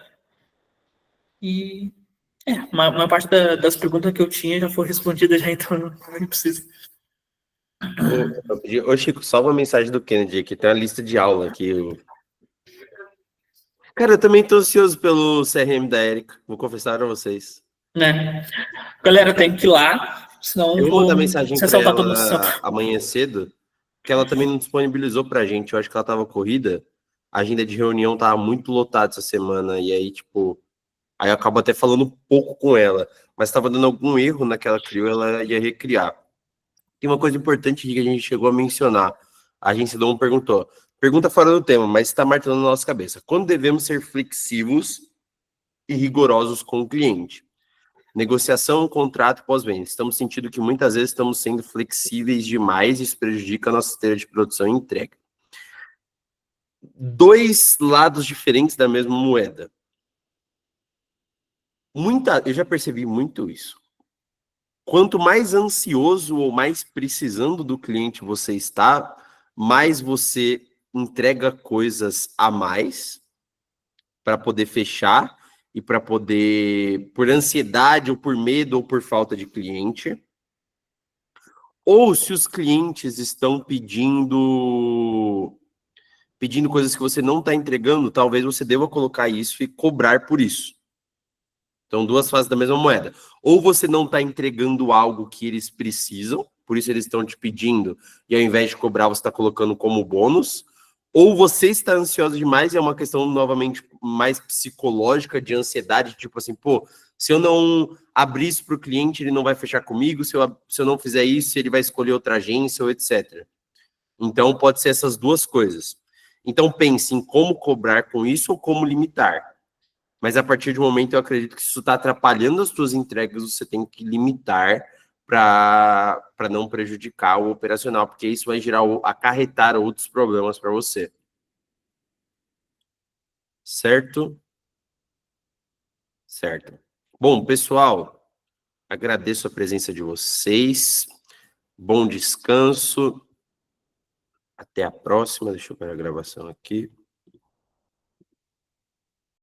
E uma parte das perguntas que eu tinha já foi respondida já, então não precisa. Ô, Chico, só uma mensagem do Kennedy aqui. Tem uma lista de aula aqui. Cara, eu também tô ansioso pelo CRM da Erika. Vou confessar a vocês. Né? Galera, tem que ir lá, senão Eu vou mandar mensagem para sessão tá todo santo. ela amanhã cedo, que ela também não disponibilizou pra gente. Eu acho que ela tava corrida. A agenda de reunião tava muito lotada essa semana. E aí, tipo, aí eu acabo até falando pouco com ela. Mas tava dando algum erro naquela criou, ela ia recriar. Tem uma coisa importante que a gente chegou a mencionar. A agência do perguntou. Pergunta fora do tema, mas está martelando na nossa cabeça. Quando devemos ser flexivos e rigorosos com o cliente? Negociação, contrato, pós-venda. Estamos sentindo que muitas vezes estamos sendo flexíveis demais e isso prejudica a nossa esteira de produção e entrega. Dois lados diferentes da mesma moeda. Eu já percebi muito isso. Quanto mais ansioso ou mais precisando do cliente você está, mais você entrega coisas a mais para poder fechar e para poder, por ansiedade ou por medo ou por falta de cliente. Ou se os clientes estão pedindo coisas que você não está entregando, talvez você deva colocar isso e cobrar por isso. Então, duas faces da mesma moeda. Ou você não está entregando algo que eles precisam, por isso eles estão te pedindo, e ao invés de cobrar, você está colocando como bônus. Ou você está ansioso demais, e é uma questão, novamente, mais psicológica, de ansiedade, tipo assim, se eu não abrir isso para o cliente, ele não vai fechar comigo, se eu não fizer isso, ele vai escolher outra agência, ou etc. Então, pode ser essas duas coisas. Então, pense em como cobrar com isso ou como limitar. Mas a partir de um momento eu acredito que se isso está atrapalhando as suas entregas, você tem que limitar para não prejudicar o operacional, porque isso vai acarretar outros problemas para você. Certo? Certo. Bom, pessoal, agradeço a presença de vocês. Bom descanso. Até a próxima. Deixa eu ver a gravação aqui.